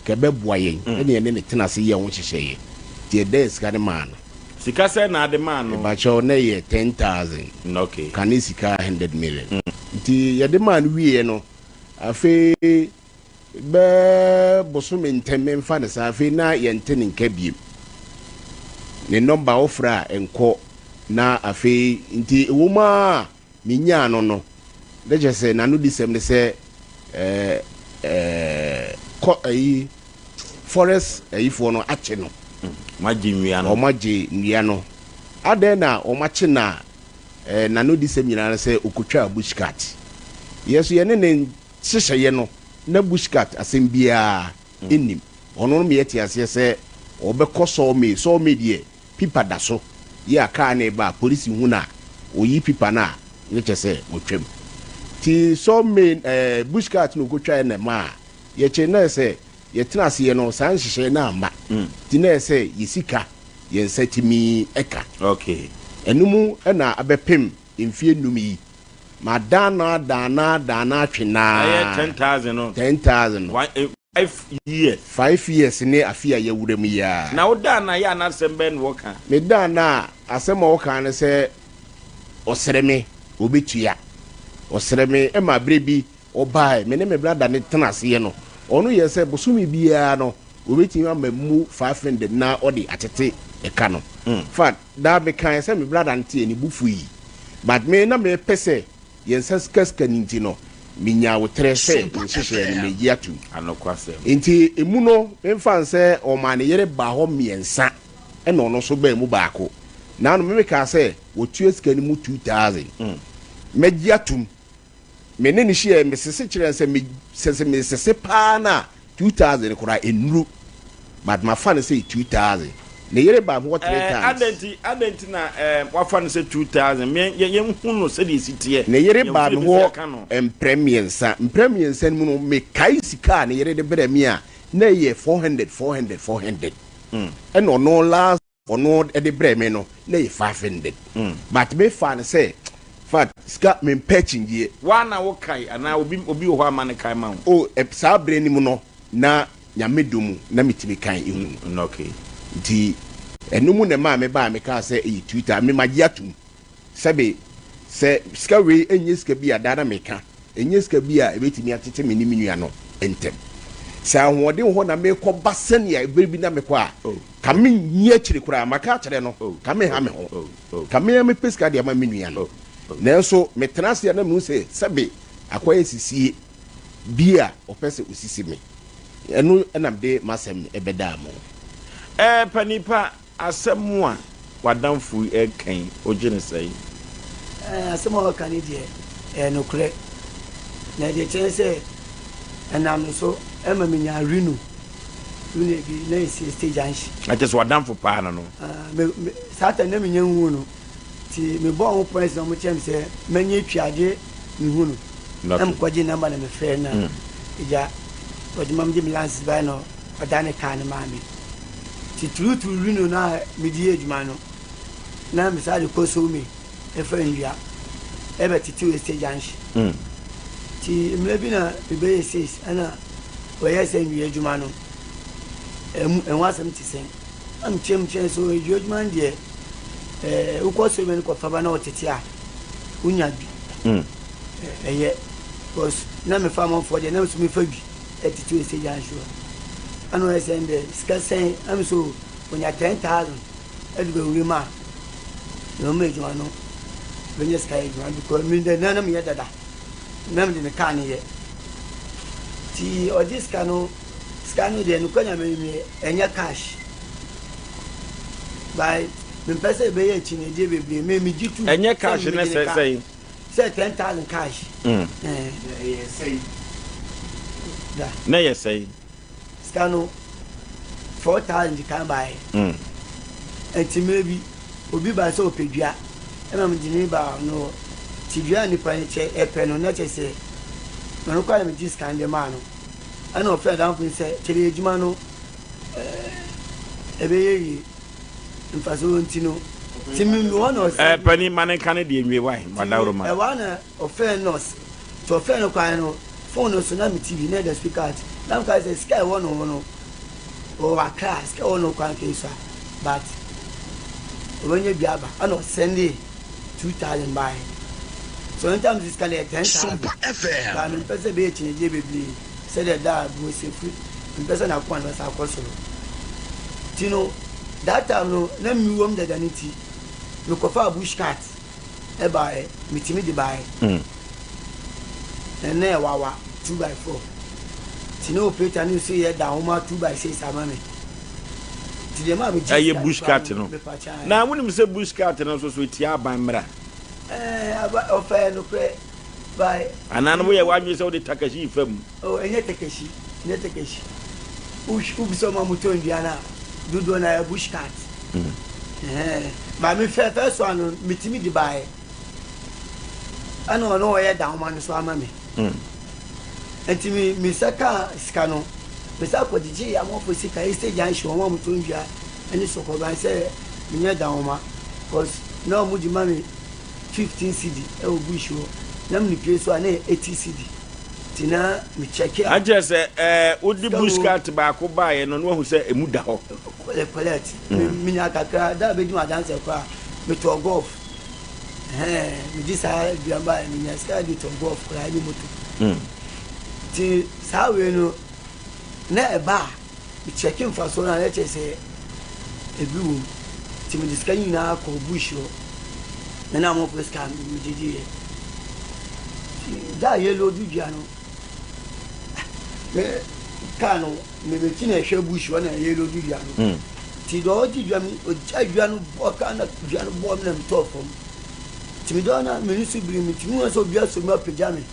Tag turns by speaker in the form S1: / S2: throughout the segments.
S1: kebe boyen ene ne tenase ye won hyehyeye tie des ka de man
S2: sika se na de man no
S1: ba cho na ye 10,000
S2: okay
S1: kan sika 100 million ti ye de man wie no afi be bosome ntemme mfa ne sa afi na ye ntene nkabiem ne number ofra enko na afi nti ewoma minya no no de je se na no disem ne se forest for no ache no
S2: maji nwia no
S1: o maji nwia no ade na o mache na na no disem nyina se okotwa bushcat yeso ye ne hyehyeye no na bushcat asem bia enim ono no me yeti ase se obekoso me die pipa da so ye aka na ba police hu na oyi pipa na ye chese otwem ti so me bushcat no okotwa na ma ye che na se ye tenase ye no san hyehyeye na amba ti na se yisika ye nsatimi eka
S2: okay
S1: enumu na abepem mfie numi madana dana twena
S2: 10,000 no
S1: 10,000 5 years ne afia ye wurem ya
S2: na oda na ya na asem ben woka
S1: me da na asem woka ne se osreme obetua osreme e ma brebi obai me ne me brada ne tenase ye no onu ye se bosumi bia no obetua mamu 500 na odi atete eka no fat da be kan se me brada ntie ni bufu yi but me na me pese yen saskaska ninti no minya wotre se nhihye ni meji atu
S2: anokwase
S1: nti emu no memfa nse o ma ne yere ba ho miensa e no no so ba mu baako na no me ka se wotu ska ni mu 2000 meji atu me ne ni hye me sese kire nse me sese pa na 2000 kura enuru but ma fa ne say 2000 ne yere ba ho 3000
S2: adenti na wafa ne say 2000 me ye hunu se di sitie
S1: ne yere ba ho empremiensa mu no me kai sika ne yere de bremi a na ye 400 and no last no de bremi no na ye 500 but me fa ne say fat ska me patching ye
S2: wana wo kai ana obi ho amane kai ma
S1: o sa breni mu no na nyamedomu na mitimi kan ehu
S2: okay
S1: nti enumu ne ma me ba me ka se e Twitter me magiatum sebe se ska we enye ska bia dada me ka enye ska bia ebetimi atete me nimi nua no entem sa hoode ho na me ko basen ya ebebi na me ko a ka me nyia kire kura maka kire no ka me ha me ho ka me peska dia ma me nua no nanso me transia na me se sebe akoye sisie bia opese osisi me enu enam de masem ebeda mo
S2: Mpe Nipa asem a wadamfu kan ogene sei
S3: asem o kan die no kre na de chense enam so ema menya rinu bi na isi stage anshi
S2: I just wadamfu pa na no
S3: sata na menya hu no ti me bo ho point no mo chem se menya twiade me hu no am kwaje namba na me fe na ija kwaje mam di lance by no odane kan ma me ti true rino na media adwuma no na misali ko so me e fa nwia e be titi stage anshi ti mlebi na be says ana we yes nwia adwuma no enwasem ti sen am chem so adwuma ndie uko so me ko fa ba na otiti a unya bi eye cause na me fa mo for de na so me fa bi e titi stage anshi ano esende skase am so onya 10,000 edube urima no meju ano benye sky ju because me de na me yedada na me de kan ye ti odiska no de no kwanya me enya cash by me pese be ye chine de bebre me jitu
S2: enya cash na say
S3: 10,000 cash
S1: say
S2: da na ye say
S3: Scano 4,000 can buy. And maybe obi ba so pedua. And I'm Geneva no Tivia ni paniche a pen on nature say. No call me this kind of man. I know Fred Ampin say Chili Jumano Ebe in Fazolantino. Timmy one or
S2: penny man and Canadian way. One of fair nose to a fair no phone or tsunami TV near the speaker. Now guys say sky one
S3: or a class or no case, but when you be able, I know Sunday 2,000 by. So sometimes it's kind of 10,000. I'm in person beach in a JB, said that dad was a free in person of one was our console. You know, that time, no, let me warm the danity. Look of our bush cat, a buy, meet me the buy. And there, wawa, 2x4. Tino Peter, you see that Homa 2x6, I'm mammy. To the mammy,
S2: a bush cat, no. Now, when you say bush cat, and also sweet ya by Mra.
S3: Offer no pray by
S2: an animal, why you saw the Takashi film.
S3: Oh, and yet Takashi, yet Takashi. Bush, who so Mamuto Indiana, do do a bush cat. But me first one, meet me the buy. I know where down man so mammy. And to me, Mr. Scano, Mr. Kodiji, I'm off for sick. I stay young, show one to India, and it's so called. I say, near Dauma, because now Muji Mammy 15 CD, oh, bush, Namely place one 80 CD. Tina, me check it.
S2: I just say, would the bush cat tobacco buy and no one who say a muda.
S3: Collect, Minaka, that be my dancer car, me to a golf. This I be by me, I started to golf, I motor. Ti saa we no na eba we checking for so na let say ebi wo ti me discuss na ko bush o na mo press can me didi da yellow dujia no me kanu me me ti na hwe bush o na yellow dujia no ti do dujia mi o jadua no bo kana dujia no bo na mto fom ti me do na me ni su biri mi ti mu so bia so me apagya me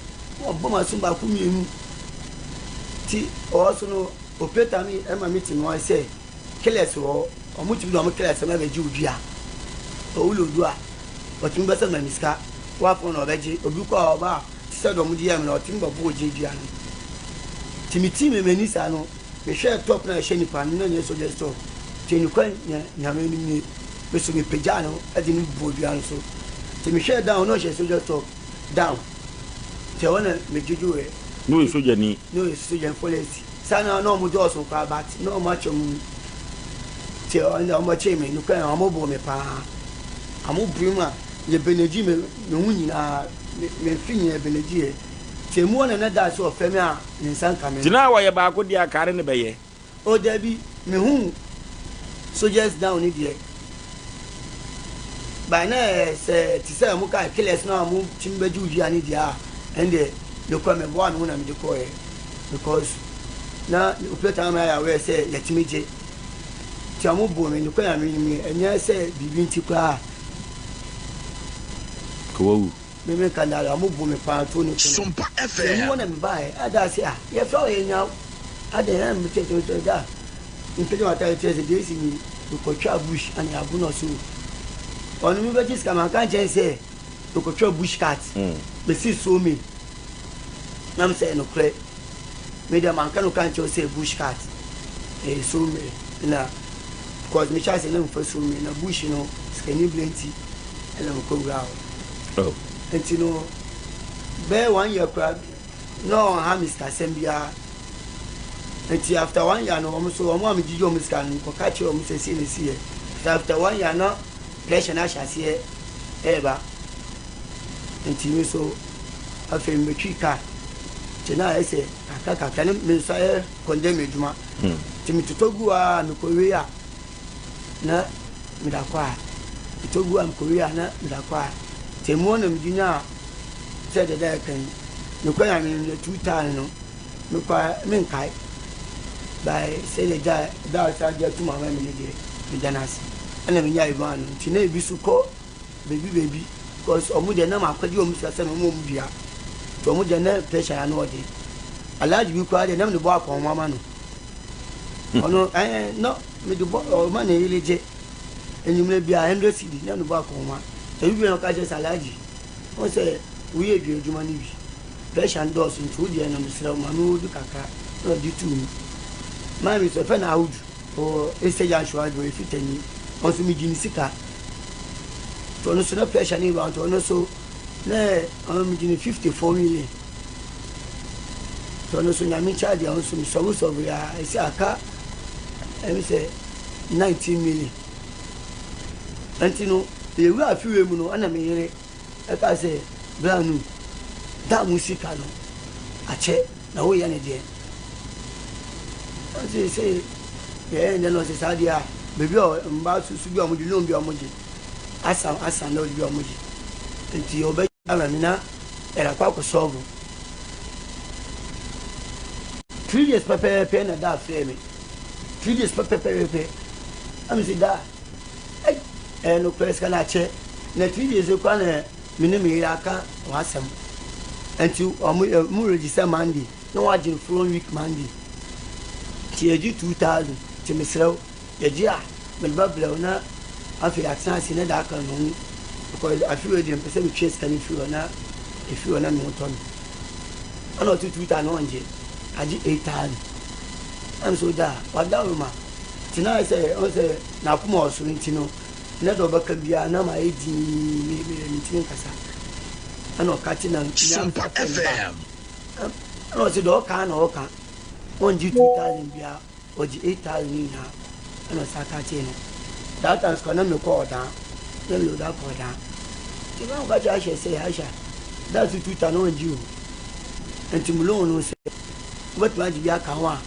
S3: o bo ma so ba ku mi enu ti also no opeta mi e ma meeting no say killers wo o mutu do mo killers ma be ji odua o wulo odua o tin be se ma miska wa fo no be ji obi ko oba ti se do mo di am no tin bo bo ji dua no ti mi ti me mani sa no me share top na she nipa no ne so just stop ti ni kwan nya me ni me so me peja no e di ni bo dua no so ti mi share down no she so just stop down ti wona me juju e
S2: no is soldier ni
S3: no is soldier police sana no mo just kwa but no much ti on the much me no kan amo bo me pa amo brima ye beneji me hu nyina me finye beneji e ti mu na da so fe me a nsan ka me
S2: tina wa ye ba ko dia kare ne be ye
S3: o da bi me hu soldiers down ni dia by na se ti say mu ka killers na mu timbeju dia ni dia and the come one when I'm the coy because now the plate I wear say let me j Tiamu boom in the coy me and yes say bibin tikwa
S2: ko
S3: me can that I'm boom me pan to
S4: SOMPA FM
S3: you want to buy ada say ah you feel now ada am me take to that in tell what I tell the days in the kocha bush and abu no so on me be just come can say the kocha bush cat be see so me I'm saying no clear. Maybe man can say bush cat. So me na because me chance them for so me na bush you know skinny plenty and I'm come ground.
S2: Oh.
S3: And you know bear 1 year crab no ha Mr. Sembia. And after 1 year no almost so am jijo Mr. Ko catch you Mr. See after 1 year no pressure na shase eba. And you so I feel me trika tena ese akaka kan me say condemn eduma timi totogu a me korea na me da kwa totogu am korea na me da kwa temu na me dinya say the kan me kwa ya me 2000 no me kwa me kai by say the da sa je tu mama me de me danas ana me nya iban tina ebi su ko baby because omu de na makwadi omu sa me mo mu bia to mo de na pressure na odi alaji bi kwa de na me bo akon mama no ono no me do bo ma na ileje enyumle bia 100 cedi na me bo akon ma e bi no ka je salaji o se we e bi ejuma ni bi pressure ndos ntu de na me sira ma no du kaka no di tu ma mi so fe na audu o ese ya shwa do e fitani on so mi jini sika to no so na pressure ni ba to no so na mi jini 54 million to no so na mi charge on so mi so ya ese aka me say 19 million. And you know, the way I feel no ana me yere e ka say brand new that musica no a che na wo ya ne de I say yeah and no say sadia baby o mba susu bi o mo di no bi o mo ji asa no bi o mo ji enti o be ala mi na era kwa ko solve 3 years pepe na da fe me 3 years pepe am say da no press kana che na 3 years kwa na minimum aka wasam until mu register Monday no wa jin following week Monday ti eji 2000 ti misrew eji a me babla na afi access na da kan no because afi we dem pese me trace kan fi na if you na me ton ana 2000 no nje aji 8000 am so da wada ma tina say on say na kuma osu ntino na do baka bia na ma edi me tin kasa ana ka ti na
S4: SOMPA FM
S3: ana se do ka na o ka onji 2000 bia oji 8000 ni na ana sa ka ti no that times ko na me ko da na lo da ko da ti ba ka ja she say aisha that's 2000 onji o entimulo no se but ma ji bia ka wa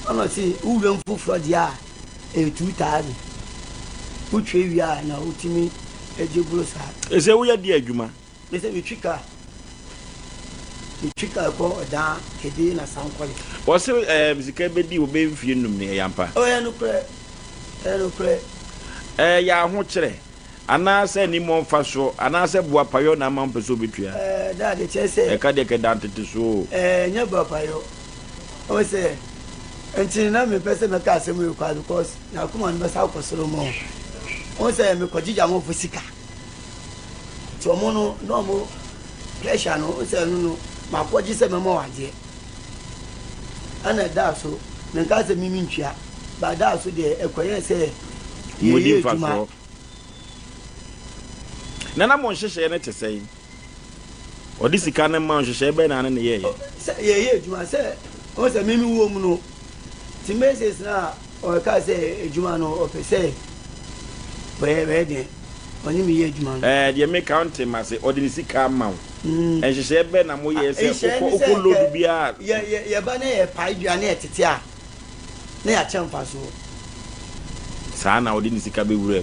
S3: ana si ube mfufuro dia 2000 utwe wia na utimi ejebulo sa
S2: ese wo ya di adwuma
S3: ese bitwika ko da kede na sankole
S2: wo se muzika bedi wo be mfie num ne yampa
S3: o ya no kre
S2: ya ho kire ana se ni mo mfa so ana se bua payo na ma mpeso betua
S3: da de chese
S2: ka de ke dantete so
S3: nya bua payo o se enti na me pese me ka asem e kwa because na kuma no sa ko Solomon o se me ko jija mo fusika to mo no mo pressure no o se no ma ko ji se me mo waje ana da so me ka se mimi ntwa ba da so de ekoye se
S2: modi fa so nana mo nhyehyɛ ne te sɛn odi sika ne ma nhyehyɛ be na ne ye
S3: ye ejuma se o se mimi wo mu no ti meses na o ka se ejuma no o pese be de oni mi ye ejuma no
S2: de me count ma se odi sika ma wo nhyehyɛ be na mo ye se ko load bia
S3: ye ba na ye pai dua na etete a na ya champa so
S2: sana odi sika be wura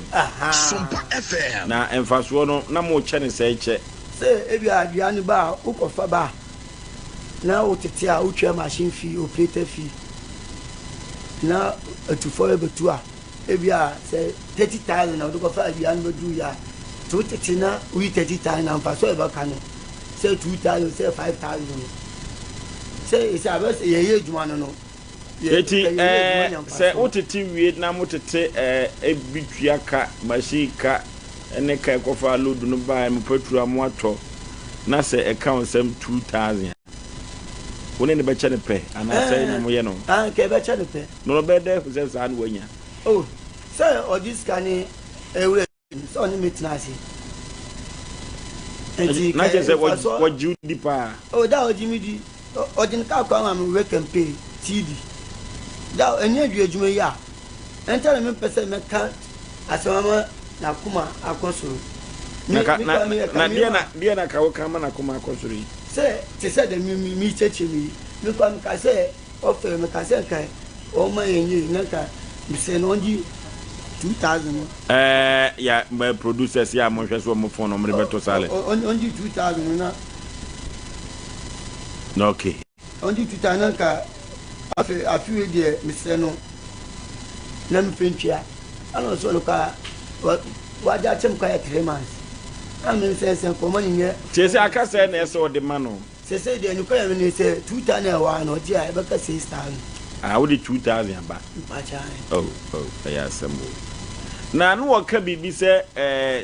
S4: SOMPA FM
S2: na emfaso no na mo che ne se che
S3: se ebi adua ni ba ukofa ba na otete a utwa machine fee operator fee na atufo ebetu a ebi a se 30000 na ukofa adua ni bedu ya to tete na we 30000 na emfaso e ba kan se 2000 se 5000 se isa ba se ye ejuma no
S2: eti se otete wie na motete ebitua ka machine ene ka ekofa load no ba me patrua mo ato na se account sem 2000 woni ne be che ne pe ana se ni mo ye no
S3: ke be che ne pe
S2: no be de se sa no wanya
S3: oh se odis kani ewe so ni mitnasi enti
S2: na je se what you dipa
S3: oh da ojimi di odin ka kwa am we campaign td da enye adwuma ya entare me pese me ka asama na kuma akosoro
S2: na dia na ka wo kama na kuma akosoro
S3: se te se de mi chechemi mi kwa mi ka se offer me ka se ka o ma enye na ka mi se no nji 2000
S2: ya my producers ya mo hwe so mo phone no me beto sale
S3: onji 2000 na
S2: no okay
S3: onji 2000 ka afi we de mi se no na mi pentua ana so no ka wa ja chem ka 3 months amen se ko mani nye
S2: che se aka se na so de ma no
S3: se de nu ka ya ni se 2000 wa no dia e beka 6000
S2: wo de 2000 ba
S3: pacha
S2: oh ya sembo na no wo ka bibi se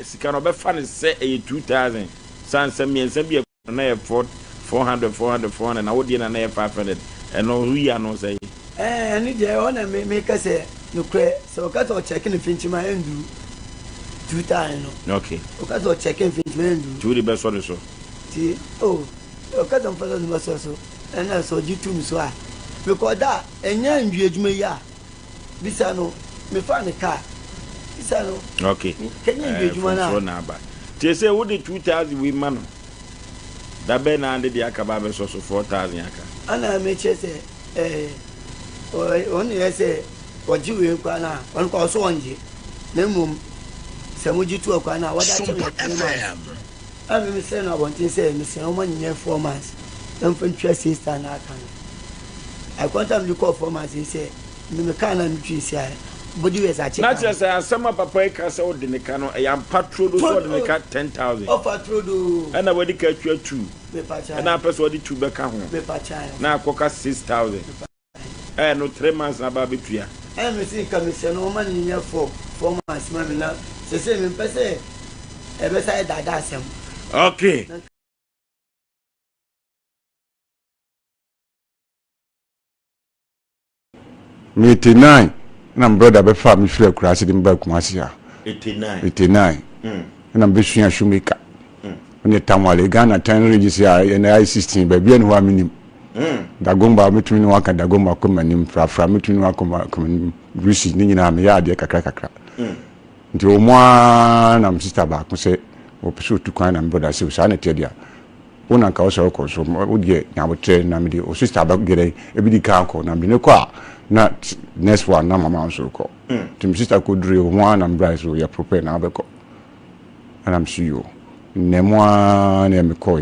S2: sika no be fa ne se 2000 san se mi ense bi na e 400 na wo de na e 500 eno hu ya no say
S3: ni je ona me ka se no kre so ka to check ni finchima endu 2000 no
S2: okay
S3: o ka to check ni finchima endu
S2: tu de be so de so
S3: ti o ka to fa no so so na so jitum so a because that enya ndwe adwuma yi a bisa no me fa ne car bisa no
S2: okay
S3: kenya ndwe adwuma
S2: na aba tie say wo de 2000 we man da be na ande dia akaba be so 4000 aka
S3: ana me che say on ye say oji we kwa na on ko so onje na mum se moji tu kwa na wada che me ami me say na bontin say me say o man nye 4 months dem fan twa sister na aka I quantum look for months say me can na twi say body we za che
S2: na che say asama papa e ka say o de ne ka no e am patrol do so de ne ka 10000
S3: o patrol do
S2: and we ka twa 2
S3: me pa cha
S2: na person di 2 be ka ho
S3: me pa cha
S2: na akoka 6000 no 3 months na ba betua
S3: me see ka me say no man nya 4 months ma me na say me pese e be say dada asem
S2: okay
S5: me 89 na brother be fa me free kurase dem ba kumase a 89 na be sua shumeka ne tamwale Ghana 10 register a na I16 ba bia ne ho aminim dagomba metumi ne waka dagomba ko manim frafra metumi ne waka manim rusi ni nyina me ya de kakra nti o mwa na sister ba ko se o pese tukwan na brother se o sa na tedia ona ka o so ko so o de nyabotre na me de o sister ba gere e bi di ka ko na me ne ko a na next one na mama so ko tim sister ko dure o mwa na brother so ya prepare na be ko and I'm sure you ne mwa na me ko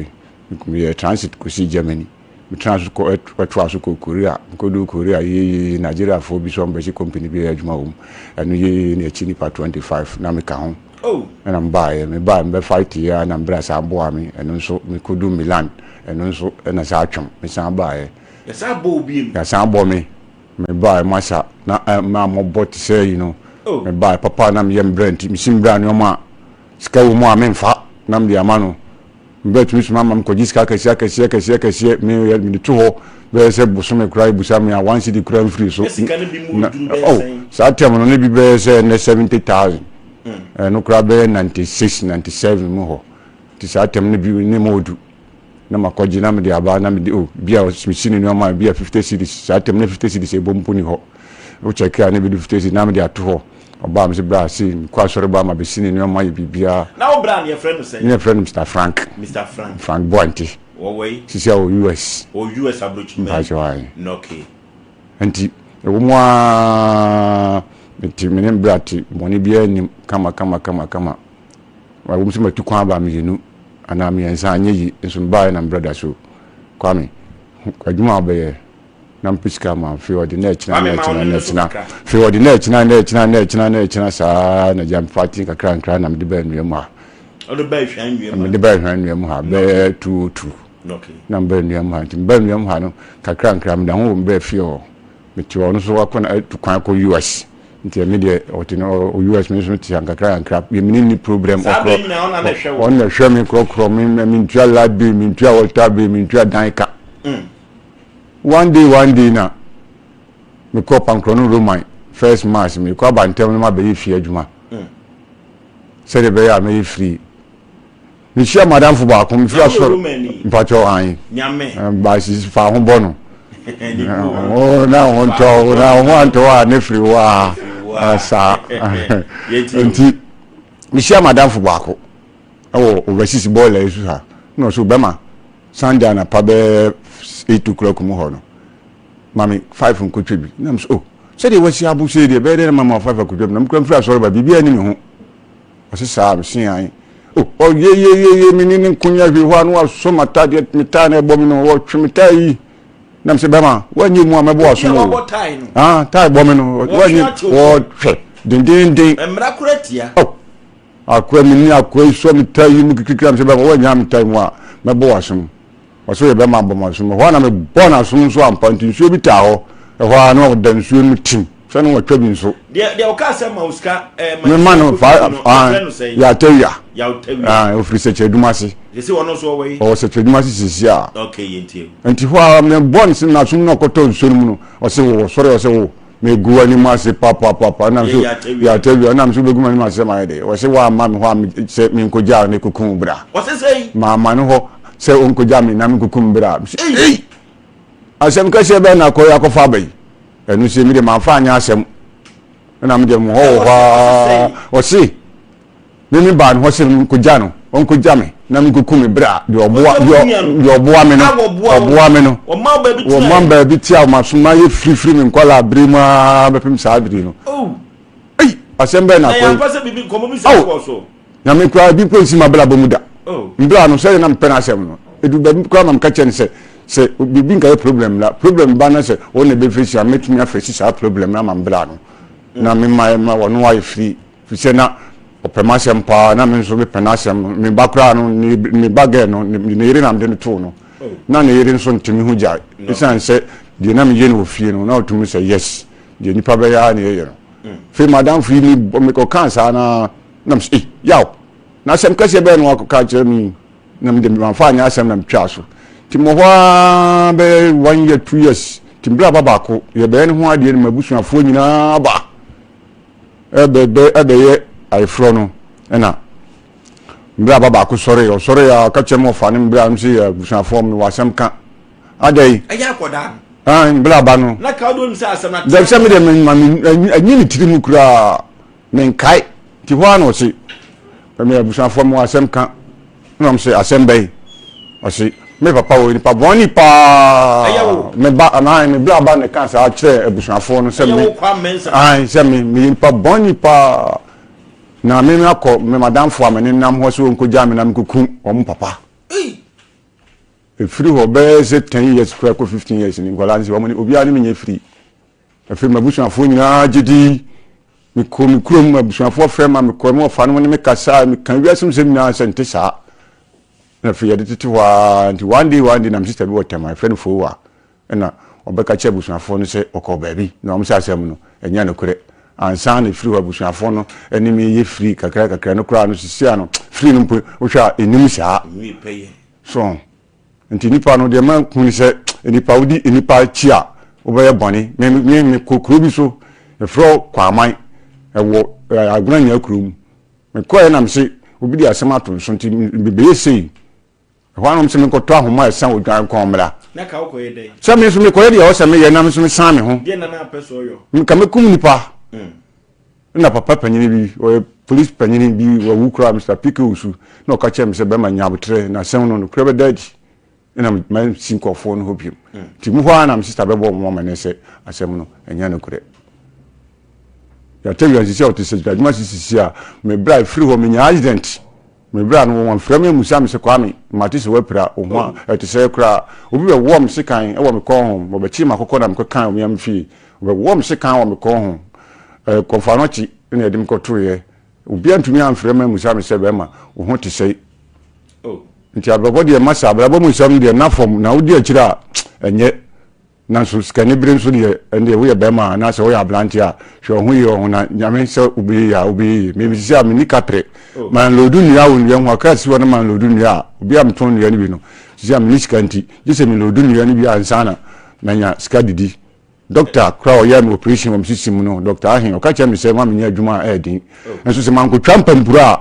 S5: me transit ko si Germany me transit ko etwa ko Korea ko do Korea ye Nigeria for bi so mbashi company bi adwuma wo anu ye ne Mpe Nipa 25 na me ka ho and I'm buy me fight here na mbra sa bo ami enu so me ko do Milan enu so na sa atwom me sa buy
S2: ya sa bo bi
S5: ya sa bo me buy masa na ma mo bot say you know me buy papa na me yem brand mi simbra no ma ska wo mo amemfa na me dia ma no mbet mi suma mam ko jiska kesi me to ho be se buso me krai busa me a one city krai free so sa tem no ne bi be se 70000 no kra be 96 97 mo ho ti sa tem ne bi ne modu na makoji na me dia ba na me di bia smishini no ma bia 50 cities sa tem ne 50 cities e bompo ni ho o check ya ne bi 50 cities na me dia to ho oba me se bra si kwa sore ba ma be sini no ma ye bibia
S2: na o bra ne friend say
S5: ne friend Mr. Frank Boanti
S2: o way
S5: si o US
S2: abroach me
S5: no okay anti e wo mwa meti me ne brati boni bia ni kama wa wo mse matu kwa ba me yenu ana me yansa anye yi nso ba na brother so kwa me kwadwuma be na mpishika ma fi odi na china fi odi na china sa na jam party kakra na me be nua ma
S2: o de ba hwan nua ma
S5: me de ba hwan nua ma ha be 22
S2: okay
S5: na be nua ma ti be nua ma no kakra me da ho be fi o me ti ono so akona tukwan ko US nti me de otino US me so ti kakra me ni problem okro on na hwe me krokro me ntua labi me ntua water be me ntua danka one day na me ko pankrono Roman first mass me ko abantem no ma be fi adwuma se de be ya me free me share madam fu ba ko me fi aso mpacho an
S2: nyame
S5: ba si fa ho bono na won to wa ne free wa sa enti me share madam fu ba ko overseas ball e su ha no so be ma Sunday na pa be 8 o'clock mo ho no mami 5 nkotwe bi nam so se de wasi abu se de be de mama 5 nkotwe nam kram fra so ba bibia ni me ho o se sa me sin an ye menini nkunya bi ho anu aso mata de meta na ebo mi no wo twemeta yi nam se be ma wanyi mu amebo aso no tai bo mi no wanyi wo twe din
S2: emra kuratia
S5: akwa mi ni akwa so meta yi mu kikikram se be ma wanyi am tai mu a mebo aso waso ye be ma bo ma so ho na me bona so nso ampanti nso bi ta ho e ho ana o dan nso mu tim so na watwa bi nso
S2: de o ka se ma uska
S5: me ma no ya tawia ofri se chedumase
S2: se wono so we
S5: o se chedumase sisi a
S2: okay yentie
S5: enti ho a me bon sin na so no koto nso mu no o se wo sore o se wo me guwa ni ma se papa na so ya tawia na so be guma ni ma se ma de o se wa ma me ho a se me nkoja ne kokun bra
S2: o se sei
S5: ma no ho se onko jami na mkukumbira asem ka se be na ko ya ko fa bai enu se mi de ma fa anya asem na mi de mo ho o si mi ba no se ko jano on ko jame na mi ko kumi bra de oboa me no o ma ba bi tia ma so ma ye free mi nkwala brima be pim sa adri no ei asem be na ko
S2: ya fa se bibi ko mo mi se ko so
S5: na mi kwa bi ko si ma bla bomuda mbra no se na mpe na asem no edu ba mi kwa ma ka chen se bibi nka problem ba na se o ne be face ya metumi afesi sa problem na ma mbra no na mi ma wono wa free fi se na opemasem pa na me so be penasem me bakra no ni bage no ni yiri na mde to no na ne yiri nso ntimi hu ja isan se de na me ye no fie no na otumi se yes de nipa be ya na ye no fe madam free ni me ko kansa na me se yaw na sem kase be no ka kire mi na me de me fa anya asem na mtwa so ti mo ho be 1 year 2 years ti mbra baba ko ye be ne ho ade ni mabusuafo nyina ba ebe ye ai frono ena mbra baba ko sore ya ka chemo fa ni mbra msi ya busuafo mi wasem ka adai
S2: aya koda
S5: mbra ba no
S2: na ka do msa asem na
S5: da se mi de anyi ni tiri mu kura men kai ti ho ano si me busuafo mi wasem ka no mse asem bai o si me papa wo ni pa boni pa me ba na me bla ba ne kan sa kire ebusuafo no se me se me pa boni pa na me akọ me madam fo amene nam ho so nko ja me nam kuku o papa free ho be se 10 years kura ko 15 years ni ngola nsi wo ni obi ani me nye free free mabusuafo nyina gidi me ko me kuro mabusuafo frema me ko me fa no me kasa me kan wiasem se mi na sente sa na fi yede titi wa nti one day na sister bi water my friend fo wa na obeka che busuafo no se okọ baabi na o msa asem no enya no kure ansa na free wa busuafo no eni me ye free kakra no kura no sisia no free no mpo o hwa enim saa
S2: mi peye
S5: so nti nipa no de man kun se nipa udi nipa chia obaye boni me kokro bi so e fro kwaman e wo aguna nya krum me ko na mse obi di asem ato so nti bebe sei hwanom se me koto ahoma esan odwan konmra
S2: na ka ko yede
S5: se me so me ko yede o se me ye na me so me san me ho
S2: de na na peso yo
S5: me ka me kum nipa na papa panyini bi o police panyini bi wa wukra Mr. Pike usu na o ka che me se be ma nyabotre na sem no krebe daji na me sinkofo no hobium ti mu hwa na me sister be bo mo ma ne se asem no enya no kure ya tell you as you to say that much is here me bribe free ho me nya accident me bra no won frame musa me se kwame matise wapira o ho ete se kra obi be wo me se kan e wo me ko ho mo be chi makoko na me ko kan o me am fi be wo me se kan wo me ko ho konfanochi na edim ko toye obi antumi am frame musa me se be ma o ho te sei nti ababo de masa ababo musa me de na fom na odi akira enye na so skani brin so de ende wo ye be ma na se wo ya blantia hwe ho ye ho na nyame se obi ya obi me bi se am ni katre man lodu ni ya won ye ho aka si wona man lodu ni ya obi am ton ni ya ni bi no si am ni skanti je se me lodu ni ya ni bi ansana manya skadidi doctor kra o ya me operation am system no doctor ahin o ka che me se ma me nya adwuma edin enso se man ko twampa mpura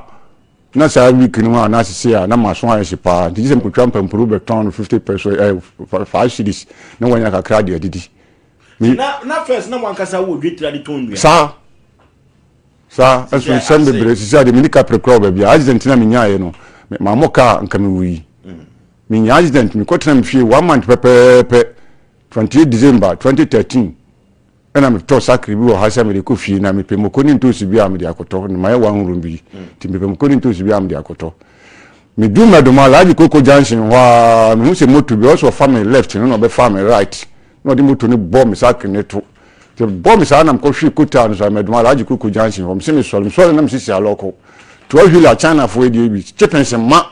S5: na sa week no na se ya na maso ha se pa je se me ko twampa mpuru be ton 50% 5 cities na wanya ka kra de adidi
S2: na first na wankasa wo dwetira de ton dua
S5: sa aso sembe bre si sa de minika prekro ba bia accident na menya ye no ma moka nka me wi menya accident mi kotra me fie 1 month pepe 28 December 2013 ena me to sakri bi wo hasa me de ko fie na me pe mokoni ntosi bi am de akoto na maye wan rum bi ti me pe mokoni ntosi bi am de akoto me du medoma laji koko junction wa me hu se moto bi also family left no be family right no di moto ni bomb sakri ne to te bomb sa na mko hwi kota no so medoma laji koko junction wo me se me so na me sisi aloko to hwi China fo edi bi chepense ma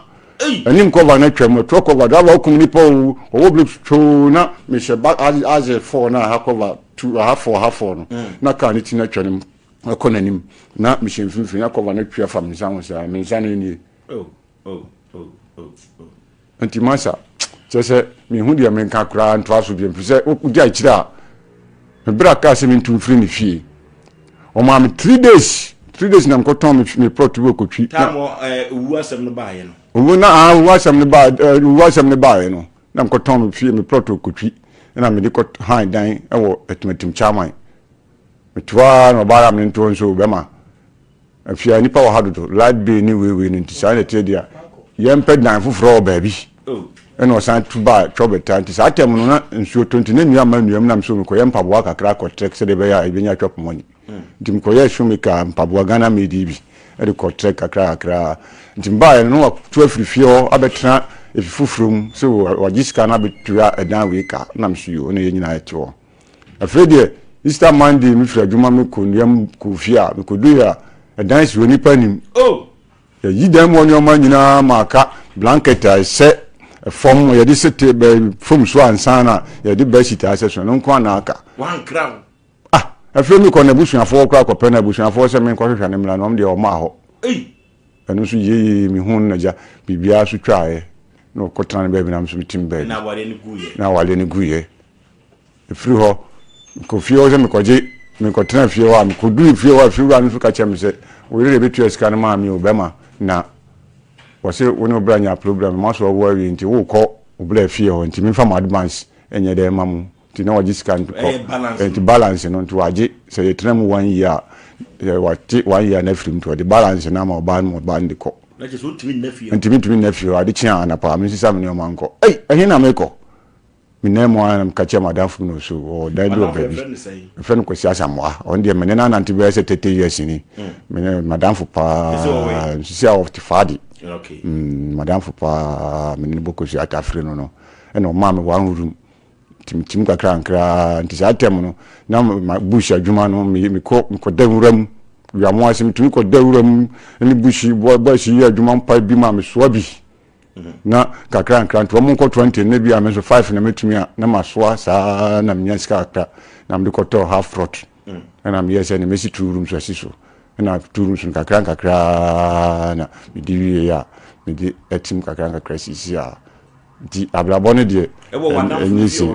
S5: anim cover na twam to cover da ba okum nipa o blue to na me she back as a 4 na ha cover 2 half 4 no na ka ni tina twam akonanim na me she mfimfin na cover na twa fam nsan so me nsan ni anti masa se me hu dia me nka kra nto aso bi mfise o di akira me bra ka se me ntumfiri ni fie o ma me 3 days na mkoton me protocol wo kotwi
S2: tamo uwu asem no baaye no
S5: uwu na uwu asem ne baaye no na mkoton me fie me protocol kotwi na me de ko han dan e wo etimatim chairman metwa no bara me nto nso bema afia nipa wa hadodo light bay ni we ni ntisa na tie dia yempe dan foforo baabi eno san tuba chobeta ntisa atem no na nsuo tonti na nua manuam na mso ko yempa bo akakra ko trek se de be ya ebenya chop money ntim ko ye shumika mpaboa Ghana medibi e de ko trek akra ntim ba no wa tu afirifio abetra efufufrum so wajiska na betua edan we ka na msuo na ye nyina eto afredie Easter Monday mi fra djuma mi ko ndem ko fia mi ko do ya edan si oni panim ya yidam woni o ma nyina maka blanket a se form ya di sete be form so ansana ya di bedsheet a se so no nko na aka
S2: one crown
S5: afre mi ko na busuafo kra ko pe na busuafo se mi ko hwehwa ne mla no de o ma ho enu so ye mi hun na ja bibia so twae no ko tran be bi na so timbe
S2: na
S5: wale ni guye efri ho ko fie o se mi ko je mi ko tran fie wa mi ko du fie wa fie wa no so ka chem se we re betu esika na ma mi obema na wo se woni obranya problem ma so wo wi nti wo ko obla fie ho nti mi fa ma advance enye de mamu nti na waji sika nti ko balance no nti waji se ye tran mu 1 year wati 1 year na film to the balance na ma oba ndi ko
S2: na je so timi na fie
S5: ntimi na fie ade chia na pa mi sisa mi ne o manko ehin na me ko minemo am kache madafu no so o daido baby friend ko siasa moa on dia menena na ntibe se tete years ni menena madafu pa sia of the fadi
S2: okay
S5: madafu pa menena boko si atafre no eno mama wa huru tim kakra nkra ntisa atem no na bush adwuma no mi ko dawuram ya mo asim tumi ko dawuram ni bushi bo shi adwuma mpa bi ma me so bi na kakra nkra nto mo ko 20 na bi ameso 5 na metumi na masoa sa na mnya sika akra na mde ko to half front na me yese na mesi 2 rooms asiso na 2 rooms kakra na mi di ya mi di etim kakra sisi ya di ablabone de enyisi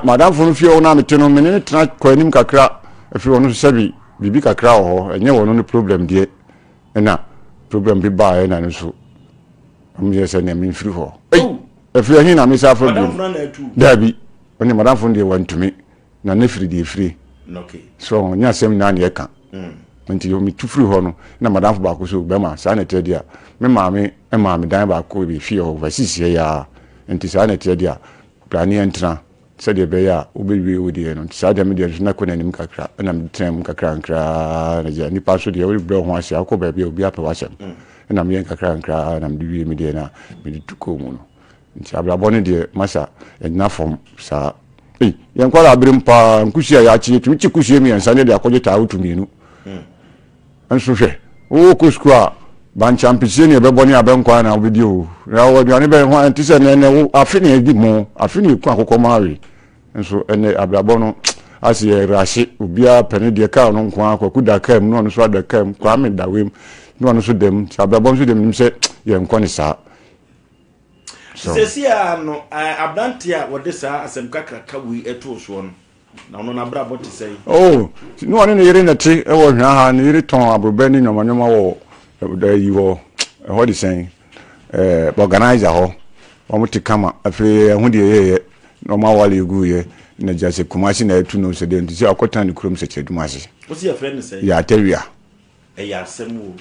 S5: madam funu fie na meteno menene tena ko anim kakra afi wono sabi bibi kakra ho enye wono no problem de na problem bi ba na so amye se na mi firi ho afi ahin na mi sa afro dabi oni madam funu de wantumi na na firi de firi
S2: okay
S5: so nya sem na na eka nti yo mi tufiri ho no na madam fo ba ko so be ma sa na te dia me maame dan ba ko bi fie over sisi ya nti sa na te dia plani entra se de be ya obewie odi no sa de me de na ko na nim kakra na me tram kakra nkra na ja ni pa so de o bre ho asia ko ba bi obi apa wasem na me kakra nkra na me de wie me de na me de tuko mu no nti ablabone de masa na form sa yen kwala abrim pa nkusia ya chi tu chi kusie mi ansa ne de akoje ta utumi anso hwe o ko skua ban championship ne be boni abenkwa na video ya wo duane be ho antise ne afini edi mo afini ku akoko mawe nso ene abrabo no asiye rashi obia pene de ka no nko akoko da kam no so da kam kwa me da wem no so dem abrabo nso dem se ye nko ne sa
S2: sesia no abdantia wo de sa asem kakra wi eto so no na no na brabo te sei
S5: no one ne yire na ti e wo hwa ha ne yire ton abroba ni nyoma wo da yi wo ho di sen organizer ho o muti kama afre hu de ye no ma wale gu ye na jase kumasi na etu no se de nti akotan ni krom se chedumase
S2: o si ya friend sei
S5: ya tawia
S2: ya asem wo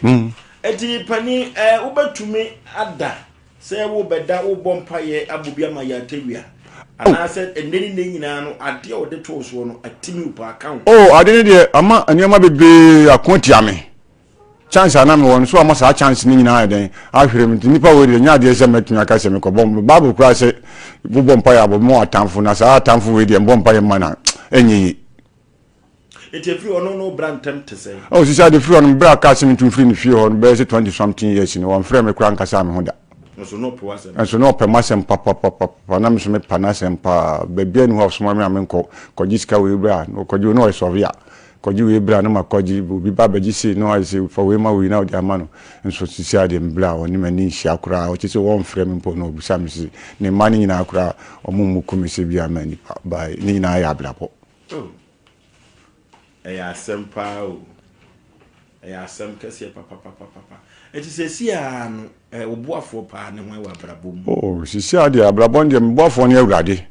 S2: eti pani ubetumi ada se wo beda wo bompa ye abobia ma ya tawia ana se endeni ne nyina no ade o de to so no atimi upa account
S5: ade ne de ama anyama bebe akonti ame chance ana me won so ama sa chance ni nyina den ahwere mi nipa we de nya de se metumi aka se me ko bom babu kura se wo bompa ya bo mo atamfo na sa atamfo we de bompa ye mana enyi
S2: ete free ono no brantem te say
S5: si sa de free on bra ka se mi tun free ni fie ho no be se 20 something years ni won free me kura nka sa me ho da
S2: so no po asem
S5: so no pe masem papa na me so me panasem pa bebia ni ho so me amenko kojiska we bra no koji no esovia koji we bra no makoji bi baba ji si no ase for we ma we na odi amano nso sisi ade mbra oni mani hia akura o chise won frɛ me mpo no obusa me si ne mani nyina akura omumu komisi bia mani pa bai ni nyina ya blapo
S2: Asem pa Asem kese papa eti sesi a no obuafo pa ne ho wa brabom
S5: sisi ade abrabon de mbuafo ne awurade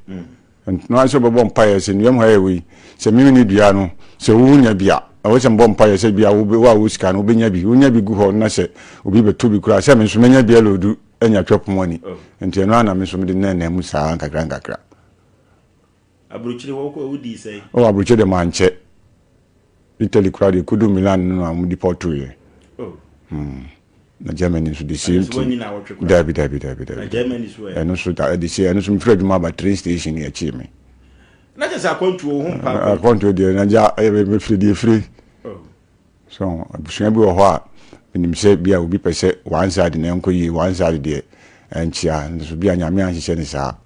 S5: and no answer bomb pires in Yam Highway, say Mini Diano, so Wunya Bia. I was some bomb pires, said Bia will be what which can be good or Nasa, will be but to be cross. I mean, so many Bialo do any chop money. And Tiana, Miss Medina, Musa, and Granga.
S2: Abruchi walk would he say?
S5: Oh, Abruchi the Manche. Italy crowd could do Milan and deport to you. Oh. Na Germany is the same thing. Debbie.
S2: Germany is where.
S5: And also they say and some Fred Maba train station here me.
S2: Not just I come to home.
S5: I come to the Naja free. Oh. So I should be what when him say bia will be per se one side in uncle ye one side there and chia and this will be a Yamian she said so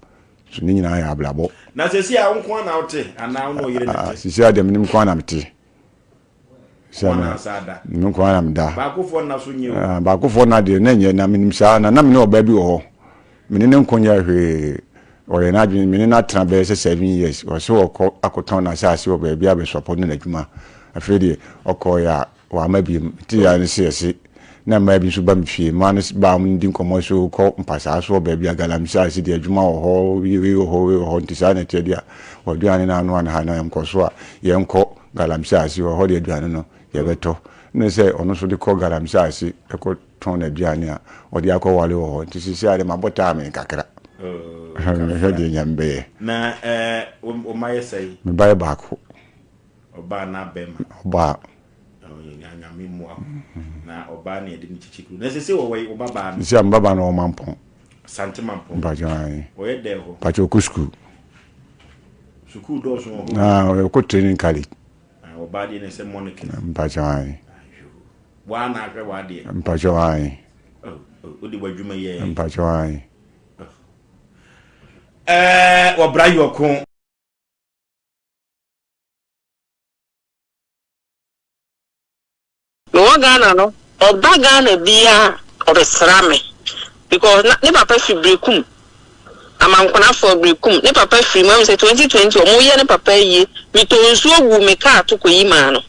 S5: Nina I have blabo.
S2: Now say I won't one out and now no you.
S5: She said them in quanamity. No kwam da
S2: Bakufo na so nyi
S5: bakufo na de na nye na minim sa na me no ba bi wo me ne nkonya hwe o ye na adwene me ne na tra be 7 years o so akoton na sa se o ba bi abesopo na adwuma afredi okọ ya wa ma bi ti ya ne se na ma bi so ba mfie ma ne ba mu ndi nkomo so ko mpasa so ba bi agalam sa se de adwuma wo ho wi ho ntisa na te dia o duane na anu na ha na yam ko so a ye nko galam sa se ho de aduane no yebeto ne se ono so de ko garam saasi e ko ton aduane a odi akọwale wo nti sisi ade mabota ame kakra he de nyambe
S2: na o maye sei
S5: me bae baako
S2: oba na bema
S5: oba
S2: nyame mu na oba na ede ni chichikru na sisi wo we oba ba
S5: na sisi ambaba na o mampon
S2: sante mampon
S5: bajan
S2: o ye de ho
S5: pacho kusku
S2: suku do so
S5: o ko training college
S2: Obadi ne se Monica.
S5: Mpachawai.
S2: Wana akre wadi.
S5: Mpachawai.
S2: Odi wadwuma ye.
S5: Mpachawai.
S2: Wabra yoko.
S6: No Ghana no. Oba Ghana bia obesrame. Because ne papa fi brekum. Amankona for brekum. Ne papa fi mo say 2020 omo ye ne papa ye. Mi to nsu ogu me ka to koyi ma no.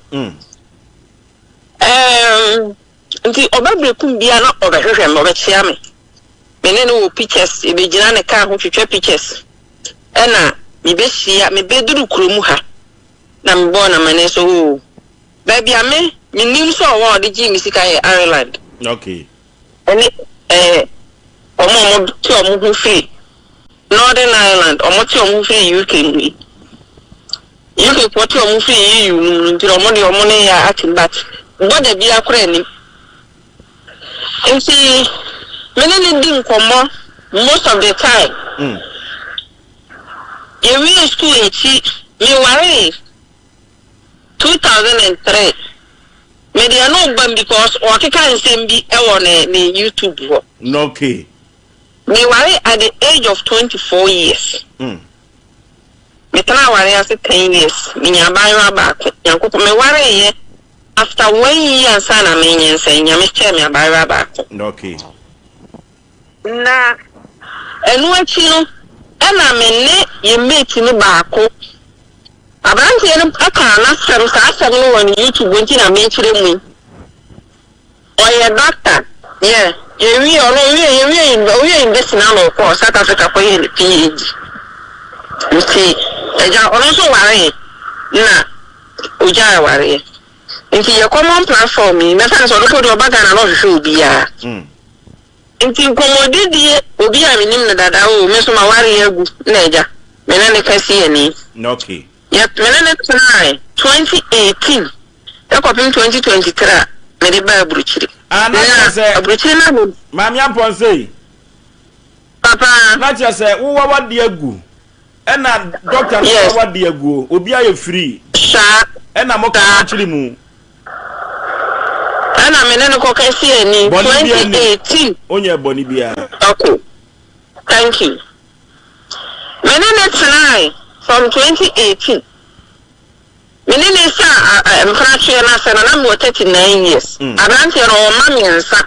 S6: Nti oba brekum bia na obehwehwe me obechia me. Me ne no pictures e be gina ne ka ho twetwe pictures. Ena me be hia me be duru kromu ha. Na me bo na mane so baby ame me nim so wo de gi mi sika ye Ireland.
S2: Okay.
S6: Ene omo ti omo hu free Northern Ireland omo ti omo free UK. UK poti omo free EU nti omo de omo ne ya atimbat. Boda bi akora ni. Nti mene ne din komo most of the time. We school echi me worry 2003. Me dey no ban because o keka nsem bi e wo ne YouTube ho.
S2: Okay.
S6: Me worry at the age of 24 years. Me try worry as 10 years. Me nya ban back. Yanko me worry ye after 1 year sana me nya say nya me share me ban back.
S2: Okay.
S6: Na enu achi no na me ne ye mate ni baako. Abanti ene aka na sem sa asem no on YouTube nti na me chire mu. Oye doctor. Yeah. We invest in our for South Africa for you PhD. You see, also worry. Na uja worry. Nti your common platform me friends so look do baga na no show bia. Nti komodi die obi a minim na dada o me so ma worry egu na eja. Me na ne kasi ani.
S2: Okay.
S6: Yet me na ne 2018. E ko 2023 me de ba bruchiri.
S2: Ana say
S6: bruchiri na go.
S2: Mami ampon say.
S6: Papa.
S2: Na che say wo wa de egu. E na doctor na wa de egu. Obi a ye free.
S6: Sha.
S2: E na mo ka chiri mu.
S6: Ana me na ko kasi ani 2018.
S2: Onye boni bia.
S6: Okay. Thank you. Me na try from 2018. Menene sa mfrachie na sana na mo 39 years. Abranti ro ma mi nsa.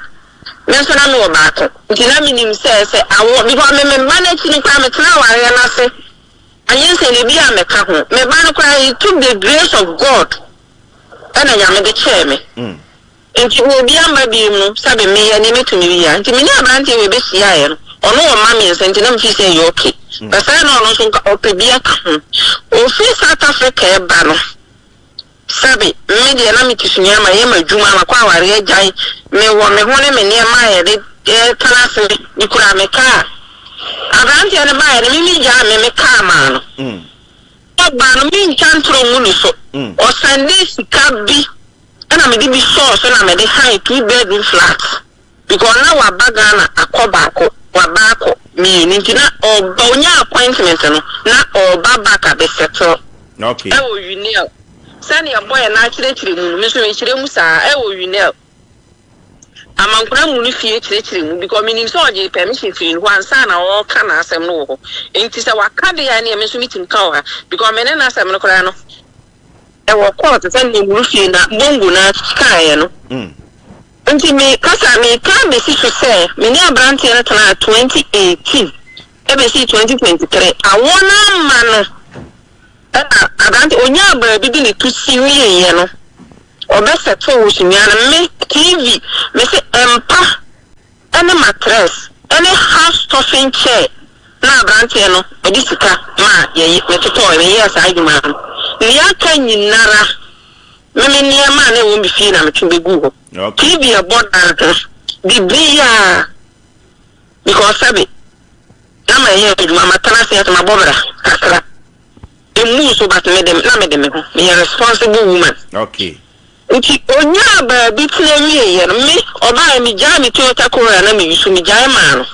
S6: Me so na me wo baako. Nti na minim se awo because me manage ni kwa me tena ware na se. Anyen se le bia me ka ho. Me ba no kwa it took the grace of God. Ana ya me de che me. Nti wo bia ma bi mu sabe me ya ni metumi bia. Nti me ni abranti we be sia ye no. Ono wo ma mi nsa nti na mfi se yo okay. But I know also Opebia. Office South Africa, Bano. Sabi, media na mitisunya ma yema juma ma kwa wari jai me wo me hone me ne ma ye de tanase ni kura me ka abanti ane ba ye me ja me ka ma no ba no mi ntantro mu ni so o sande sika bi ana me di bi so na me de high 2-bedroom flat because na wa bagana akoba ko wa ba ko mi ni ntina o ba onya appointment no na o ba ba ka be settle
S2: okay
S6: e wo union Sani a boy na chire mu me so chire mu sa e wo winel amankura mu ni fie chire mu because meaning so je permission fi ho ansa na o ka na asem no ho enti se waka de ya na me so meeting ka ho because me na asem no kora no e wo court sani mu fie na bongo na ka ye no enti me kasa me ka me si so se me ni abrante na tana 2018 e be si 2023 awona ma no Adanti onya ba bibi ni tusi wiye no obese to wusunyana me TV me se empa ene mattress ene half stuffing chair na adanti no odisika ma ye me toto me ye asa aduma ni aka nyinara me ni ma na wo mbi na me twbe gu ho TV about that bibi ya because sabi na ma ye aduma matana se atama bobra kakra move so but me a responsible woman.
S2: Okay.
S6: Uchi onya ba bi tire ye no me oba mi ja mi Toyota Corolla na me yusu mi ja ma no.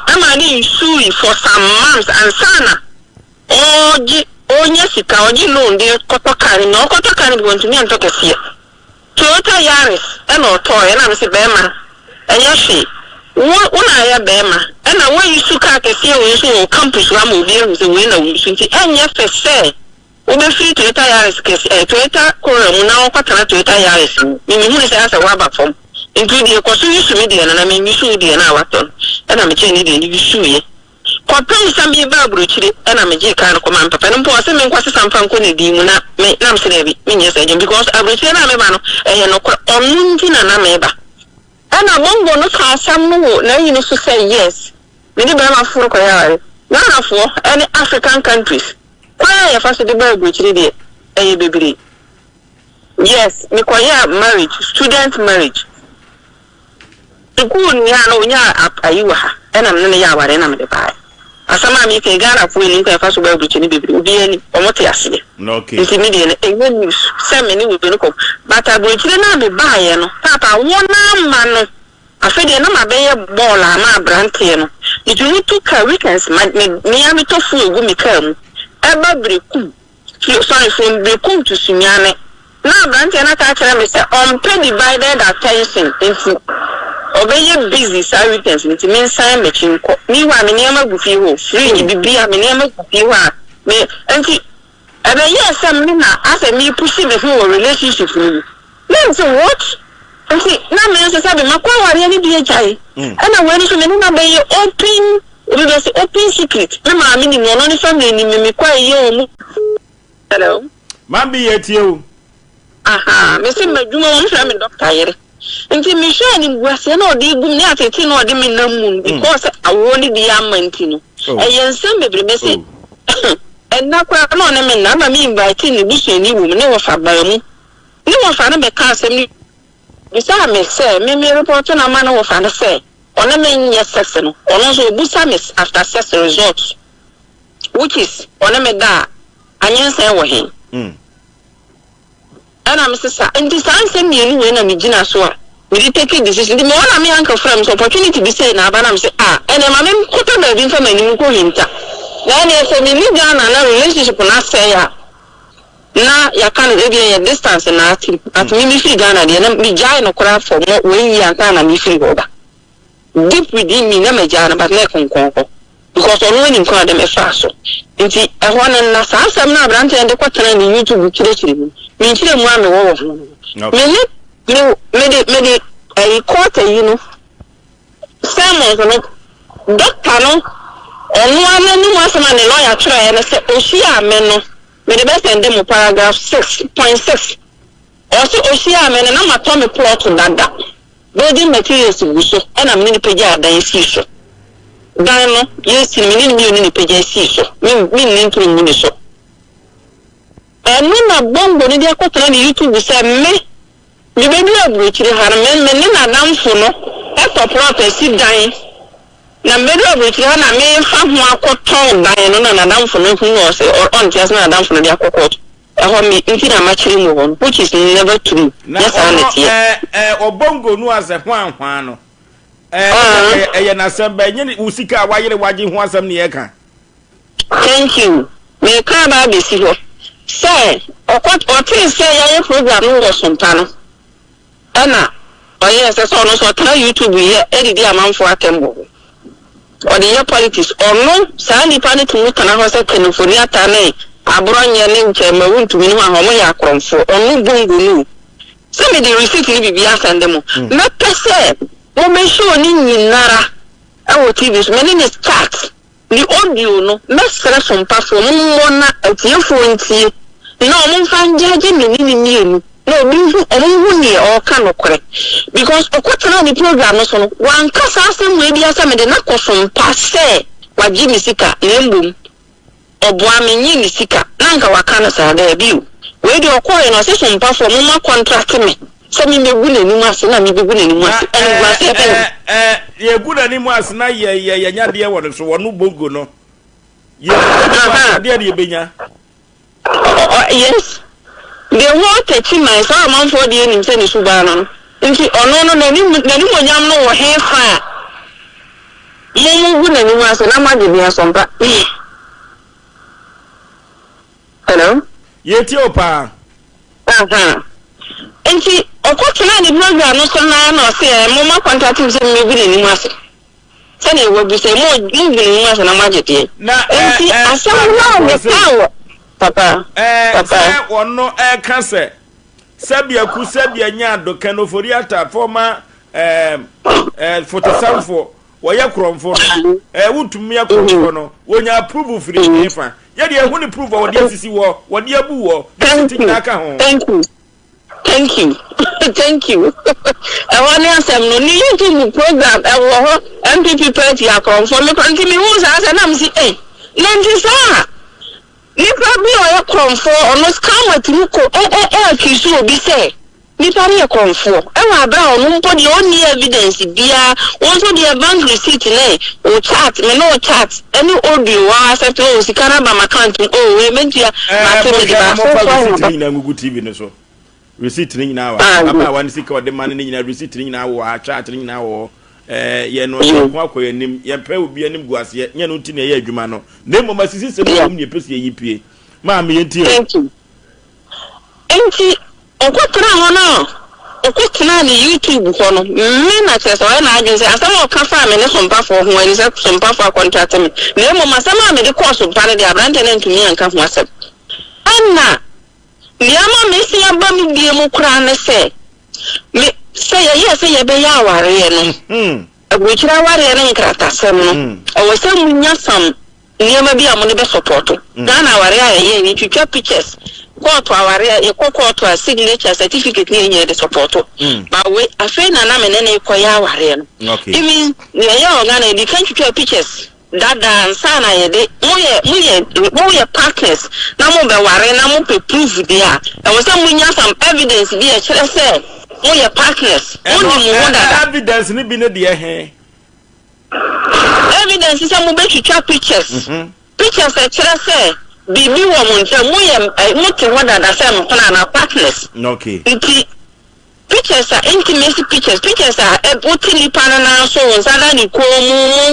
S6: Ama ni yusu for some months and sana. Oji onya sika oji loan de kotokari no kotokari bi wontu mi anto kese. Toyota Yaris e no toy na me se be ma. Enya hwe. Una ya be ma. Na when you suka kese we so campus wa mo bi ehun se we na we sunti enya fese o be free Toyota Yaris kese Toyota Corolla mu na o kwatara Toyota Yaris mi hu se asa wa ba fom include e ko so yusu mi de na me yusu de na waton na me che ni de yusu ye ko pen sam bi ba buruchire na me je kan ko man papa no po se me nkwase sampa nko ne di mu na me na me se de bi me nyesa je because aburuchire na me ba no no ko onunti na me ba ana bongo no ka sam no na yi no so say yes. Many Bama for Koya, none for any African countries. Why a first the bird which did it, a baby? Yes, Mikoya marriage, student marriage. The good Yano up a you and I'm not yawa and I'm the pie. As some mammy can get up winning a first bird which be any or what I see.
S2: No,
S6: Intermediate, a good news, 7 minutes will come. But I will not be buying, Papa, 1 man. I said, no, be ball, I'm a brand. If you need to weekends, me am to fool go me come. Eba brekum. Sorry, from brekum to Sunyane. Now, Branty and I catch them, Mr. Mpe divided attention into obey busy weekends, into men sign machine. Meanwhile, me never go feel free, be a me never go feel me. And see, yes, some men after me pushing the whole relationship with me. Then, so what? And see, now, me say, Makwa, really be a child. And I went to me, open secret. I mean, no only family, me quite young. Hello,
S2: Mammy, at you.
S6: Aha, Mr. Majuma, I'm a doctor. And see, me shining was no deep at it, no, the moon, because I wanted the Amantino. A young son, baby, message. And now, I mean, inviting the bush and you woman, never for Bamu. No one found a car, Besides, me say, me report on a man of an say, on a main yes section, on also Busamis after sex results, which is on a meda, and yes, I were him. And I'm Mrs. And this answer me when I'm Gina Soa. We did take a decision. The more I'm young friends, opportunity to be saying, but I'm saying, and I'm put on the information you go into. Then yes, I mean, a relationship on us say, na ya kan ebe distance na at me fi Ghana de na me jai no kra for mo we ya kan na me fi oba deep within me na me jai but na konkon because ono ni nko na me fa so nti e ho na sa asem na brand and kwatana ni YouTube kire me kire mu ame wo me de a quarter you know Samuel no doctor no onu ane ni mo asema ne lawyer try na se ohia me no me the best and them paragraph 6.6. Also, Oshia men and I'm a Tommy plot on that. Building materials to wish, and I'm in the page at the issue. Dano, yes, million pages, so meaning to me so. And when a bomb on the aquatic YouTube said, me, the baby of which they had a man, down for no, that's a proper sit dying. The middle of which I may have more tall dying on and down for no or on just not down for the aquatic. I me into a match removal, which is never true. Yes,
S2: or bongo no as a one. Usika, why you're watching one some near.
S6: Thank you. May come be civil. Say, or what things say your program was some panel. Anna, oh yes, I saw no tell YouTube here, any day amount for a temple. Or the year politics, or no, Sandy Panic to look and I was a California Tane, a brown young chamber to me, Hamoya Cronfo, or no bungu. Some of the receipt will be asked and them. Not per se. Women show in Nara. Our TV's many is chat. The audio no, mess from platform, one at your phone. No, one find judging in no, only or cannot correct. Because a quarter of the program is on one cassa, maybe as some of the knuckle from passe, what Jimmy Sika, Lembum, or Boamini Sika, Nanka Wakanas are their view. Where do you call an assistant platform, more contract me? Some in the good animals, and I'm the good animals. You're good animals, now, dear one, so one no bongo no. Yes. They want a team, I saw a man for the end in Senny Subano. And she, oh no, yam no hair fire. You good animals, and I'm going to be a SOMPA. Hello? Yet your pa. And she, of course, the program no so no say mama contracting some maybe in was. Sunny will be say more moving was an amagity. Now, I saw Papa, one no cancer. Sabia Kusabia Yado Canoforiata, former photo for Wayakron for would to me a corner when you approve of free infant. Yet you won't approve of the SEC war, what dear boo, thank you. Thank you. Thank you. I want to answer no need to program. I will MPP party. I come for me. Continue. Who's as and I'm saying, Nantisa. Nipa bi o come for on scam at Muko. Kisu be say. Nipa bi come for. E wa bra on mpo the only evidence bia. Also the bank receipt na o chat. Me no chat. Any audio wa accept o sikana ba account. Oh we mentia. Ma to the ba. Ngugu TV no so. Receipt ring now. Papa one sick or the man in receipt ring now, chat ring now. Ye no walk with him, ye pay will be an imguas yet, ye no tin a year, Jumano. Name of my sister, you pussy a yippee. Mammy, thank you. Ain't he? O what now? O what now the YouTube for men at us or an agency, and some of Cafa and some puff for when is up some puff for contract. Name of my summer made a course of Panada, Branton to me and come myself. Anna. Yama missing a bummy be a mukran say. Say yes, say a bayawari, which I worry and crata seminal. I was some yasam, near maybe a money best support. Then our area, you keep pictures. Go to our area, you go to a signature certificate near the support. But wait, a friend and I'm in any koya. Okay. You mean, you can't keep pictures. Dada sana yede moye partners na mo be ware na mo pe proof dia e wo say munya some evidence dia kire say moye partners oni mo dada evidence ni bi ne dia he evidence say mo be twitwa pictures pictures e kire say bibi wo mo nche moye mo te wo dada say mo na partners okay pictures are intimacy pictures are Mpe Nipa na so nsada ni ko mo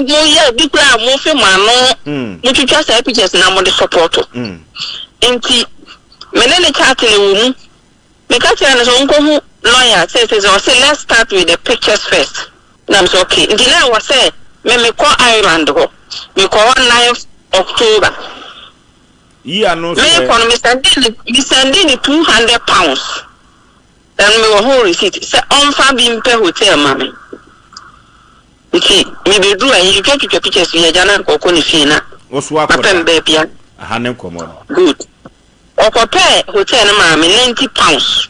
S6: ye bi kra mo fe mano mo twitwa say pictures na mo de support enti menene chat le wo me ka tell na so nko hu lawyer say let's start with the pictures first na so okay enti na wo say me call Ireland go me call 9th October yeah no say me call me sending £200 and me whole receipt say on fa bi Mpe hotel mama okay me be do and you get your pictures here jana ko ni fina oso akọ bia aha ne komo good okope hotel na mama £90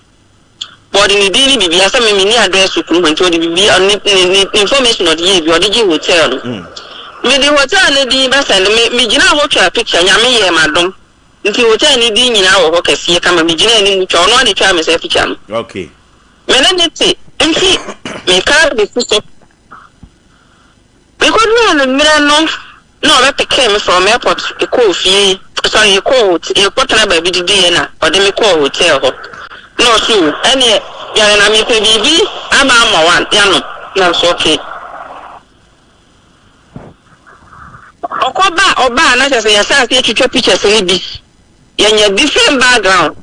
S6: but me bi ni bibia say me ni address ku nti o di bibia information o di bi o di hotel Me the hotel ni di ba send me gina ho twa picture nyame ye madom. Nti hotel ni di nyina wo ho kase kama me gina ni mu twa no ani twa me se picture no.
S2: Okay.
S6: Me na nti nti me ka be so. Me ko no no be pick me from airport e ko fie. So you call you put na ba bi di na o de me call hotel ho. No so any ya na me pe bibi ama one ya no. Na so okay. Oba na say ya say twetwe pictures ni bi ya different background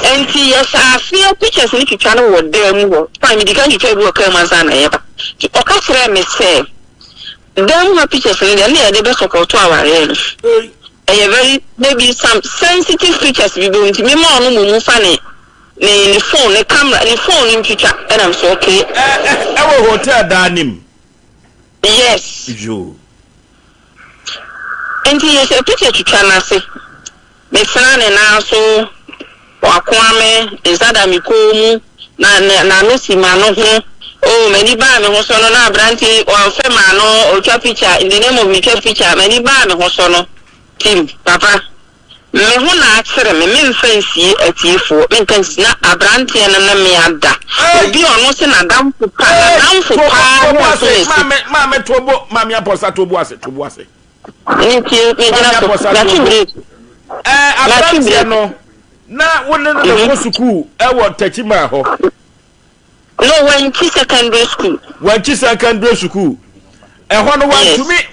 S6: enti ya say pictures ni twetwa no wo dem wo pa mi diga twetwa bi o ka mansa na yeba o ka kire me say dem ma pictures ni na ya de be support aware no very maybe some sensitive pictures bi bo enti me ma onu mu fa ne ni phone ne camera ni phone ni twetwa and I'm so okay
S2: wo hotel danim
S6: yes
S2: jo.
S6: And he is a picture to Chanasi. Me friend and also Wakwame is that Amikomu na no si mano oh many ba me hosono na branti or femano or picture in the name of me picture many ba me hosono team papa me ho na akere me fancy atifo me kansi na abranti na me ada obi ono se na damfo pa
S2: ma me tobo ma me aposa tobo ase abranti no na wonne no go school e wo tachima ho
S6: no when secondary school
S2: e ho no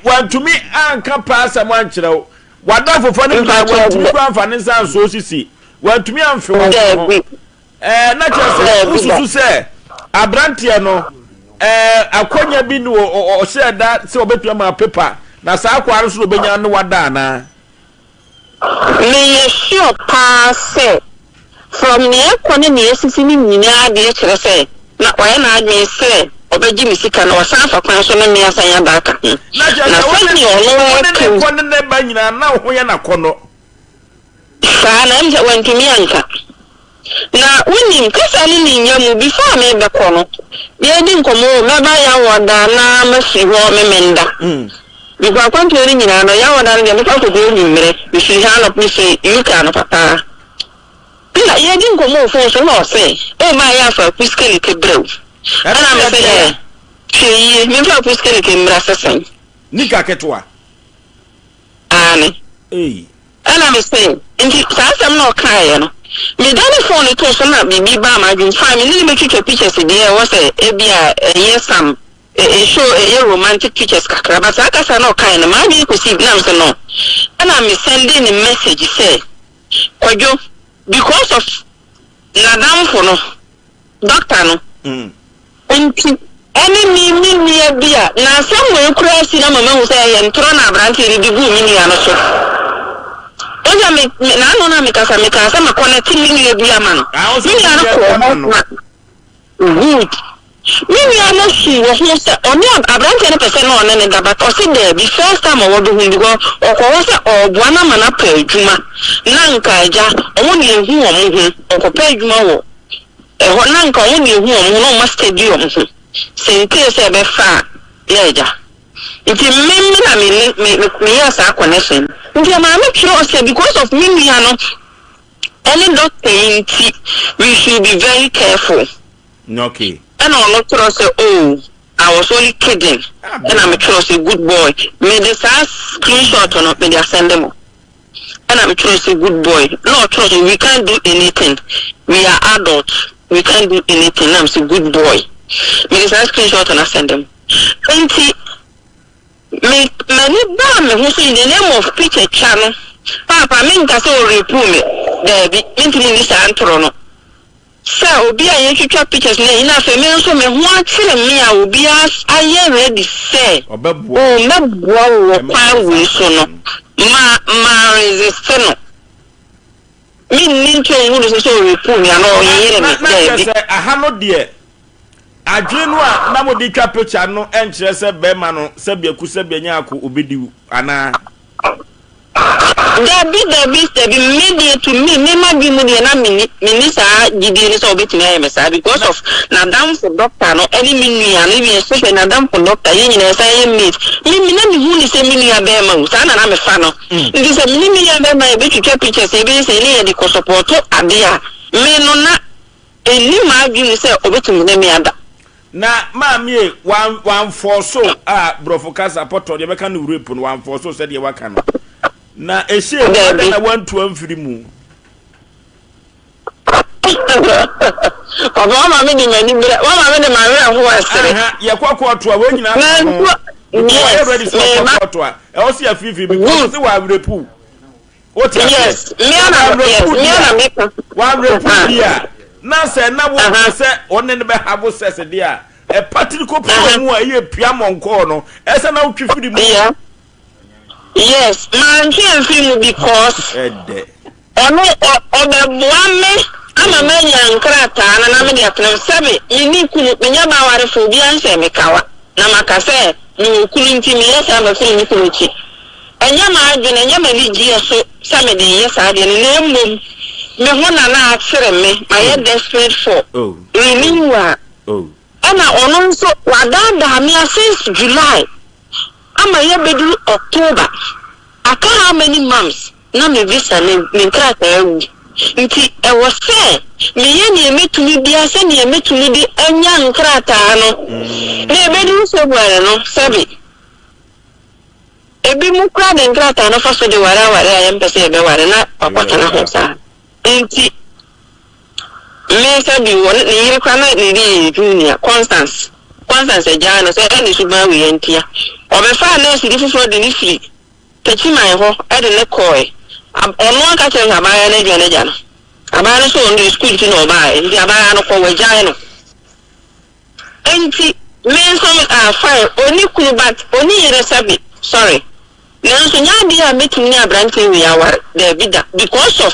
S2: wantumi anka pass am ankyere wo wada fofo ne pa wantumi anfa ne san so sisi wantumi anfe wo na chese ususu se abranti no akonya bi no o se da se obetua ma paper na sa akwaro so obenya no wada na
S6: me sure pass from near kone ne sisi ni nyina de kire se na oya na adwe se obeji misika na wasan fa kwan so no me asan ya baka na so ni ono
S2: kone ne ba nyina na ho ya na kono
S6: sa na nje wantumi anka na woni kasa ni nyamu before me be kono ye di nkomo me ba ya wada na mafi ho me menda because kwanto ni nyina no ya wada na me ka ko do nyimre we should hand up me say you can papa na ye di nkomo fo so no say o ma ya fa piskeli ke brew ana me say che me fa piskeli ke mra sesan
S2: nika ketwa
S6: ani ana me say nti sa no kai no me dani phone to so na bibi ba ma dun fa me ni me twetwe pictures dey was e bia some show romantic pictures kakra but aka no kai na ma bi ko si na so no ana me sending a message say kojo because of nadam for no doctor no nti any me bia na somewhere kura si na mama hu say ye ntro na branche ri bibu mi ni ano so oja me na no na me kasa ma connect ni bi amano mi na ko good mi ana si wo ho se oni abranche ne pese no ne da but o se there be first time o do hu because o ko wo se o bua na mana pa adwuma na nka aja o ni ehu o mu hu o ko pa adwuma wo e ho na nka o ni ehu o mu no ma stadium hu se nke se be fa ya aja nti mmemme na me yasa connection nti ma me tro say because of me no any doctor nti we should be very careful
S2: okay
S6: and I not tro say oh I was only kidding and I'm tro say good boy me this screenshot or not me they send them and I'm tro say good boy no tro say we can't do anything we are adults we can't do anything I'm say good boy me this screenshot and I send them nti me many ba me who in the name of picture channel papa me nka say o repu me there be ntimi ni sa antro no sa obi aye twitwa pictures na ina fe me nso me ho akire me a obi aye ready say
S2: obebo
S6: o mebo wo pa we so no ma resist no me ni nto hu so repu me ana o yire me there
S2: be aha no de adwenu a na modi twa picture no enkyere se be ma no se bia ku se bia nya akọ obediwu ana
S6: be media to me ma bi mu de na mini sa gidi ni so obetimi ayemesa because of nadam for doctor no any minu an even especially nadam for doctor yen nyina sa yen meet me na me hu ni se minu ya be ma sa na me fa no ndi se minu ya be ma e be twetwa pictures e be se ni e di ko support ade a me no na eni ma bi ni se obetimi na me ada
S2: na maami one for so brofo kasa poto de be kan rape no one for so said ye waka no na ehye na one to amfiri mu
S6: Papa mama me mani bra mama me de ma wera ho asere
S2: ye kwakwa to a we nyina yes ready for to a e o si afifi because se wa rape o ti
S6: yes me na me
S2: wa rape here na se na wo se one ne be have se de a e particle problem mu a ye pia monko no e se na wo twifiri mu
S6: yes man can feel because ono obeboame ama menya nkrata na me de atena sebe yini kunu menya ba ware fo bi anse mekawa na makase ni kunu ntimi yesa ma fili ni kunu chi enya ma adwene enya ma ligi so same de yesa de ne mmom me hona na akyere me my desperate for renewal ana ono nso wadada me since July ama ye bedu October aka how many months na me visa ne nkrata ewu nti e wo se me ye ne emetumi bia se ne emetumi di enya nkrata no na bedu so gware no sabi ebi mu kra de nkrata no fa so de wara ayem pese e be ware na papata na ho sa nti me sabi won ne yiri kwa na ne di junior Constance ejana so e ni suba wi entia obefa na sidi fufo de ni free tachi man ho e de ne koi ono aka che na ba na jana jana abana so on school ti no ba e ndi abana no ko wajan no enti me so fine oni kunu bat oni yere sabi sorry na so nya bi a meeting ni abrante wi awar de bida because of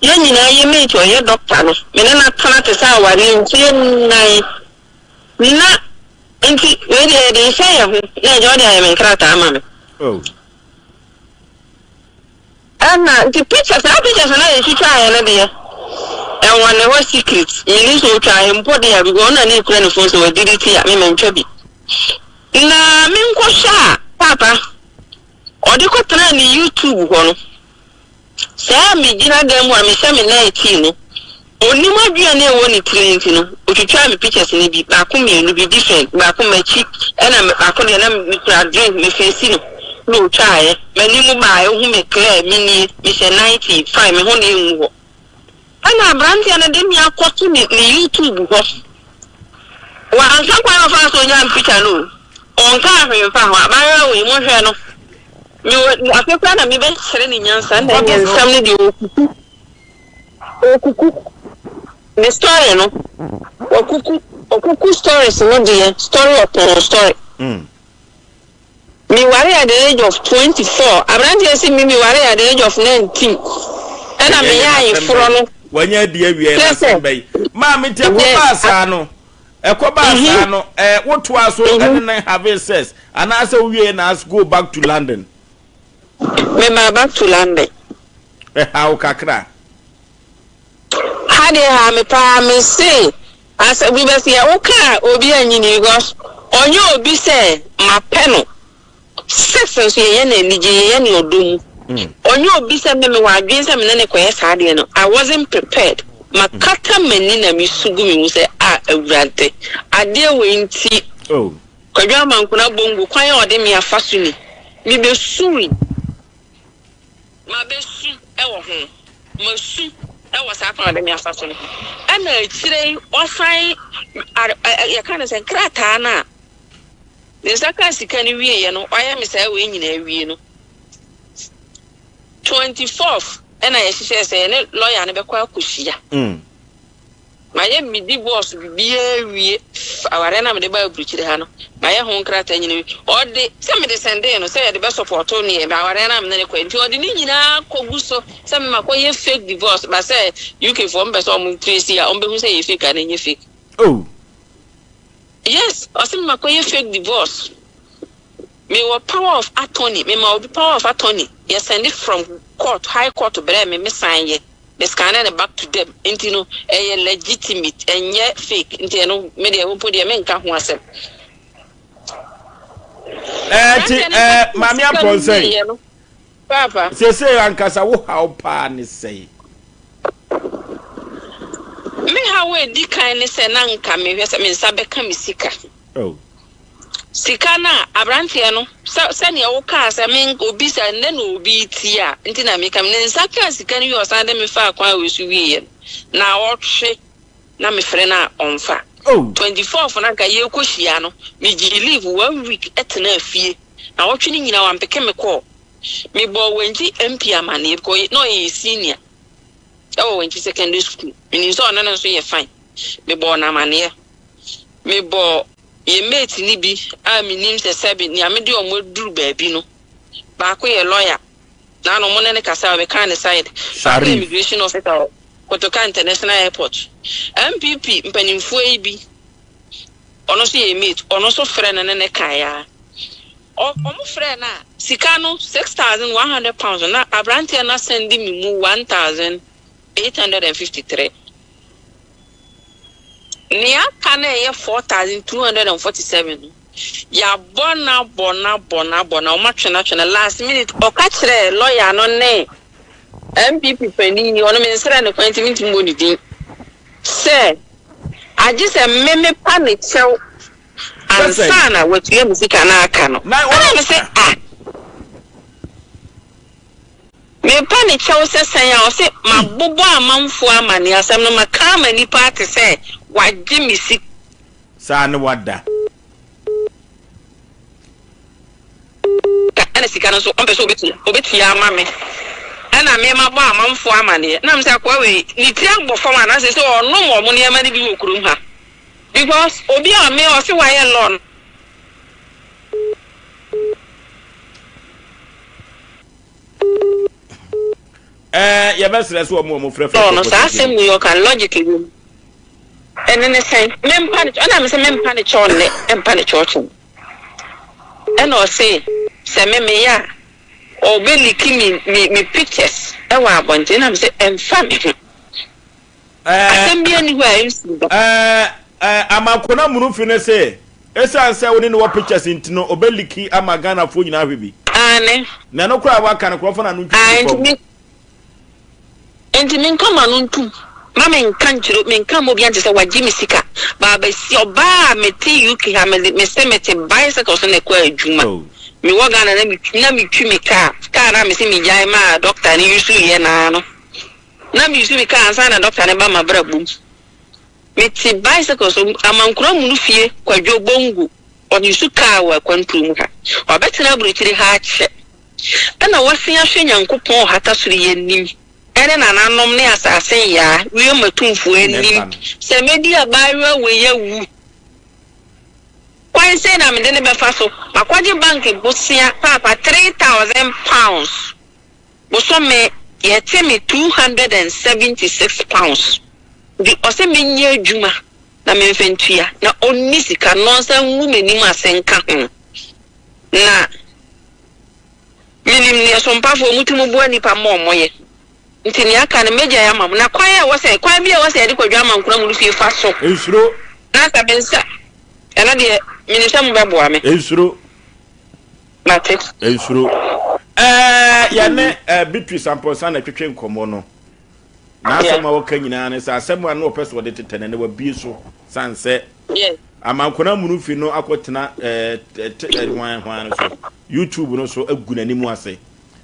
S6: ye nyina ye meet o ye doctor no me na tana te sa aware nti nai na enti we de say ya na jodi ay men krata ama me ana the pictures na ye twa ya na de and one was secret me so twa mpo de ya because na ne kura ne phone so we did it ya me mentwa bi na me nko sha papa odi ko tana ni YouTube ho no sa mi gina dem wa me se me na 18 no oni ma dua na e woni trinity no otwitwa me pictures ni bi ba ko me no bi different ba ko machi na ba ko de na me kura drink me face no try mani mu ba e hu me clear mi ni me se 95 me ho na enwu ho ana brand ya na dem ya akoto ni YouTube ho wa ansa kwa fa so nya picture no on ka hwe fa ho abara we mo hwe no mi afekwa na mi be sere ni nyansa na nyansam ni de okuku the story no okuku stories no de story upon story mi ware at the age of 24 abrandi esi mi ware at the age of 19 and am ya ifuro no
S2: wanya die wie na sembai ma mi te ko ba sa no woto aso and then have sex and as we na go back to London
S6: me ma back to London
S2: how kakra
S6: hade ha me pa me say as we be say oka obi anyini because onye obi say ma peno sex so ye na nije ye na odum onye obi say me wa adwen say me na ne koye saade no I wasn't prepared makata mani na mi sugu mi say awurante ade we nti kwadwa mankuna bongo kwan ya ode mi afaso ni mi be suri ma be su e wo ho ma su e wo sa kwan ode mi afaso ni ana chire osan ya kana sen krata na ne saka sika ni wie ye no oya mi say we nyina wie no 24th and I say ne lawyer ne be kwa kushia ma ye mi divorce bibie wie aware na me de ba bruchire ha no ma ye ho nkrata nyina o de se me de sende no say de be support ni e aware na me ne kwa nti o de ni nyina koguso se me makoye fake divorce ba say UK for mbe so mu tracy a ombe hu say ye fake and nye fake
S2: oh
S6: yes o se me makoye fake divorce me power of attorney, me ma power of attorney. You send it from court, high court to bear me sign ye. Me scan it back to them. Into no a legitimate and yet fake. Into no media who put your men can't want them.
S2: Mammy, I'm saying, Papa, say, Uncle, how pan say.
S6: Me how we di kindness and anka me wese me sabe ka me sika.
S2: Oh.
S6: Sika na abrantia no sani ya woka asa me obi sa ne no obi tia nti na me kam ne nsaka sika ni yo san de me fa akwa we su wi na wotwe na me frɛ na onfa.
S2: Oh.
S6: 24 na ka ye kohyia no me gi leave 1 week etena afie na wotwe ni nyina wa mpeke me call. Me bo wenji MP amane ko no ye senior. Oh, when secondary school. In so na so ye fine. Me bo na mane. Me bo ye mate ni bi a me nim se sebe ni amede o mo duru baabi no. Ba ko ye lawyer. Na no mo ne kasa be kan side. Immigration officer Kotoka International Airport. MPP mpanimfo e bi. Ono so ye mate, ono so frɛ na ne kaya. Omo frɛ na sika no 6,100 pounds na abrantia na send me mu 1,853. Nia kana ye 4,247. Ya bona o matwena last minute o ka kire lawyer no ne MPP panini ono me nsere ne appointment mo ni din. Say aji se meme panic show ansana wetu musika na aka no. Na say me pani chawo se sanya o se mabobo amanfo amane asem no makama nipa ate se waje misi
S2: sa ne wada
S6: ana sika no so ompe so obeti ama me ana me mabo amanfo amane na mse akwa we ni ti agbo fam ana se onu mo ne ama ni bi okurum ha because obi a me o se waye loan
S2: ya besre so mo frefre
S6: no sa asem New York and logic you and say mempa ana me say mempa ne chonne empa ne church and o say me ya o be liki me pictures e wa abonje na me say emfa me asem bia ni wa
S2: amakona munu fi ne say esa say woni ne wa pictures intino o be liki amagana fo nyina hwebi
S6: ane
S2: na no kura wa kan kro fo na no ntwi
S6: enti min kama nuntu mama nkanchiro min kama obi ante se waji misika baba si oba meti UK ha me se meti bicycle so ne kwa adwuma mi woga na mi twi mi car na me se mi jai ma doctor ni yusu ye na no na mi yusu mi car ansa na doctor ne ba ma brabu meti bicycle so amankura munu fie kwa dwobongu on yusu car wa kwantu mu ha obetina buruchiri ha che ana wasi ahwe nyankopon hata suri ye nim ene na nanom ne asase ya wiyo matumfu enim se medi abawa we ya wu kwan se na me de ne befa so makwaje bank bosia papa 3,000 pounds boso me ye temi 276 pounds di ose menye adwuma na me mfentua na onni sika nonsa nwu menim asenka ho na minim ne SOMPA fo mutumu bo nipa momoye ntini aka na meja ya mam na kwan ya wose kwan bia wose de kwadwa mankura mu fie fa so
S2: ensuro
S6: na ka bensa ena de minisa mu bebo ame
S2: ensuro
S6: matrix
S2: ensuro ya ne bitwi sample sana twetwe nkomo no na asema woka nyina ne sa asema na opeso de tetene ne wabi so sanse
S6: yes
S2: amankura mu fie no akotena hwan so YouTube no so agunani mu ase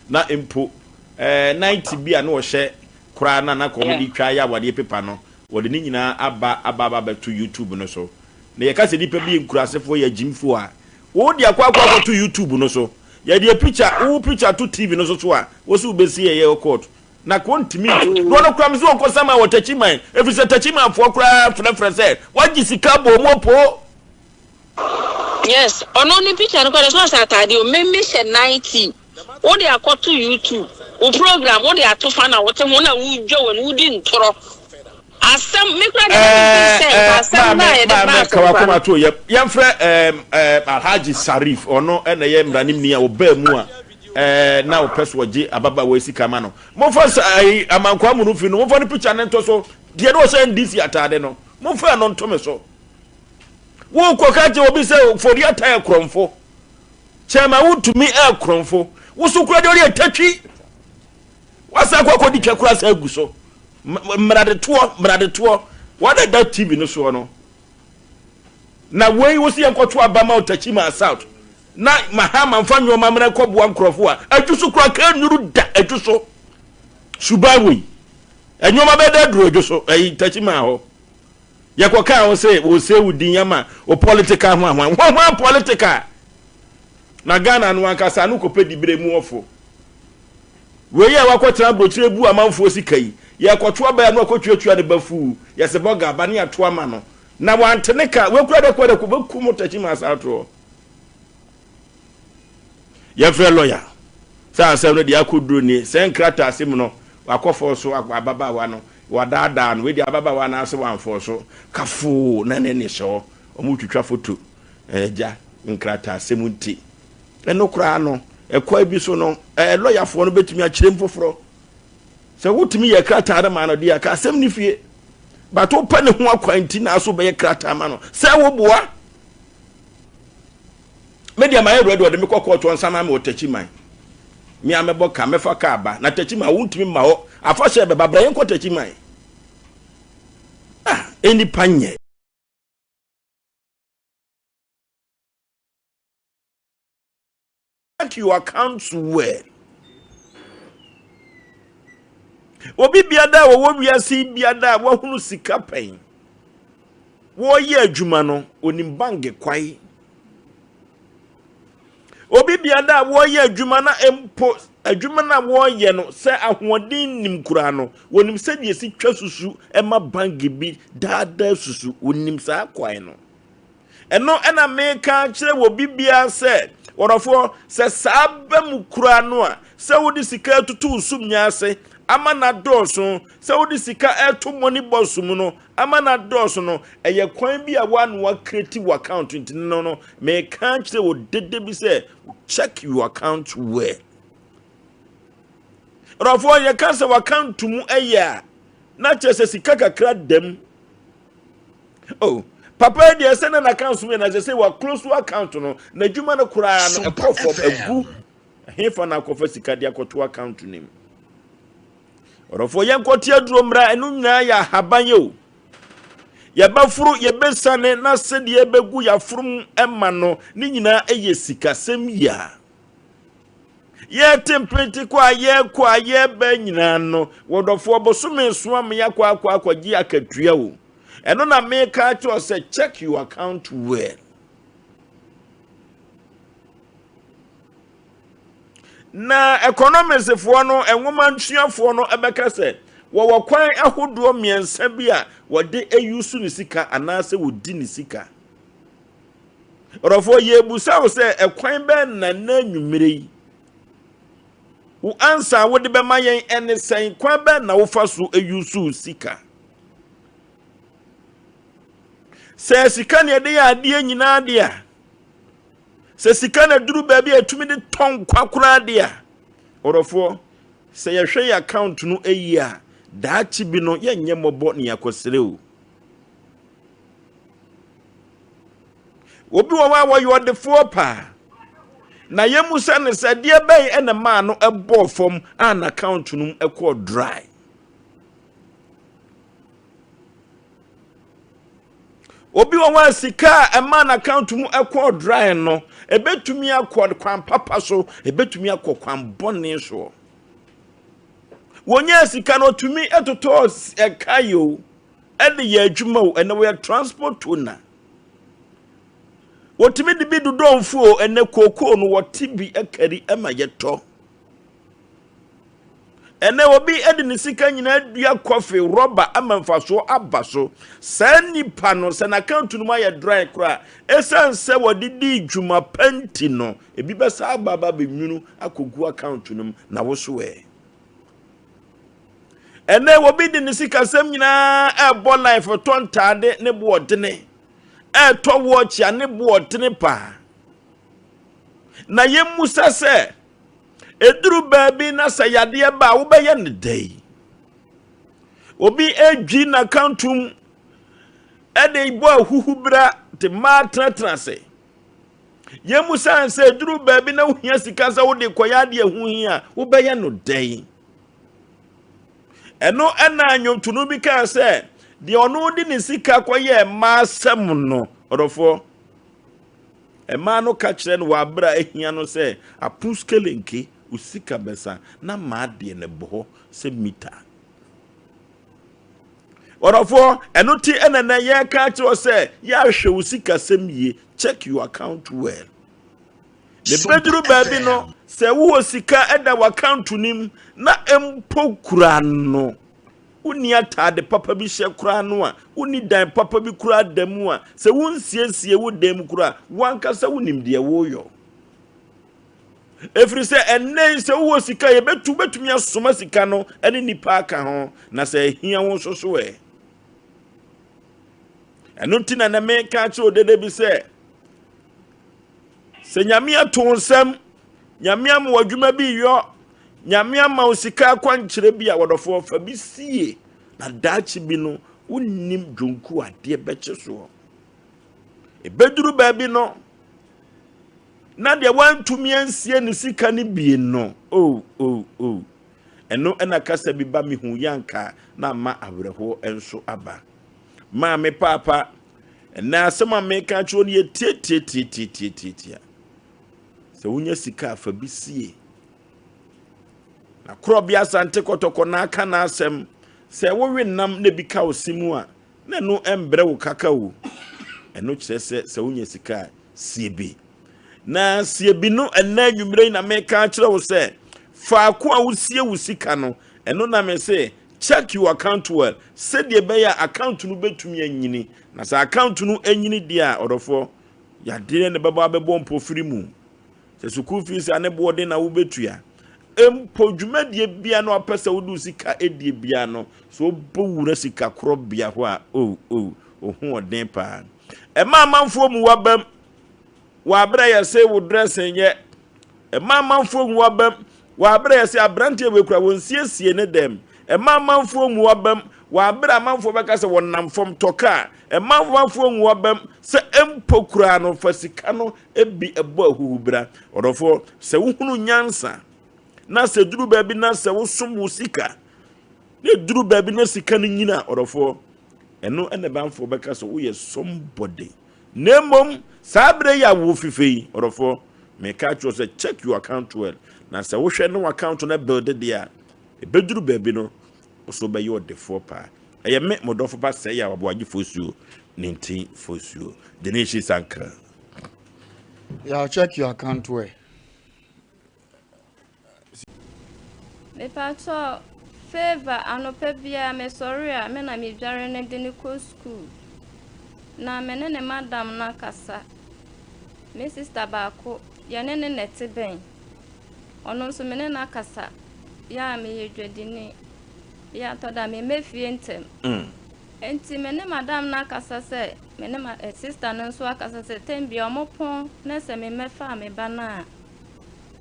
S2: na empo 90 bia na wo hye kura na comedy twa ya wade pepa no wode ni nyina aba to YouTube no so na ye ka se dipa bi nkurasefo ya jimfo a wo di akwa to YouTube no so ya di picture to TV no so a wo se ubesi ye court na kwantimi no no kura mzo ko sama wo tachiman efise tachiman fo kura frefre se waji sika bo mopo
S6: yes ono ni picture no ko so atade o meme she 90 wo dey akoto YouTube o program wo dey atofa na wo te ho na wo dwo wo di ntoro Asem me kura dey asem na ye dey back
S2: kawakoma to yemfre Alhaji Sarif ono na ye mranim ni a oba mu a na opeso oje ababa we sika ma no mo fa amankwa mu no fi no mo fa ni picture ne to so de no say DC atade no mo fa no nto me so wo koka je obi say for the attire kromfo chema wutumi kromfo wo so kura de ori atatwi wasa kwa di twakura sa aguso mrade to what that TV no so no na wey wo si enkoto abama otachima south na mahama mfanyo mamre kobo ankrofo a adwuso kura ka nuru da adwuso subawi enyoma beda duro adwuso tachima ho yakoka wo se wudin yama o political ho political na Ghana no ankasa no kopedi bremu ofo we ya wakwatra brochire bu amanfo sikai ya kwotwa ba ya no akwotwatwa de bafu ya se boga ba ne ato ama no na wanteneka we kura de kwada kubaku motachima asato ya frɛ lawyer sa asem no de akoduro ni sen krata asem no akofo so ababa wa no wadada no we de ababa wa na ase wanfo so kafo na ne so omutwitwa foto ja nkrata asem nti eno kura no ekwa bi so no lawyer fo no betumi a kyerem foforo se wotumi ye krata adama no dia ka asem ni fie bato pa ne ho akwanti na so be ye krata ma no se wo boa media my ready o de me kokko to nsama me otachiman mi amebo ka mefa ka aba na tachiman wontumi ma ho afa she be babra yen ko tachiman eni panye your accounts well obi biada wo wiase biada wo hunu sika pen wo ye adwuma no onim bange kwai obi biada wo ye adwuma na empo adwuma na wo ye no se ahoɔden nim kura no wonim se de si twa susu ema bange bi dada susu wonim sa kwai no eno na meka kire wo bibia se orofo se sabam kura no a se wodi sika tutu sum nyase ama na doso se wodi sika eto money boss mu no ama na doso no eye kwan bi a wan wa creative account nti no me kan kire wo dede bi se check your account well orofo ye kan se account mu eya na chese sika kakra dem papa dey send an account me na say we close to account no na djuma no kura no for egu he for na kofa sika dia koto account nim orofo yen kwoti aduro mra enu nyina ya habanye o ye bafuru ye besane na sede ye begu ya furum emma no ni nyina eye sika sem ya ye template kwa ye ba nyina no wodofo obosome so am ya kwa akwaji akatua o eno na make to say check your account well na economics for no enwoma ntuafo no ebeka se wo kwan ahodo miensa bi a wo de eyusu ni sika anase wo di ni sika orofo ye busa wo se ekwan be na nwumire wo answer wo de be mayen ene sen kwan be na wo fa so eyusu sika se sika ne de ya de nyina de a se sika na duru ba bi atumi de ton kwakura de a orofo se ye hwe account no eyi a daachi bi no ye nye mobo ne yakosere o obi wa yo de fo pa na ye musa ne se de bai ene ma no ebo fom an account no ekọ dry obi wa sika e man account mu ekọ dry no ebetumi akọ kwan papa so ebetumi akọ kwan bone so wonya sika no tumi etoto ekayo ede ye adwuma o ene we transport tona wotumi de bi dodonfo ene koko no wotibi ekari ema yeto ene obi ede ni sika nyina adua coffee rubber amamfaso abaso sani pano sana account no ma ye dry kra esanse wodidi dwuma panti no ebi besa ababa benwunu akogu account no na wo so we ene wo bi di ne sika sem nyina e bo life to ntade ne bo odene e to watch ya ne bo odene pa na yemusa se eduru baabi na sayade ba wo be ye ne dai obi edwi na countum e de bo ahuhubra te ma tratrase yemusa se eduru baabi na wo hia sika sa wo de koyade ahu hia wo be ye no dai eno ena anwotunu bi ka se de ono di ne sika koye ma asem no odofo ema no ka kire no wabra ehia no se apuskelenke usika besa na ma de ne bo se mita odofo eno ti enena ye ka kire se ya hwe usika semye check your account well the bedru baby no se wo sika eda wa account nim na empo kura no uni atade papa bi hye kura no a uni dan papa bi kura damu a se wonsiesie wo dem kura wankasa wonim de wo yo efri se enne se wo sika ye betumi asoma sika no ene nipa aka ho na se hia wo soso e eno tina na me ka che odede bi se nyame atonsam nyame am wadwuma bi yo nyame ama osika kwankyere bi a wodofo fa bi sie na dachi bi no unnim dwonku ade beche so ebeduru baabi no na de wantumi ansie ne sika ne bie no eno ena kasa bi ba mi hu yanka na ma awreho enso aba ma me papa na asema me ka cho ne tie se wunya sika fa bi sie na krobia sante kotoko na aka na asem se wo wenam na bi ka osimu a na no embre wo kakao eno kire se wunya sika sie bi na sie bi no ena nwumre na me ka kire wo se fa ko a wo sie wo sika no eno na me se check your account well se de be ya account no betumi anyini na sa account no anyini dia odofo ya de ne baba bebo mpofiri mu se school fees ane bode na wo betua empo dwumadie bia no apesa wo du sika edie bia no so bo wura sika kro bia ho a hu odin pa e ma manfo mu wabam wa abra ya se wo dressing ye e ma manfo mu wabam wa abra ya se abrante we kura won siesie ne dem e ma manfo mu wabam wa abra manfo beka se wonam fom toka e ma manfo mu wabam se empo kura no fasika no ebi ebo ahuhubra odofo se wohunu nyansa na se duru baabi na se wo som sika ne duru baabi na sika no nyina odofo eno ene banfo beka se wo ye somebody nemom sabre ya wo fifei odofo me ka cho se check your account well na se wo hwe no account na build dia e beduru baabi no so be your defo pa eye me modofo pa se ya waboaji fosuo 19 fosuo the nation sanka
S7: yeah check your account well
S8: me pato favor anope bia me sorry a me na me dware ne de ne ko school na me ne madam na kasa me sister ba ko ya ne nete ben ono so me ne na kasa ya me yedwedini ya to da me mefie ntem enti me ne madam na kasa se me ne sister no so akasa se tembi omopon na se me mefa me bana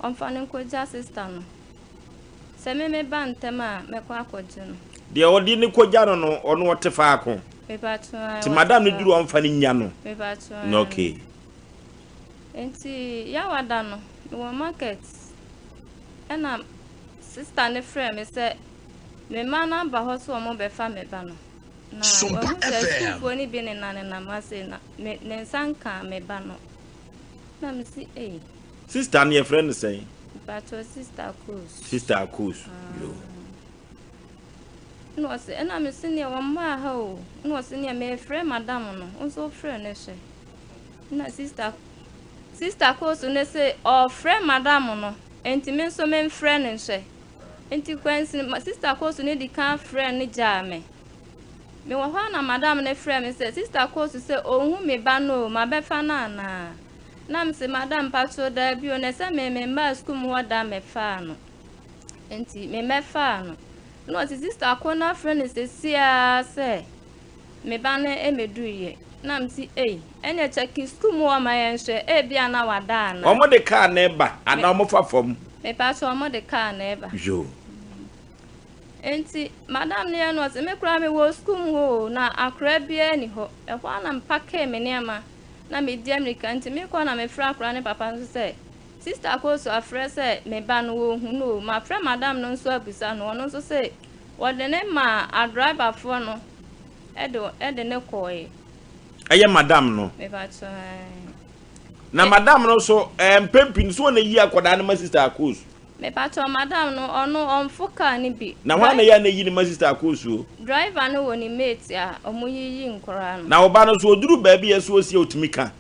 S8: omfa ne ko ja sister no se me ba ntem a me kwa akoje no
S2: de odi ne ko ja no ono wote fa ako
S8: me patu
S2: ti madam ne duru omfa ne nya no
S8: me patu
S2: no okay
S8: enti ya wada no wo market ena sister ne frɛ me se me mana ba ho so mo be fa me ba no na
S4: SOMPA FM
S8: fo ni bi ne na ma se na me ne sanka me ba no na me si
S2: sister ne friend say
S8: but sister
S2: cause yo
S8: no se ena me si ne wa ma ha o no se ne me frɛ madam no nso frɛ ne hye na sister cause ne se o frɛ madam no enti me nso me frɛ ne hye enti kwansi my sister cause ne di kan friend ne jame me wo ho na madam ne frɛ me say sister cause say ohun me ba no ma be fa na me say madam patro da bi o ne say me ma school mo da me fa no enti me fa no no sister akona friend is say me ba na emedu ye na msi enya check school mu wa mayenhwe bia na wada na
S2: omo de car na eba ana omo fa fom
S8: me pa so omo de car na eba
S2: jo
S8: enti madam ne no se me kura me wo school mu ho na akra bia ni ho ehwa na mpaka me ne ma na me di America enti me ko na me fra akra ne papa nso se sister ko so afre se me ba no wo hu no ma fra madam no nso abusa no no nso se wode ne ma a driver for no ede ne koye
S2: eye madam no
S8: me ba cho
S2: na madam no so pempin so na yi akoda ne ma sister akos
S8: me ba cho madam no ono onfoka ni bi
S2: na hwa na ya na yi ne ma sister akos o
S8: driver no woni mate a omuyiyi nkora no
S2: na oba no so oduru ba bia so osi otumika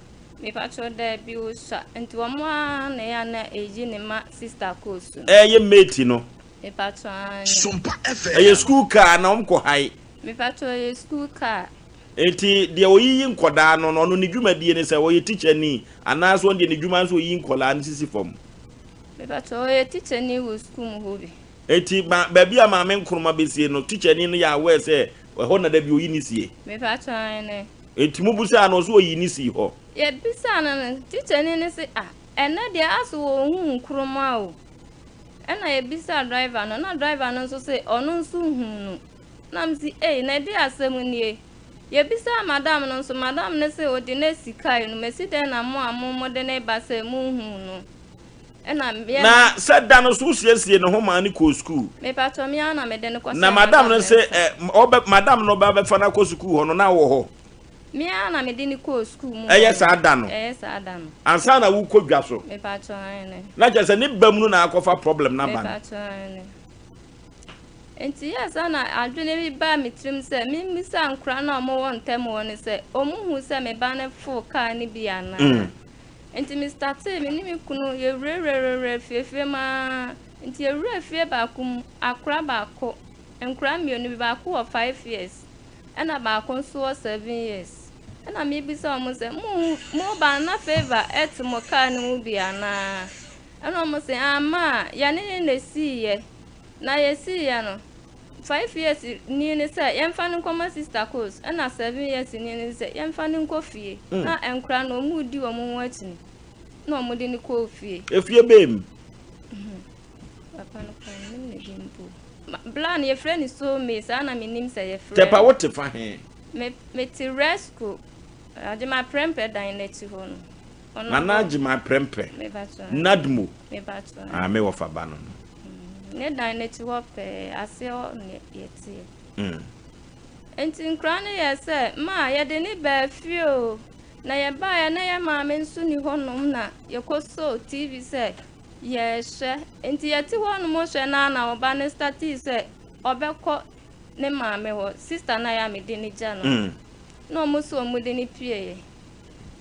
S8: me pa cho da bi o sha enti omo na ya na eji ne ma sister akos
S2: ye mate no
S8: me pa cho
S4: SOMPA FM
S2: ye school car na omko hai
S8: me pa cho ye school car
S2: enti de oyiyi nkoda no no ni dwumadie ne se wo ye teacher ni ana so de ni dwuma so oyiyi nkola ne sisi fom
S8: me pa cho ye teacher ni wo school mu hobi
S2: enti ba bia ma me nkroma besie no teacher ni no ya we se ho na da bi oyi ni sie
S8: me pa cho ne
S2: enti mubusa no so oyi ni si ho
S8: ye bisa na teacher ni ne se ena de aso wo hu nkroma o ena ye bisa driver no na driver no so se ono nso hu no na msi na de asem nie ye bisa madam no so madam ne se odi na sikai no mesi den na mo de na ba se mu hu no ena
S2: na sada no so siesie no ho ma ni ko school
S8: me pato mi ana me de ne ko
S2: na madam no se madam no ba fa na ko school ho no na wo ho
S8: mi ana me de ni ko school mu
S2: sa ada no
S8: sa ada no
S2: ansa na wo ko dwa so
S8: me pato ene
S2: na je se ni bam no na akofa problem na ba
S8: me pato ene enti yes ana adwene bi ba mitrim se mi sa nkra na mo won tem won se omuhu se me ba ne full car ni bi ana enti mi start me ni mi kunu ye re fie ma enti ye re fie ba kum akra ba ko nkra mi oni bi ba ko 5 years ana ba ko so 7 years ana mi bi se omo se mo ba na favor et mo car ni mu bi ana ana mo se ama ya ne si ye na ye si ya no 5 years ni ne say yemfa ne koma sister course na 7 years ni ne say yemfa ne nkofie na enkra no mu di wo mu atini na mo de ne kofie
S2: efie bem
S8: papa no kan ne dimpo plan ye friend so me sa na me nim say ye friend
S2: tepa what fa he
S8: me ti rescue ade ma prempe dan na ti ho no
S2: na age ma prempe
S8: me ba so
S2: nadmo
S8: me ba so
S2: me wo fa ba no
S8: ne dan na ti wo pe ase o ne yeti enti nkra ne ye se ma ye de ni ba fio na ye ba ya na ye ma me nsu ni honom na ye koso tv se ye hwe enti ye ti honom hwe na oba ne stati se obekọ ne ma me ho sister na ya me de ni ja no no mo so mo de ni pie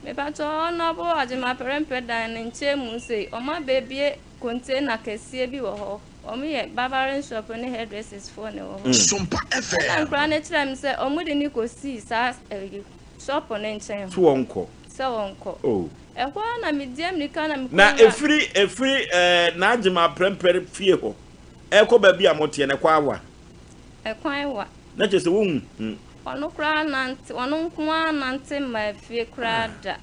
S8: me ba to na bo ajima perempe dan ne nche mu se o ma bebie container kese bi wo ho omiye barbering shop ne hairdressers for ne wo
S4: SOMPA FM
S8: nkra ne tram se omudi ni ko si sa shop ne nchen
S2: so wonko
S8: oh ehwa na medium ni kana mi
S2: na efiri na agima prempere fie ho eko ba bi amote ne kwa awa
S8: ekwan wa
S2: na chese wo
S8: onu kra nante onu nkwa nante ma fie kra da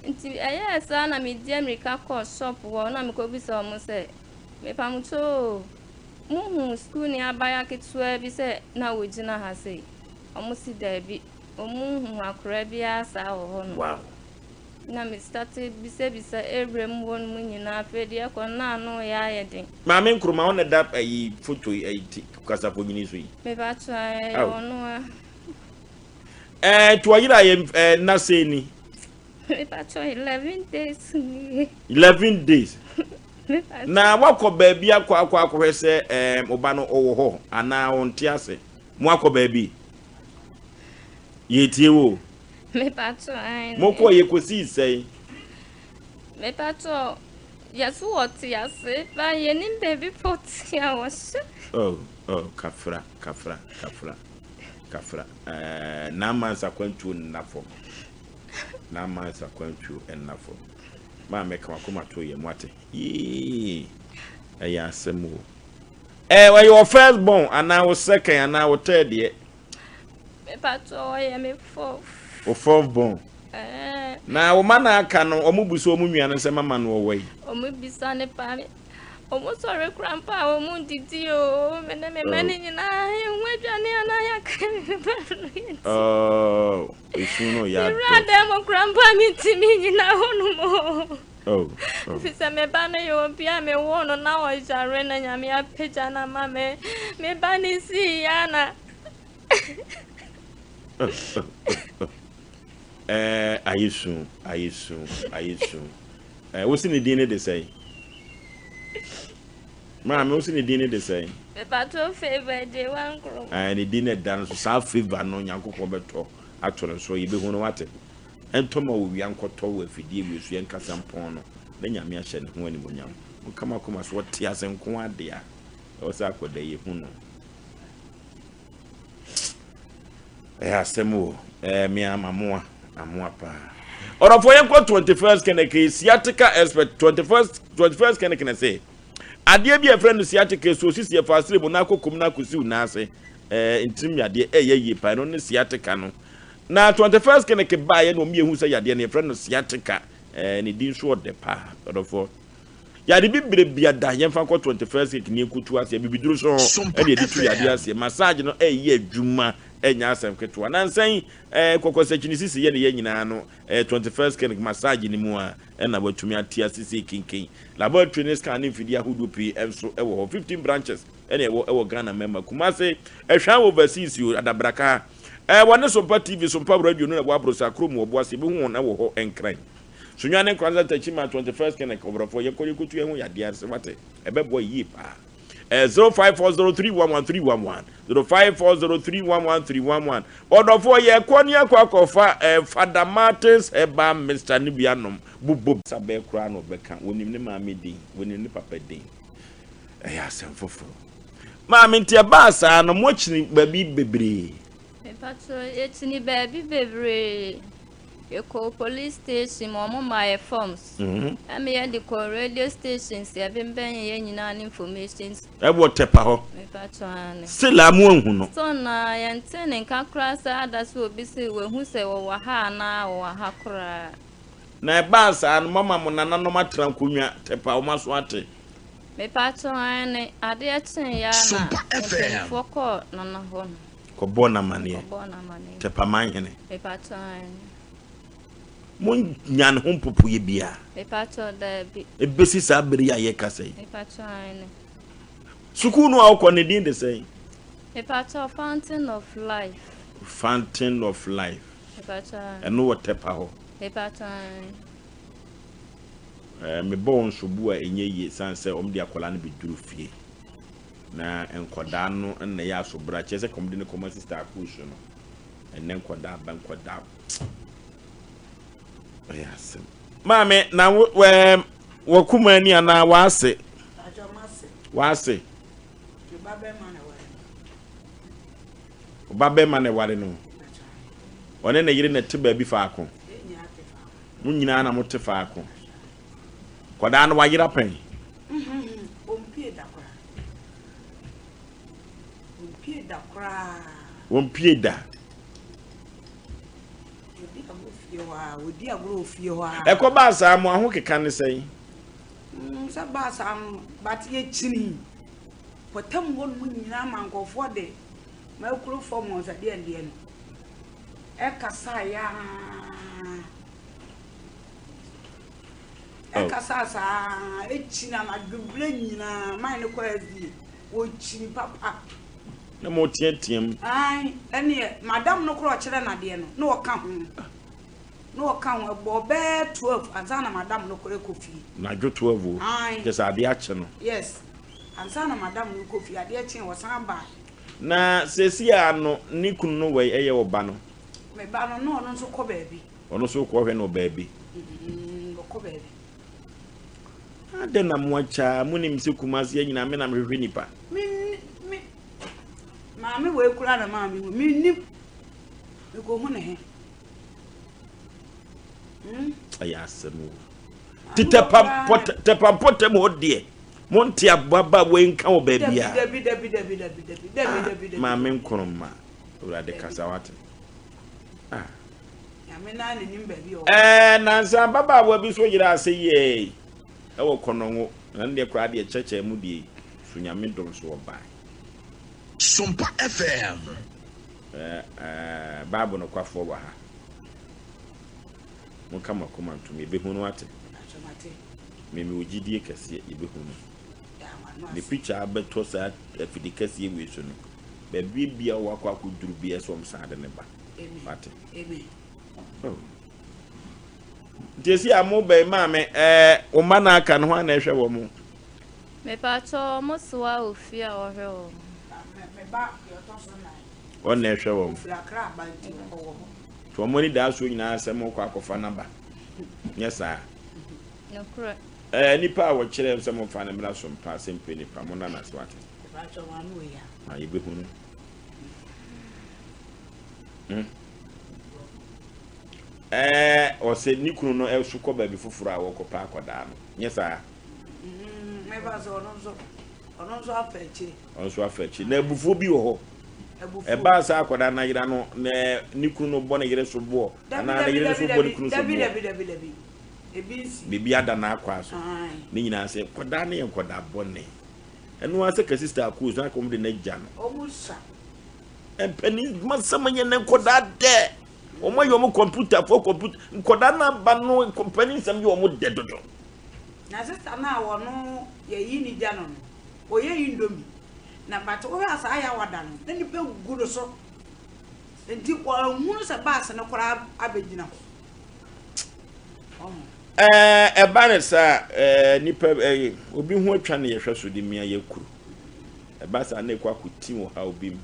S8: nti sa na medium ni ka ko shop wo na mi ko bi so mo se me pamuto muhu school ni abaya ketua bi se na wojina ha se omo si da bi omuhu akora bi asa ho no
S2: wow
S8: na me started bi se ebrem won mu nyina afedi e ko na no ya yeden
S2: ma me nkruma on da ayi photo ayi kasa po nyini so yi me
S8: ba try ono
S2: to ayira ye na se ni
S8: me ba try 11 days
S2: 11 days na wakọ baabi akọ hwese oba no owo ho ana onti ase mo akọ baabi ye tie wo
S8: me pato ai
S2: mo ko ye kosi sei
S8: me pato yasu oti ase ba ye ni baby pot ya was
S2: kafra na mansa kwantu nafo ma me kama kuma to ye mwate aya asemu Were your first born and now second and now third year?
S8: Me pato I am a
S2: fourth born. Now, man, can Omubuso Mumian and Sama man away.
S8: Omubisane Pami. Almost sorry, Grandpa, or Mundio, and then many and I went Johnny and I. Oh,
S2: it's no yard.
S8: Rather, Grandpa, meeting me in our no more.
S2: Oh,
S8: if it's a me banner, you will be a me one on now. Is a rena yamia pejana, mamma, me banny see Anna.
S2: I assume. What's in the dinner they say? Ma'am, what's in the dinner they say?
S8: The battle favor, they won't grow. And
S2: the dinner dance to South Favor, no Yanko Coberto, actually, so you be one what it. And Tomo will be Uncle Tow if he deal with Yanka Sampono. Then Yamia shed when you will come up as what tears and Quadia or Sako de Yuno. Semu, Mia Mamma, Amuapa. Or of 21st can a case, Siatica expert 21st can I say. I dear be a friend of Siatica, so she's a fast Monaco Kumnaku Nase, intimia dear ye pardon Siaticano. Now 21st can I buy and me who say a dear friend of Siatica, and it didn't show the pa or for. Ya the be a Diane Fanco 21st can you to us a baby so and you did massage no ye Juma. Asem Ketwa nan saying kokosechinisi ye ne nyina no 21st clinic massage ni mu a na watumi atia sisi kinkin laboratory ne scan infidi ahudu pi enso ewo 15 branches ene ewo Ghana member Kumase ehwan overseas you adabraka wone SOMPA TV SOMPA radio no na wa brosa krom wo boase bi hu na wo ho enkran sunwane kwanza tachima 21st clinic obrofo ye koyekutu ehu ya dia se wate ebebo yi pa 0540311311 0540311311 order for ye kwania kwakofa Father Martins eba Mr. Nibianom bubu sabe kra no beka wonim ne maame din wonim ne papa din asem fofo maame ntia baasa no mochini babi bebre
S8: patro etini babi bebre Eko police station momo my forms. I'm here the radio stations ya bemben ye nyina information.
S2: Ebo tepa ho.
S8: Me patro.
S2: Sela mu hu no.
S8: So na yantene nka kra sa adase obi se we hu se wo wa ha na wo ha kra.
S2: Na baasa no mama mo nana no matra nkonwa tepa o maso ate.
S8: Me patro ane ade achen ya na. Foko nana ho.
S2: Ko bona mane. Tepa manhene.
S8: Me patro ane.
S2: Mon nyan hom popo ye bia
S8: me patro da bi
S2: e besi sa beri aye kasai
S8: me patro ane
S2: suku no akọ ne din de sei
S8: me patro fountain of life
S2: me
S8: patro
S2: eno wo tepa ho
S8: me patro
S2: me bon sobu a enye ye sanse de akola no beduru fie na enkoda no na ya so bra chese komde ne koma sister akusu no enne enkoda ba enkoda Yes. Mame, na wakuma ni ana wase. Wase. Babe mane ware no. One na yire na te ba bi faako. Mun nyina na mote faako. Koda na wayira pen. Wompie da.
S9: Wodi agro fie ho a
S2: Eko ba sa mo aho keka ne sei
S9: sa ba sa bat ye chini potam won mu nyina mankofo de ma kuro fo mo sa de no e kasa ya e kasa sa e china na duble nyina man ne ko azi wo chini papa
S2: na mo tietiem
S9: ai ene madam no kuro kire na de no wo ka ho no kan bo be 12 anzana madam no kore kofi
S2: na jo 12 just ade ache no
S9: yes anzana madam no kofi ade ache wo san ba
S2: na sesi ano ni kunu no we eye oba no
S9: me ba no no nso ko baabi
S2: ono so ko hwe no baabi
S9: ko baabi
S2: ade na mo acha munim se kumase nyina me na mehwe nipa
S9: mi maami we kura na maami mi ni me ko hu ne he
S2: Ayasemu. Tepa potem odie. monte ababa we nka wo babia
S9: Debi.
S2: ma men konoma urade kasawate
S9: Me na ne nim baby o.
S2: Nansa baba wa bi so yira ase ye e wo kononwo na ne kura de cheche mu die sunyame dom so oba
S4: SOMPA FM
S2: babu no kwafo wa ha mo kama koma to me be hunu ate me ogidie kase e be hunu the picture abeto sa afidi kase we so no ba bibia wa kwa kuduru bi eso msade ne ba ate Jesi amu be mame o mana aka no na ehwe wo mu
S8: me pa cho mo suwa ofia o hwe o
S9: Me ba yo to so na
S2: o na ehwe wo mu
S9: Flakra ba nti o
S2: to mo ni da so nyina asem ko akofa naba nyesa
S8: no kura
S2: nipa wo kire nsem mo fa na mra SOMPA Asem Mpe Nipa mo na so ate
S9: ba cho ma no ya
S2: ayi be hunu o se ni kunu no e su ko ba bi fufuru a wo ko pa akoda no nyesa
S9: me ba so ono so afechi
S2: on so afechi na ebufu bi wo ho e ba sa akoda na yira no na ni kunu no bo na yire so bo na na yire so bo ni kunu so bo
S9: Dabi ebinsi
S2: bibi ada na akwa so ni nyina se koda na ye koda bonne enu ase ka sister akuz na kom de na gya no
S9: omusa
S2: empeni masamanye na koda de o mo yo mo computer for computer koda na ba no company sam yo mo de dodo
S9: na sister na wo no ye yi ni gya no o ye indomi na but o ya sa ya wada no na ni pe gudo so enti ko hunu se bass na kora abegina
S2: Banesa nipa obi hu atwa na yehwe so de mia yakuru basa na ekwa kuti wo ha obi m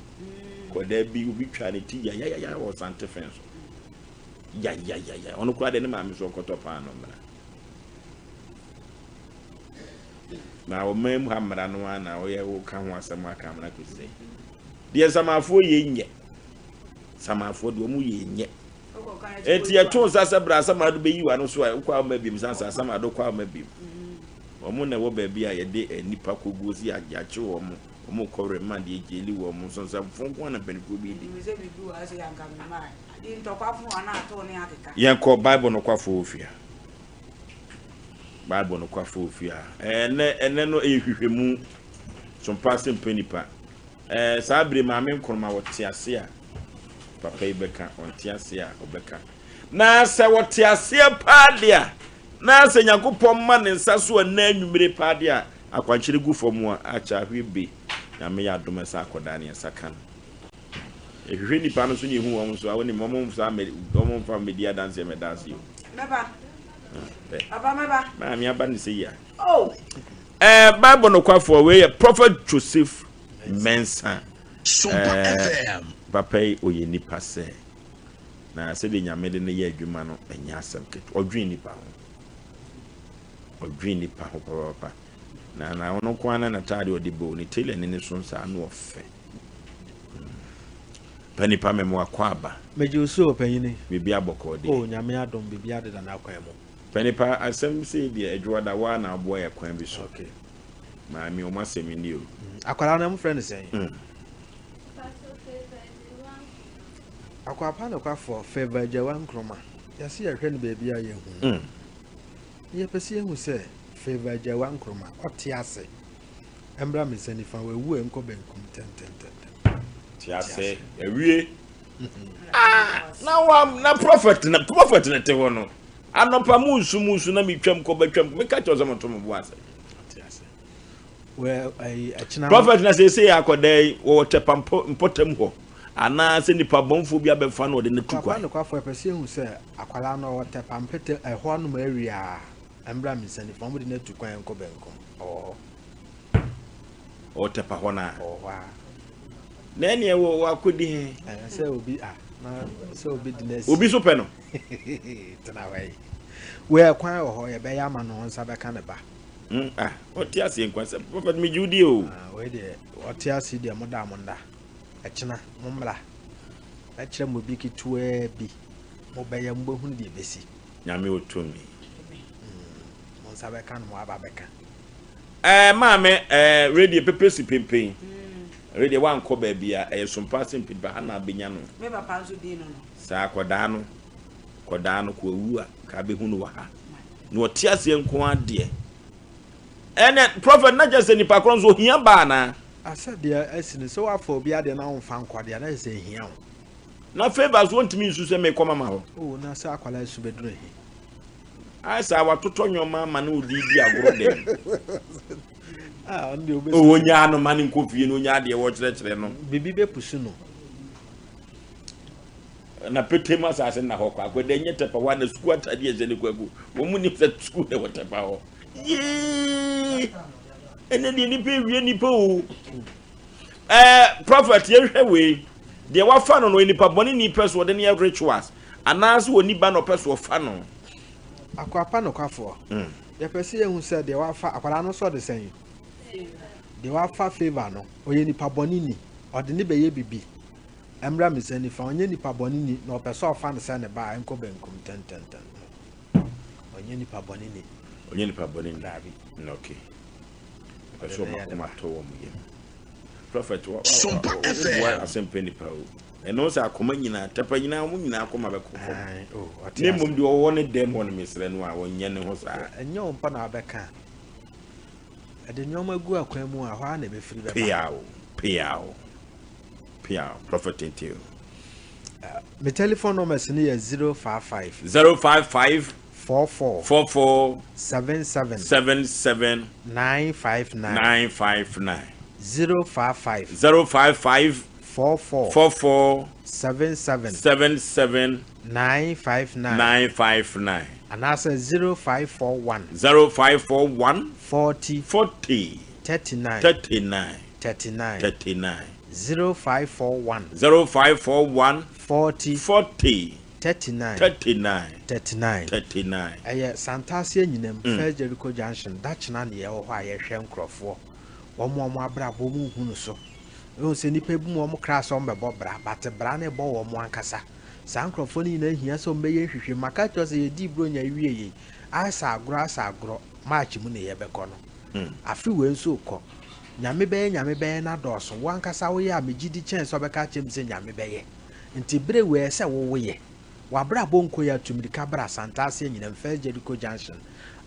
S2: ko da bi obi twa ne ti ya wo sante fence ya onu kwa de ne ma me so koto pa no mra na o mem ha mra no na o ye wo ka ho asem aka mra ko sei de samafo ye nye samafo de o mu ye nye eti ya tun sasa bra sama do be yiwa no so kwa ma bim sasa sama do kwa ma bim omo na wo ba bi a ye de nipa kogozi agyache wo mo kore ma de ejeli wo mo so sa fonko na beniko bi di
S9: mi se bi du ase yanka mi ma di ntokwafu ana ato ne akeka
S2: yen ko bible no kwafo ofia bible no kwafo ofia ene no ehwehwemu SOMPA Asem Mpe Nipa sa bre ma me nkoroma wo te ase a papa ibeka onti ase a obeka na se wote ase paadia na se Nyankopon ma ne nsa so na anwumire paadia akwankyere gu fom a acha hwebe na me ya dom sa akoda ne sakan ehwehwe nipa no so ne hu won so a woni momom sa me momom fa media dance me dance yo
S9: baba meba
S2: ma mi aba ne se ya
S9: oh
S2: bible no kwafo we prophet Joseph Mensa
S4: SOMPA FM
S2: papa oye nipa se na se de nyame de ne ye adwuma no enya asem ket odwen nipa ho papa na ono kwana na tade odi bo ni tele ne so nsa no ofe pani pa memo akwaba
S10: meji so opanyini
S2: bibi aboko de
S10: o nyame adom bibi adeda na akwan mu
S2: pani pa asem se de adwoda wa na abo ya kwan bi so
S10: okay
S2: ma mi o masemi ni o
S10: akwara na mo friend say akwa pa na kwa for favor jawa nkroma yasi ya hwe ne baby aye hu ye pese hu se favor jawa nkroma oti ase embra me sani fa wewu enko benkum tenten
S2: ti ase ewie na prophet na te wono anopa musu na mitwam ko betwam me ka cho zo moto mo ase ti ase
S10: we ai achina
S2: prophet na say akodai wo tepampo mpotam ho ana se nipa bonfo bi abefa no de ne tukwa
S10: na kwa for pese hu se akwala no wo tepampete eho no ma area embra me sani fa mo de ne tukwa enko benkum
S2: o tepa ho na
S10: wa
S2: na ne wo akodi he
S10: se obi na se obi de nesi
S2: obi so pe no
S10: tana wai we kwan ho ye be ya ma no nsa be ka ne ba
S2: o ti ase nkwanse prophet me judi o
S10: we de o ti ase de mo da mo nda echina mo mla echira mo bi kitwe bi mo be ya mbo hun de besi
S2: nyame otumi
S10: mo nsa be ka no aba be ka
S2: Mame radio pepesi pempen. Radio wan ko ba bia SOMPA Asem Mpe Nipa na benya no.
S9: Me papa so di no.
S2: Sa koda no ko wu a ka be hunu wa ha. No ti ase nko ade. Ene prophet na just nipa kron so hia ba na.
S10: Asa dia asini so afọ obi ade na won fa nkwade na se hia wo.
S2: Na favors want me nsu se me koma ma ho.
S10: Oh na sa akwala su beduro hi.
S2: Asa wa toto nyoma ma na odi di agoro dem.
S10: Ndi obe.
S2: O nya no ma ni nkofie no nya de wo kire no.
S10: Bibi be pusu no.
S2: Na petema asase na ho kwa kwede nye tepa wa na school atade ezele kwagu. Wo mu ni se school e wotepa ho. Yee. Ene ni pe wie ni pe o. Prophet ye hwe we. De wa fa no nipa boni ni person de ne rituals. Anaso oni ba no person fa no.
S10: Akwapa no kwafo. Ye pese ye hu se de wa fa akwara no so de sen. De wa fa favor no. Oye nipa boni ni. Ode ni be ye bibi. Emra miseni fa onye nipa boni ni na opeso ofa ne se ne ba enko benkum tenten. Onye nipa boni ni.
S2: Onye nipa boni ni dabi. Okay. Peso ma to wo mu ye. Prophet wa Asem Mpe Nipa o. Eno se akoma nyina tepa nyina mu nyina akoma be ko. Ne mum de wo ne dem won misre no a wonye ne ho sa.
S10: Enye ompa na abeka. Ede nyoma gu akwan mu a hwa na be firi be.
S2: Piao. Prophet into.
S10: My telephone number is 055
S2: 44
S10: 77 959 055 44 77 959 and that's 0541 40 39 0541 40 39 aya Santasia nyinem First Jericho Junction dachina na ye ho a ye hwe nkrofo omo abrabo mu hunu so o se nipa bu mu kras o mbebo bra but bra na ebo wo mu ankasa san nkrofo ni na hia so mbeye hwehwe maka cho se ye di bro nya wie ye asa agro match mu na ye beko no afi we nso ko nyame beye na doso wankasa wo ye amegidi chance obeka chem se nyame beye nti bre we se wo ye wa bra bonko ya tumrika bra Santasia nyina First Jericho Junction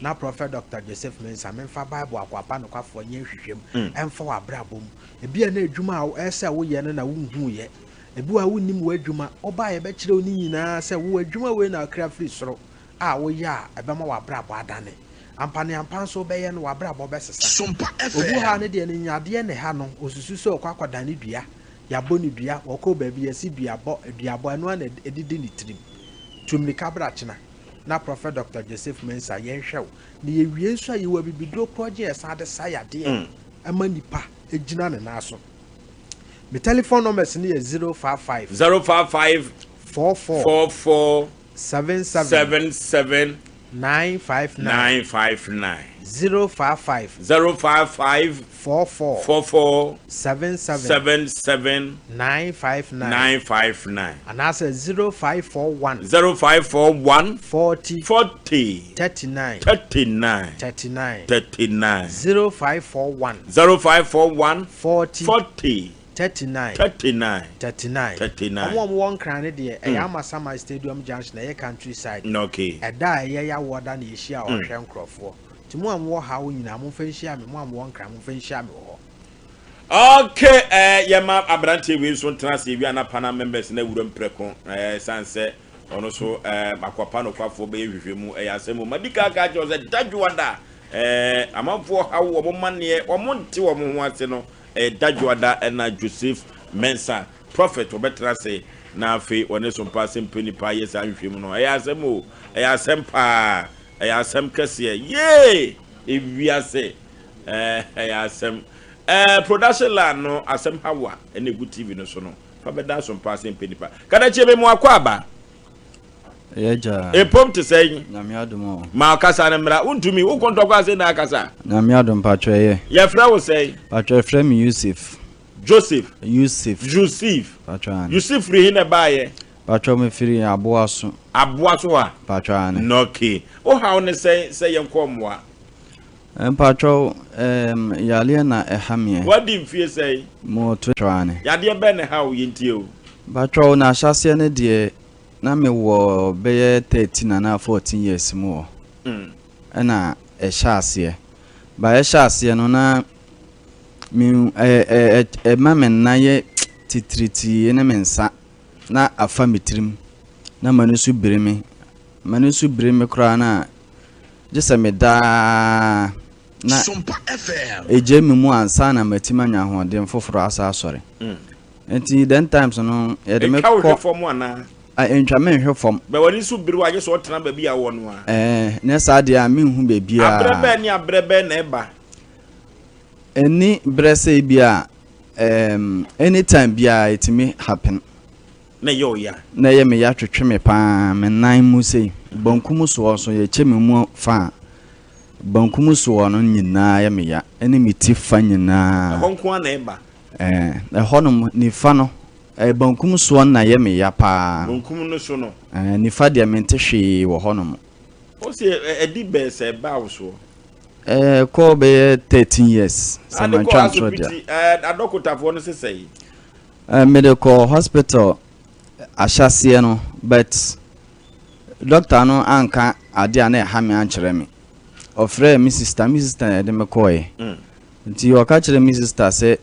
S10: na Prophet Dr. Joseph Mensa memfa Bible akwapa no kwafo nye hwehwem emfa wa bra bom ebia na adwuma a ese wo ye na wunhu ye ebi wa wunnim wo adwuma oba ye be kire oni nyina se wo adwuma we na akra free soro a wo ya ebema wa bra bo adane ampane ampanso be ye no wa bra bo be sesa
S4: SOMPA FM
S10: obu ha ne de ne nyade ne ha no osusu so kwakwa ne dua ya bo ne dua woko ba bi esi dua bo eno na edidi ni trim tumrika bra china na Prophet Dr. Joseph Mensa yen hwew ne ye wie nso ayi wa bibidro project sa de sayade ama nipa ejina ne na so my telephone number is 055 44 77 959 055 44 77 959 and that's 0541 40 39 0541 40 39 one crane de Amasama Stadium Junction e countryside
S2: okay
S10: eda ye ya woda na ehia o hwe nkrofo timu am wo ha wo nyina mo fa nhia me mo am wo nkra mo fa nhia me ho
S2: okay yema abrante we so trans ye wi ana pana members na wuram preko sanse ono so makwapa no kwafo be hwehwe mu Asem madika ga jo ze dadwada amamfo ha wo mo mane wo mo nte wo mo ho ase no dadwada na Joseph Mensa prophet obetra say na afi one SOMPA Asem Mpe Nipa yes ahwehwem no Asem pa Asem kese ye ewiase Asem production land no Asem hawa ene good TV no so no fa beda SOMPA Asem Mpe Nipa kada chebe mu akwaba
S11: yeja
S2: epom te say
S11: nyame adom
S2: ma kasa na mra untumi ukonto kwa say na kasa
S11: nyame adom patwe
S2: ye fra wo say
S11: patwe fra mi Yusuf patwe
S2: Yusuf ri hina baye
S11: patwe me firi aboaso
S2: a
S11: patwe
S2: no okay o ha one say yenkomwa
S11: Mpatro yale na ehamie.
S2: What did you say?
S11: Mo twetwane.
S2: Yade be ne how yintio.
S11: Patro na hyase ne de na me wo be 13 na 14 years mo. Na hyase. Ba hyase no na mi mamen na ye titriti ene mensa na afa mitrim na manusu bireme kra na jesa me da na
S4: SOMPA FM
S11: eje mi mu ansa na matima nya hoden foforo asa asore enti then times no ye de me ko
S2: form ana
S11: entwa me hwe form
S2: be woni su biri wa je so tena ba bia wo no a
S11: ne sa de a mi hu be bia
S2: abrebe na eba
S11: eni brese bia anytime bia it may happen
S2: na yo ya
S11: na ye me ya twetwe me pa me nan mu sei bankum so ye che me mu fa bankum so no nyina ye me ya ene me ti fa nyina
S2: honko na eba
S11: honom ni fa no bankum so na ye me ya pa
S2: bankum no so no
S11: ni fa de me ntehwe wo honom
S2: o se edi be se ba wo so
S11: ko be 13 years sama transfer
S2: adokota fo no se sei
S11: medical hospital ashase no but doctor no anka ade ana e ha me ankyere me ofre mi sister de me koye nti o ka kire mi sister se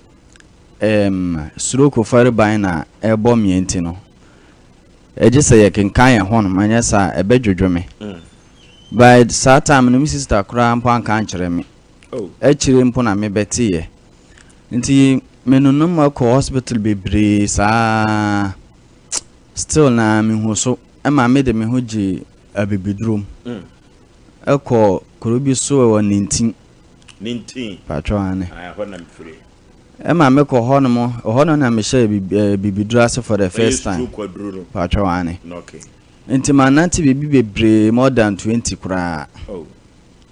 S11: stroke fare ban na e bo mi enti no eje se ye kenkan ye ho no manya sa e bedwodwo me by that time no mi sister kura mpo anka ankyere me e kire mpo na me betiye nti menunu mako hospital bebre sa still na me hu so e ma me de me hu ji abibidrum eko korobi so e 19 patro ane
S2: ho na mfiri
S11: e ma me ko hono na me share bibidru ase for the first time patro ane
S2: okay
S11: nti mananti bibi bebre more than 20 kura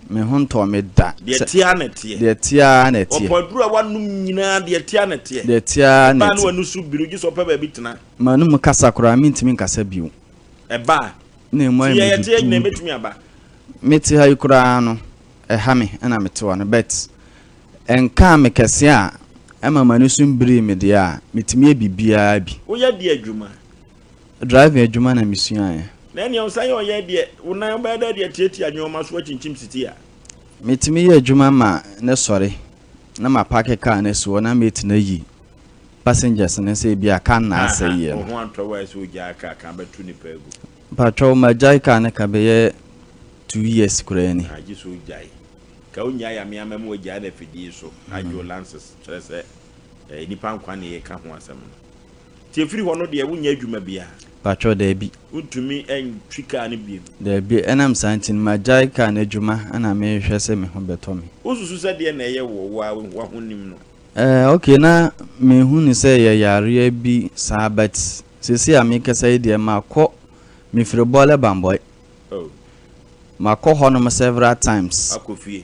S11: me hu nto me da
S2: de tia na tie opodru a wanum nyina de tia na tie ba no wanu su biru gi so pa ba bitina
S11: manum kasa kura mi ntimi kasa biu
S2: e ba
S11: na mo
S2: ye tie nyina betumi aba
S11: meti ha kura no e ha me na meti wa no bet enka me kese a ema manusu mbiri me de a metimi bibia bi
S2: wo ya de adwuma
S11: drive adwuma na misua ya
S2: na eni on say o ye de una ba da de tietia anyoma so chinchim city a
S11: metimi ye adwuma ma ne sore na ma park car na so na meti na yi passengers na say bia kan na asay ye
S2: ho antwa wa so ja ka kan betu ni pagu
S11: patrol ma jai ka na ka be ye 2 years kura ni
S2: aji so jai ka unya ya me amam ja na fidi so ajo lances chere se nipa nkwa na ye ka ho asem ti efiri ho no de wunya adwuma bia
S11: patrol da bi
S2: utumi entwika ne bi
S11: da bi enam santin ma jai ka na adwuma ana me hwɛ se me ho beto me
S2: ususu se de na ye wo wa honim no
S11: okay na me hu ni se ye yare bi sabat sisi amika sai de ma ko me firi bole bamboy ma ko hono several times
S2: akofie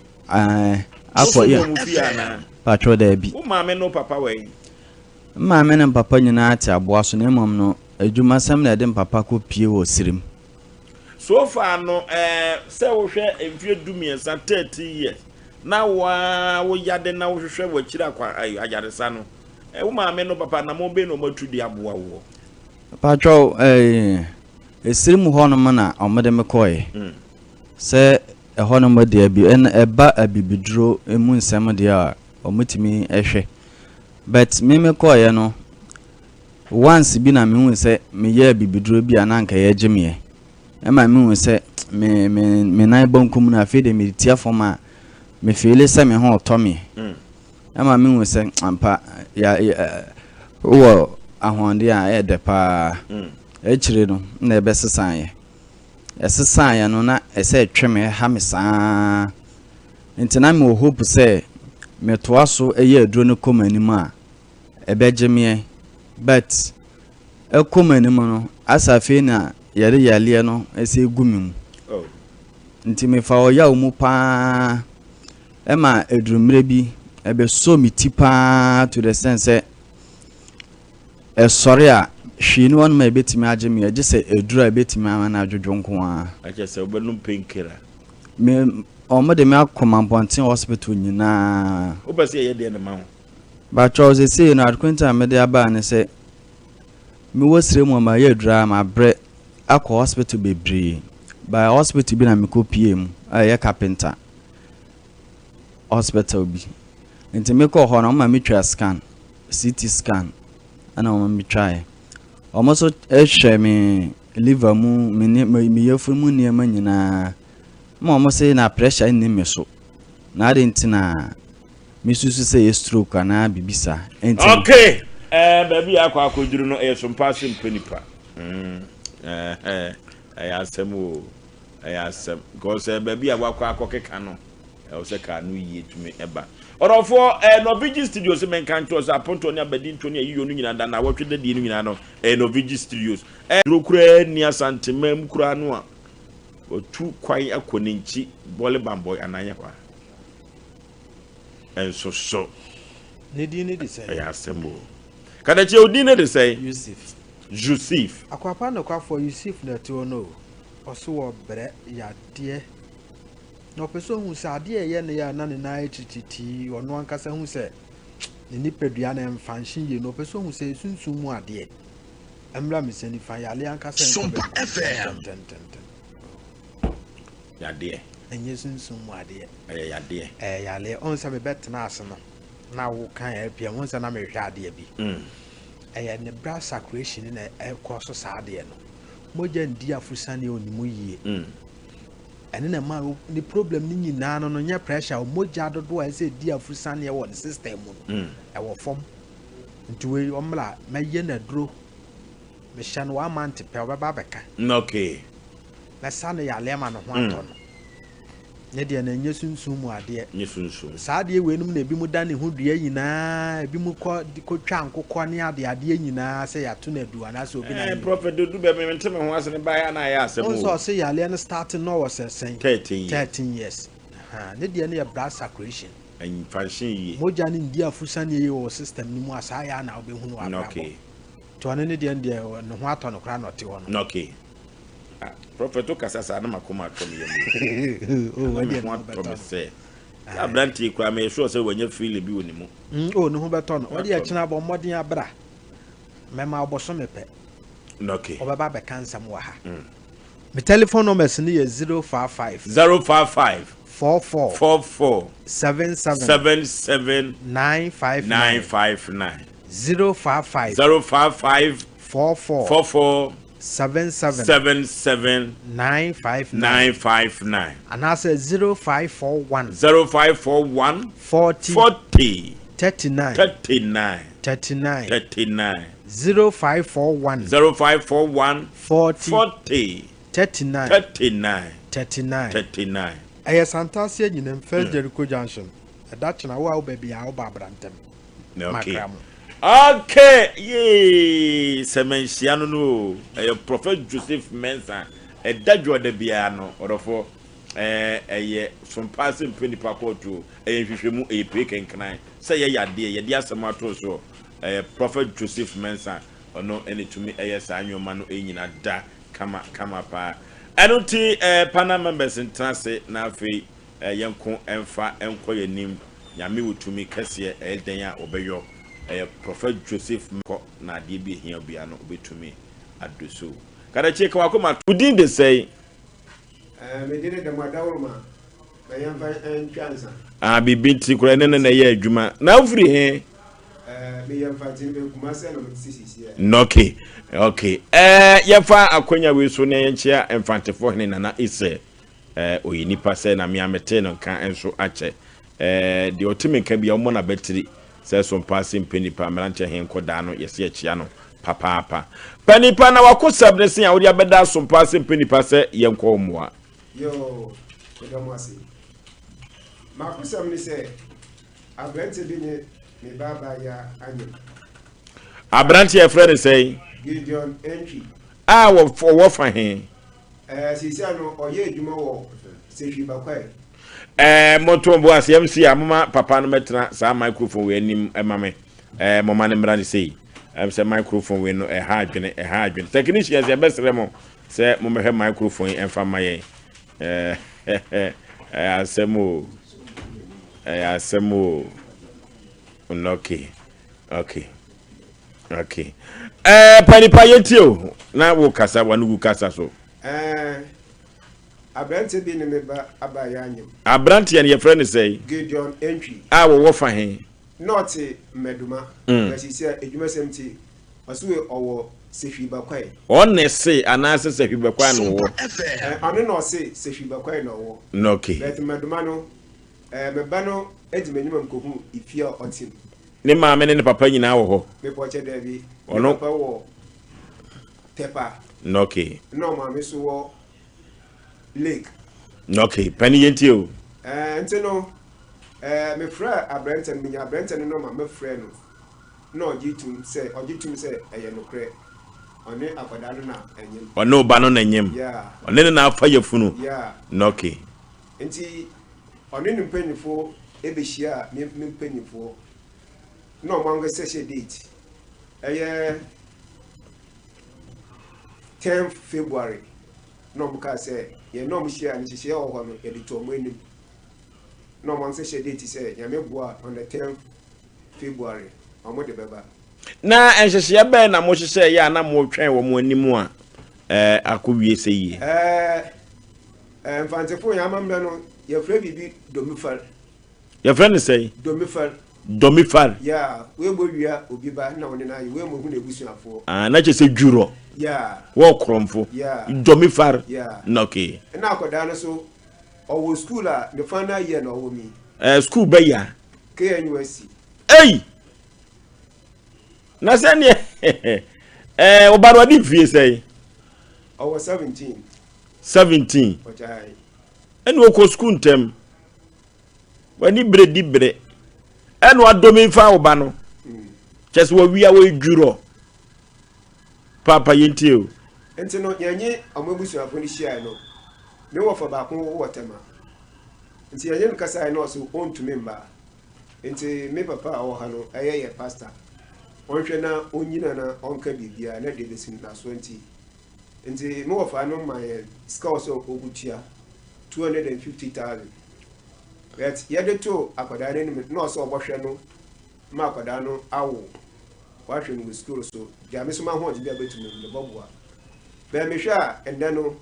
S11: akọ ya patrol da bi
S2: o ma me no papa we
S11: ma me no papa nyina ati aboa so na mom no adwuma sam na de papa ko pie wo sirim
S2: so far no se wo hwe emfie dumiensa 30 years na wo yade na wo hwehwe wo kira kwa ajaresa no wo ma me no papa na mo be no matudi aboa wo
S11: patrol esirim hono na omede me koye se hono mo de bi en eba abibidro emu nsem de a omutimi ehwe but me koye no once bi na me hu se me ye abibidro bi ananka ye geme e ma me hu se me nai bonkum na fe de me tia foma me feel se me ho tomi e ma me hu se ampa ya wo ahonde a e de pa echire no na ebe sesan ye esesan ye no na ese tweme ha me saa ntina me hope se me toa so eye aduro no komanim a ebe geme but ekomanim no asafe na yale no ese gumim nti me fa oya omu pa e ma edurumre bi ebe so mi tipa to the sense sorry a hwini won ma betimi ageme agye se edura betimi ama na adwodwo nko a
S2: agye se obelum penkera
S11: me omo de me akoma Pontin hospital nyina
S2: Obase ye de na ma ho
S11: ba Charles say na adkwenta me de aba ne say me wosire mu ma ye dra ma bre akọ hospital bebre by hospital bi na me ko PM aye carpenter hospital bi enti me ko ho na ma me twa scan CT scan ana ma me try almost ehwe me liver mu me yefu mu ne ma nyina mo say na pressure ni me so na ade ntina me susu say stroke ana bibisa enti
S2: okay baby akwa akoduru no SOMPA Mpe Nipa Asem o Asem because baby akwa akokeka no se ka no yie tumi eba orofo Novigi Studios men kan to sa ponto ni abadi ntoni ayiyo no nyina da na wotwe de no nyina no Novigi Studios rokura ni asantemam kura no a otu kwan akoninchi bole bamboy ananya kwa so
S10: ne di ne di say
S2: Asem o kada che odi ne de say Yusuf
S10: akwapa no kwa for Yusuf na to no oso wo bre ya de no person hu sa de ye ne ya na ne na etititi ono ankasa hu se ne nipadua na mfanshin ye no person hu se sunsun mu ade emra miseni fa ya le ankasa
S4: SOMPA FM
S2: ya de
S10: enye sunsun mu ade
S2: ya de
S10: ya le on se be betna ase no na wo kan ya pia won se na me hwe ade bi ne bra sacration na ekọ so sa ade no moja ndi afusane onimu yie ene na ma ni problem ni nyina no nya pressure o moja dodo a se di afusane e wo system no e wo form ntuwe omla meye na duro me hya no 1 month pe obeba beka
S2: okay
S10: na sane ya lema no ho ato no ne de na nye sunsun mu ade
S2: nye sunsun
S10: sa ade we num na bi mu dane ho dua nyina bi mu ko twa nkokọ ne ade nyina se ya to na du ana se obi na
S2: prophet do be me nteme ho asene ba ya na ya asem
S10: o so se ya le na starting no was 13 years ne de na ya bra sacration
S2: en fashion yi
S10: moja ni ndi afusane ye wo system ni mu asa ya na obehu no abra
S2: okay
S10: to ane ne de no ho ato no kra no te ho no
S2: okay prophet to kasasa na makoma to me
S10: o wadi
S2: na to say abranti kwa me sure say wanya feel bi woni mu
S10: o no ho beto no wadi ya kina bo modin abra mema oboso mepe
S2: okay
S10: obaba be kansam wa ha my telephone number is 055 44 77 959 055 44 77 959 and I say 0541 40 39 0541 40 39 aya santasia nyinem first Jericho Junction that na wa baby a oba brantem
S2: okay okay ye semensiano no prophet Joseph Mensa dadwo da bia no orofo SOMPA Mpe Nipa kotu hwehwemu pekenkran say ye yade ye de asemato so prophet Joseph Mensa ono enetumi sa anwoma no enyina da kama pa enoti panel members ntrase na afi yenko emfa enko yanim nyame wotumi kase den a obeyo prophet Joseph ko na de bi hia bia no obetumi adoso kada cheka wakoma udin de say
S1: me dire de madawruma na yamfa ntwansa
S2: bibinti kura ne na ye adwuma na ufri he
S1: me yamfa tin be kumase na mtisisi
S2: okay yafa akonya we so na yenchia emfantefo hene na ise oyinipa se na miamete no kan enso ache de otimenka bia mo na battery se SOMPA Mpe Nipa meranche hen koda no yesi achia no papa panipa na wakosabne se ya wodi abeda SOMPA Mpe Nipa se yenko moa
S1: yo kodamwase makusabne se abrante bi ne me baba ya anyo
S2: abrante ya friend say
S1: Gideon entry
S2: wo fa he
S1: sisi ano oye adwuma wo sefi bakwai
S2: moto bo asem si amama papa no metena sa microphone we anim emame mama ne mra ne sei say microphone we no ha adwene technicians ya besre mo say mo mehwe microphone emfa maye Asem o. Asem o. Okay. Mpe Nipa yeti o. Na wo kasa wanu kasa so.
S12: Abrante bi ne meba abayanyem.
S2: Abrante ye friend say
S12: Gideon Entry.
S2: Wo fa he.
S12: Not meduma. But she said eduma semti. Osuwe owo sehwiba kwai.
S2: On say anase sehwiba kwai no wo.
S12: Ane no say sehwiba kwai no wo.
S2: No okay.
S12: But meduma no meba no edimanyum mkohu ifia otim.
S2: Ne maame ne papa nyina wo ho.
S12: Me poche David.
S2: Ono
S12: papa wo tepa.
S2: No okay.
S12: No maame so wo lake.
S2: Okay, penny yenti o.
S12: Ntino me fra Abrante me nya Abrante no ma me fra no. No ogitum say eye no kre. One akwada no na enyem.
S2: Ono ba no na enyem.
S12: Yeah.
S2: One na afa yefunu.
S12: Yeah.
S2: No okay.
S12: Nti one ni mpanyifo ebehia me mpanyifo. No mango say date. 10th February. No muka say ye no mshia ni shia ho no ye to mani. No man say date say ya meboa on the 10th February. Omo de beba.
S2: Na enhyehyɛ bɛn na mo hyehyɛ ya na mo twɛn wɔ mo animu a akɔwie sɛ yie.
S12: Mfantefo ya mambe no ye frɛ bibi domifal.
S2: Ye frɛ ne sɛ domifal.
S12: Yeah, we bo wia obi ba na woni na ye we mo hu na ebusuafo.
S2: Na kyɛ sɛ dwuro.
S12: Yeah.
S2: Wo kromfo.
S12: Yeah.
S2: Domifal.
S12: Yeah.
S2: Na okay.
S12: Na akoda no so owo school a the final year na owo mi.
S2: School ba ya.
S12: KNUSC.
S2: Hey. Na sɛ ne obaro di fie sɛ.
S12: Owo 17.
S2: 17.
S12: Ochai.
S2: Enu okɔ school ntem. Wani bre di bre. Enu adomi fa oba no. Kyɛ sɛ wo wia wo dwuro. Papa yenti o.
S12: Enti no yenye amabusuafo ni hia no. Me wo fa ba ko wo tema. Enti yenye nkasa no so ontumi mba. Enti me papa wo ha no ye pastor. Onhwe na onyina na onka bibia na de besin na so enti. Enti me wo fa no my scores ogutia 250,000. But yede to akoda ne no so obohwe no ma akoda no awo. Wa hwe no school so ja me so ma ho de bia betumi ne bobua. Be me hwe a enda no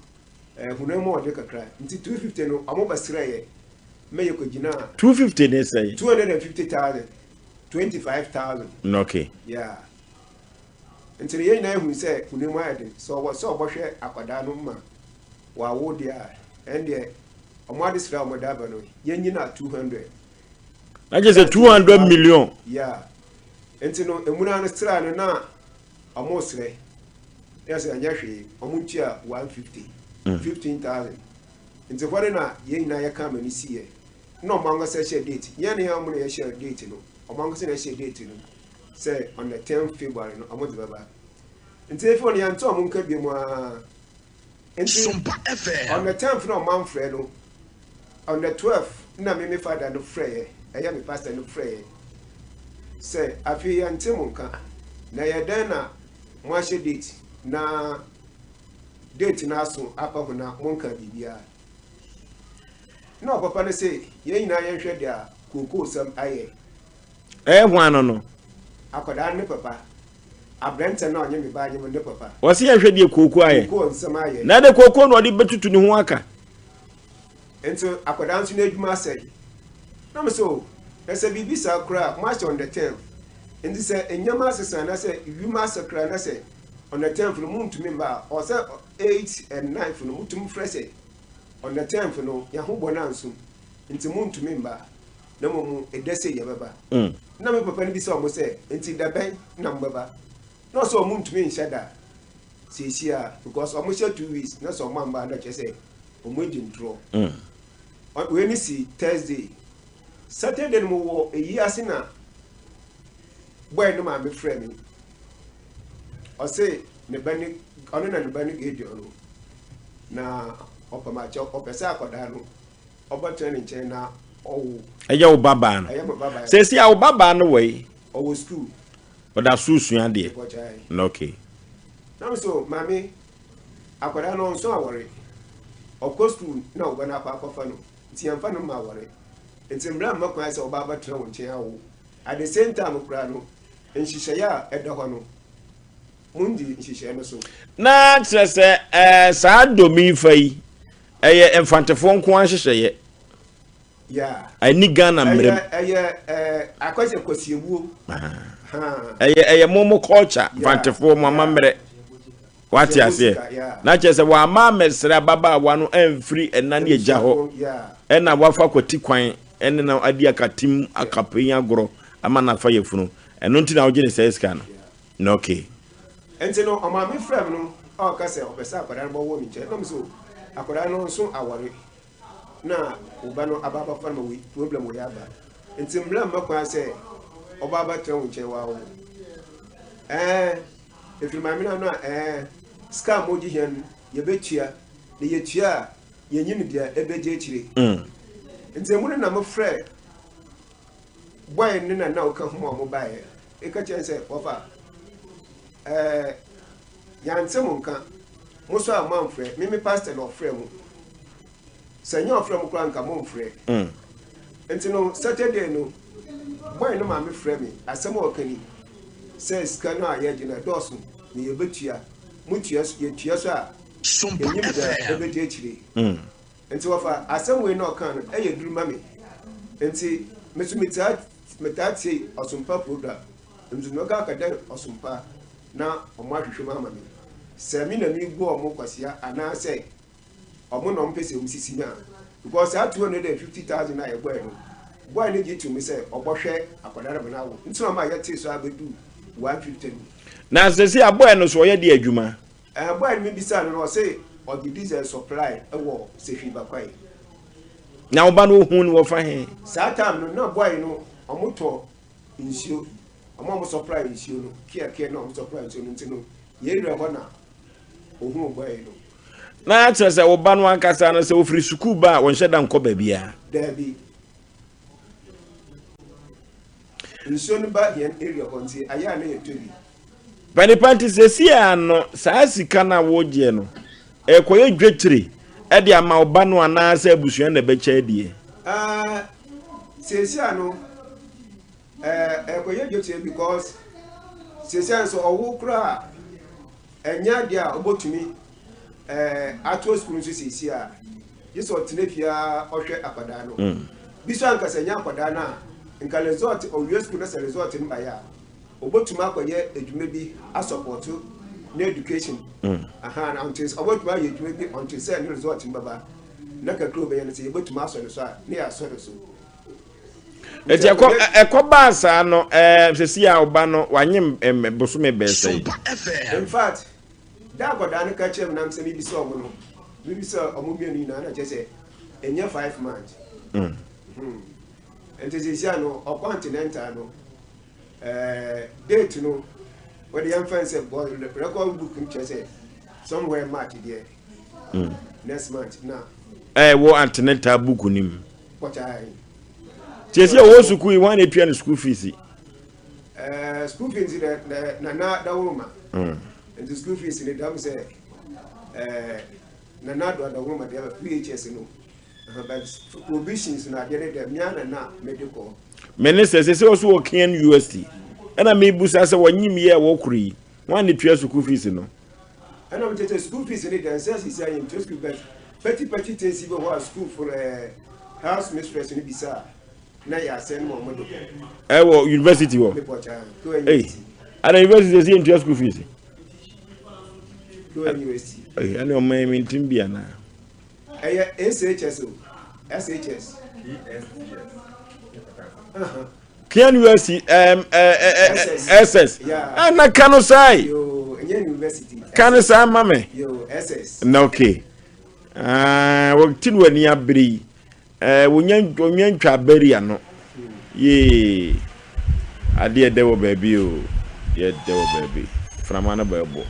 S12: hunemu ode kakra. Enti 250 no amoba siraye. Me yekogina
S2: 250 ne say
S12: 250,000 25,000.
S2: Okay.
S12: Yeah. Until ye na hu say hunemu ade so obohwe akoda no ma wa wo dia ende omwade sira omodaba no yenyina 200.
S2: Na je say 200 million.
S12: Yeah. Enti no emuna no sira no na omosre. Yes anya hwe omuntia 150. 15,000. Enti kware na yenyina ye ka mani siye. No mango say share date. Ye ne amuna ye share date no. Omango say share date no. Say on the 10th February no omodi baba. Enti if on yanto omunka bi mu a
S4: SOMPA FM.
S12: On the 10th no man frɛ no. On the 12th na me father no frɛ. Eya me pastor no frɛ. Say afi yantemu nka. Na ye dan na mo ahye date na date na so apa ho na monka bibia. No papa no say ye nyina ye hwɛ dia koko sam aye.
S2: Ho ano no.
S12: Akoda ne papa. Abrante na onye me ba nye ne papa.
S2: O se ye hwɛ dia koko aye.
S12: Koko nsam aye.
S2: Na de koko no odi betutu ne ho aka.
S12: Ento akoda nso na adwuma asɛ. Na me so ese bibi sa kra march on the 10th. Enti sɛ enyama asesa na sɛ wiuma asakra na sɛ on the 10th no muntumi mba or sɛ 8 and 9 no mutum frɛsɛ on the 10th no ya ho bɔ na nso enti muntumi mba na momu edese ye baba na me papa ni bi sɛ ɔmo sɛ enti da bɛn na mbaba na sɛ ɔmo ntumi nhyɛ da seesia because ɔmo hyɛ 2 weeks na sɛ ɔmo amba na kyɛ sɛ ɔmo edi ntro we ni si Thursday Saturday no wo eyi ase na boy no ma me frɛ me o say ne bani ono na ne bani gejo no na opama cha opesa akoda no obato ne nchen na owo
S2: eya wo baba no se si a wo baba no we
S12: owo school
S2: oda susua de no okay
S12: na so mami akoda no nso awore of course school na wo na akwafa no nti yɛmfa no ma awɔre nti mmra mma kwan sɛ ɔba bɛtena wo nkyɛn awo at the same time kura no nhyehyɛeɛ a ɛda hɔ no mundi nhyehyɛeɛ no so
S2: na kyerɛ sɛ saa domi fa yi ɛyɛ mfantefoɔ nko ahyehyɛeɛ
S12: yeah
S2: ani Ghana mmerem
S12: akwasɛ kwasiewuo
S2: ɛyɛ momo culture mfantefoɔ mo amammerɛ wate ase na kyerɛ sɛ wa ama mesra baba wa no amfiri ɛna ne agya hɔ ɛna wafa kwati kwan ɛne na adi akatim akapen agoro ama na fa yefunu ɛno nti na wogye ne sɛ sika no okay
S12: enti no ɔma me frɛm no ɔka sɛ ɔpɛsɛ akwadaa no bɔwɔ me nkyɛn nam so akwadaa no nso awɔre na uba no ababa fa no wi problem wo ya ba enti mla makwa sɛ ɔba ba tran wo nkyɛn wa wo if you mamina no scam moji hian ye betua ne ye tua ye nyim dia ebeje chire enti mu na mo frɛ boy ne na oka ho mo bae e ka chen sɛ ofa yansem nka mo so a man frɛ me pastor no frɛ mu sɛ nyɛ frɛ mu kra nka mo frɛ enti no Saturday no boy no ma me frɛ me asɛm o kani sɛ ska no a ye gina dɔso ne ye betua mutua ye tua so a SOMPA ebeje chire enti wofa asɛm we no kan ɛyɛ duruma me enti mesumita metati SOMPA program enti no ka ka da SOMPA na omo ahwehwe ma me sɛ mi na mi go omo kwasia ana sɛ omo no mpese umsisi na because at 250,000 na ye boy no gitu me sɛ obohwɛ akwadara me na wo enti no ma yɛte so abedu 150
S2: na sɛ aboy no so yɛ de adwuma
S12: boy me bisa no say or the diesel supply ewo sefi bakwai
S2: na oba no hu no fa he
S12: saa time no na boy no omoto insio omo supply insio no kia no supply insio no ntino ye re ho na ohu boy no
S2: na kyerɛ sɛ oba no ankasa no sɛ ofiri sukuu ba won hyɛ da nkɔ ba bia
S12: dabi insio no ba yen area ho nti aya na ye tobi
S2: Mpe Nipa nti sesia no saa sika na wogye no ekoye dwetire e de ama oba no ana sɛ abusua na becha die
S12: sesia no ekoye dwetire because sesia so owo kra enya dia obotumi ato school nso sesia yeso tenefia ohwe akwada no biso ankasa nya akwada na nka resort o school na resort mba ya obotuma akoye edwuma bi support na education na until obotuma ye edwuma bi until say no result mbaba na ka kro be ye no say obotuma asore so a na ya asore so
S2: eti ekoba sa no sesi a oba no wanyem bosome be say
S12: in fact da goda no ka chem na mse mi bi so omo no mi bi so omo mienu na che say enye 5 months enti sesi a no o continental no date no what the influence boy record book in say somewhere March there next month now
S2: wo antenatal book nim
S12: what I
S2: chesi wo school one e pia school fees
S12: school fees na woman and the school fees in the say na do da woman there PHS no but provisions na there na medical
S2: minister say also working in UST and I may busa say wanyim ye wo kuri one the pia school fees no
S12: and I'm tell school fees in the sense is saying to school but petty things even was school for house mistress in bisa na ya send mo modo
S2: wo university wo hey at university say in school fees
S12: go university
S2: hey and o me mintim bia na
S12: SHS
S2: Kian USC SS and na kanu sai
S12: yo university
S2: kanu sai mame
S12: yo SS
S2: na okay wo tin wani abri wonya ntwa bari ano ye ade de wo baby o ye de wo baby frama na babo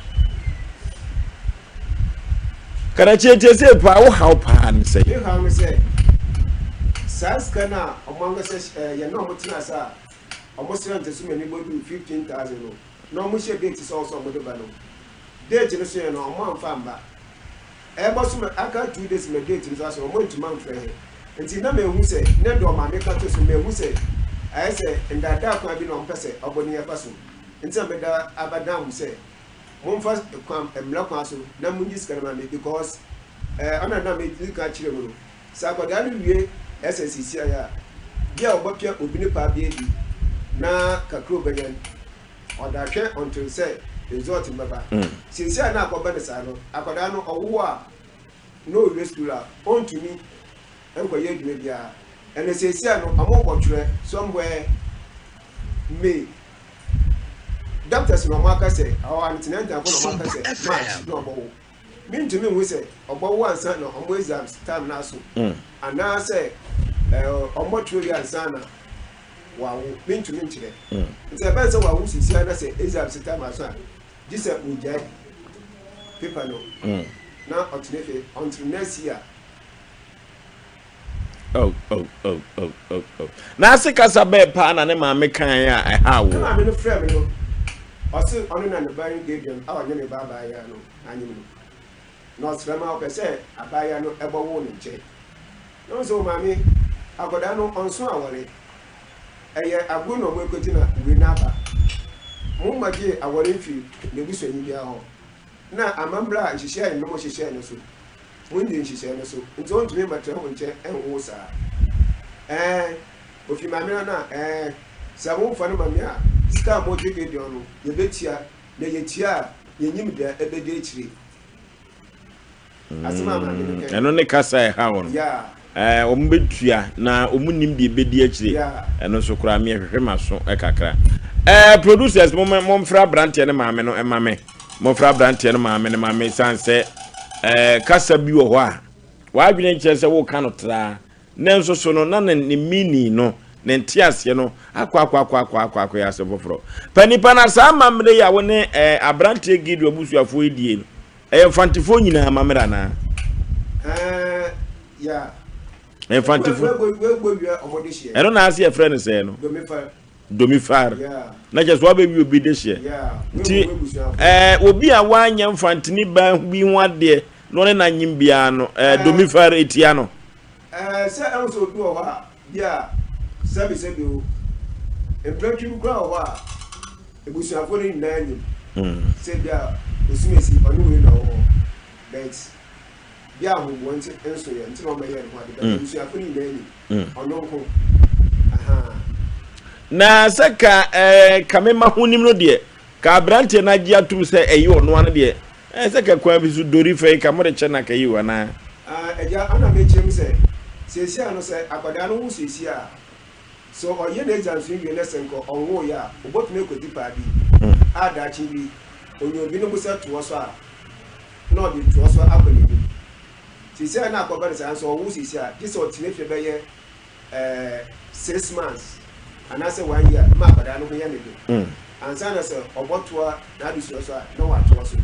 S2: kana cheche se pa wo how pa an say
S12: you how me say saskana omonga se ye no mutina sa almost rent so many bodu 15,000 no mo she date so so mo de ba no date no so no mo amfa mba e bo so aka 2 days me date so so mo ntuma mfa he nti na me hu se ne do ma me ka to so me hu se aye se ndada kwa bi no mpese oboni ya faso nti me da abadan hu se mo mfa kwam emla kwa so na munji skana ma me because ana na me ka chire mo sa kwa da wie SSC ya bia obapia obini pa bia di na kakro benyan odahwe until say result mbaba since na akoba de sa no akoda no owo a no rescue ontumi enkoye adwuma bia ene sesi no amobotwere somewhere May doctors no maka say our antinenta ko no maka say March no obo mintumi hu say obo ansa no omo exams time na so ana say omotwere ansa na wow mintumi nchire nti ebe say wow sisi na say exams time aso a this ujai paper no na otunefe until next year.
S2: Oh. Na se kasa be pa na ne maame kan ya e ha wo.
S12: Na me no frame no. Osi onu na ne ban gedium a onye ne baba ya no anyi no. No srema o pese abaya no ebo wo ne nche. No so maame agoda no onso awore. Eye agu no mo ekoti na we na aba. Mo magie awore fi ne buso ni bia ho. Na amambra nhihye no mo hihye no so. Windi nhihye no so. Nti on tumi matre ho nche enwo sa. Ofi mamira na sa mo fa no mamia sika mo dwege de ono ye betia na ye tia ye nyim da ebede chiri. Asema mamira ke.
S2: Eno ne kasa e ha won.
S12: Yeah.
S2: Ombetua na omunim de ebedi achire. Eno so kura me hwehwe maso e kakra. Producers mo fra brand ne maame no emame. Mo fra brand ne maame sanse kasa bi wo ho a wa adwene nche se wo ka no tra nenso so no na ne mini no ne ntiase no akwa ya se foforo panipa na sa mamre ya wo ne abrante gidu abusuafo edie no fantifo nyina mamra na
S12: ya
S2: fantifo ero na ase e friend se no domifar na je so abebi obi de hye ti obi a wanya mfantini ba bi ho ade no ne na nyim bia no domifar etia no
S12: se enso du o ha bia sebi o employee ku kra o ha ebusuafo ni na anyim se bia osimesi onu we na o bet bia ho wonte enso ye nti no me ye no ade ebusuafo ni na anyim ono ko aha
S2: na saka kamema hunim no de ka brante na gia tum se eyi ono an de saka kwa bisu dori fe ka mo de chena ka yi wana
S12: eja ana me chem se sesia no se akwada no hu sesia so oye na exam so wi lesson ko onwo ya obotu me kodi pa bi ada chi bi onyo bi no busa to so a no bi to so akoni bi sesia na akwaba ne san so owu sesia kisa otinefe be ye 6 months and I say 1 year, ma bada no ya ne and sana say obotoa na adusu so na wa to so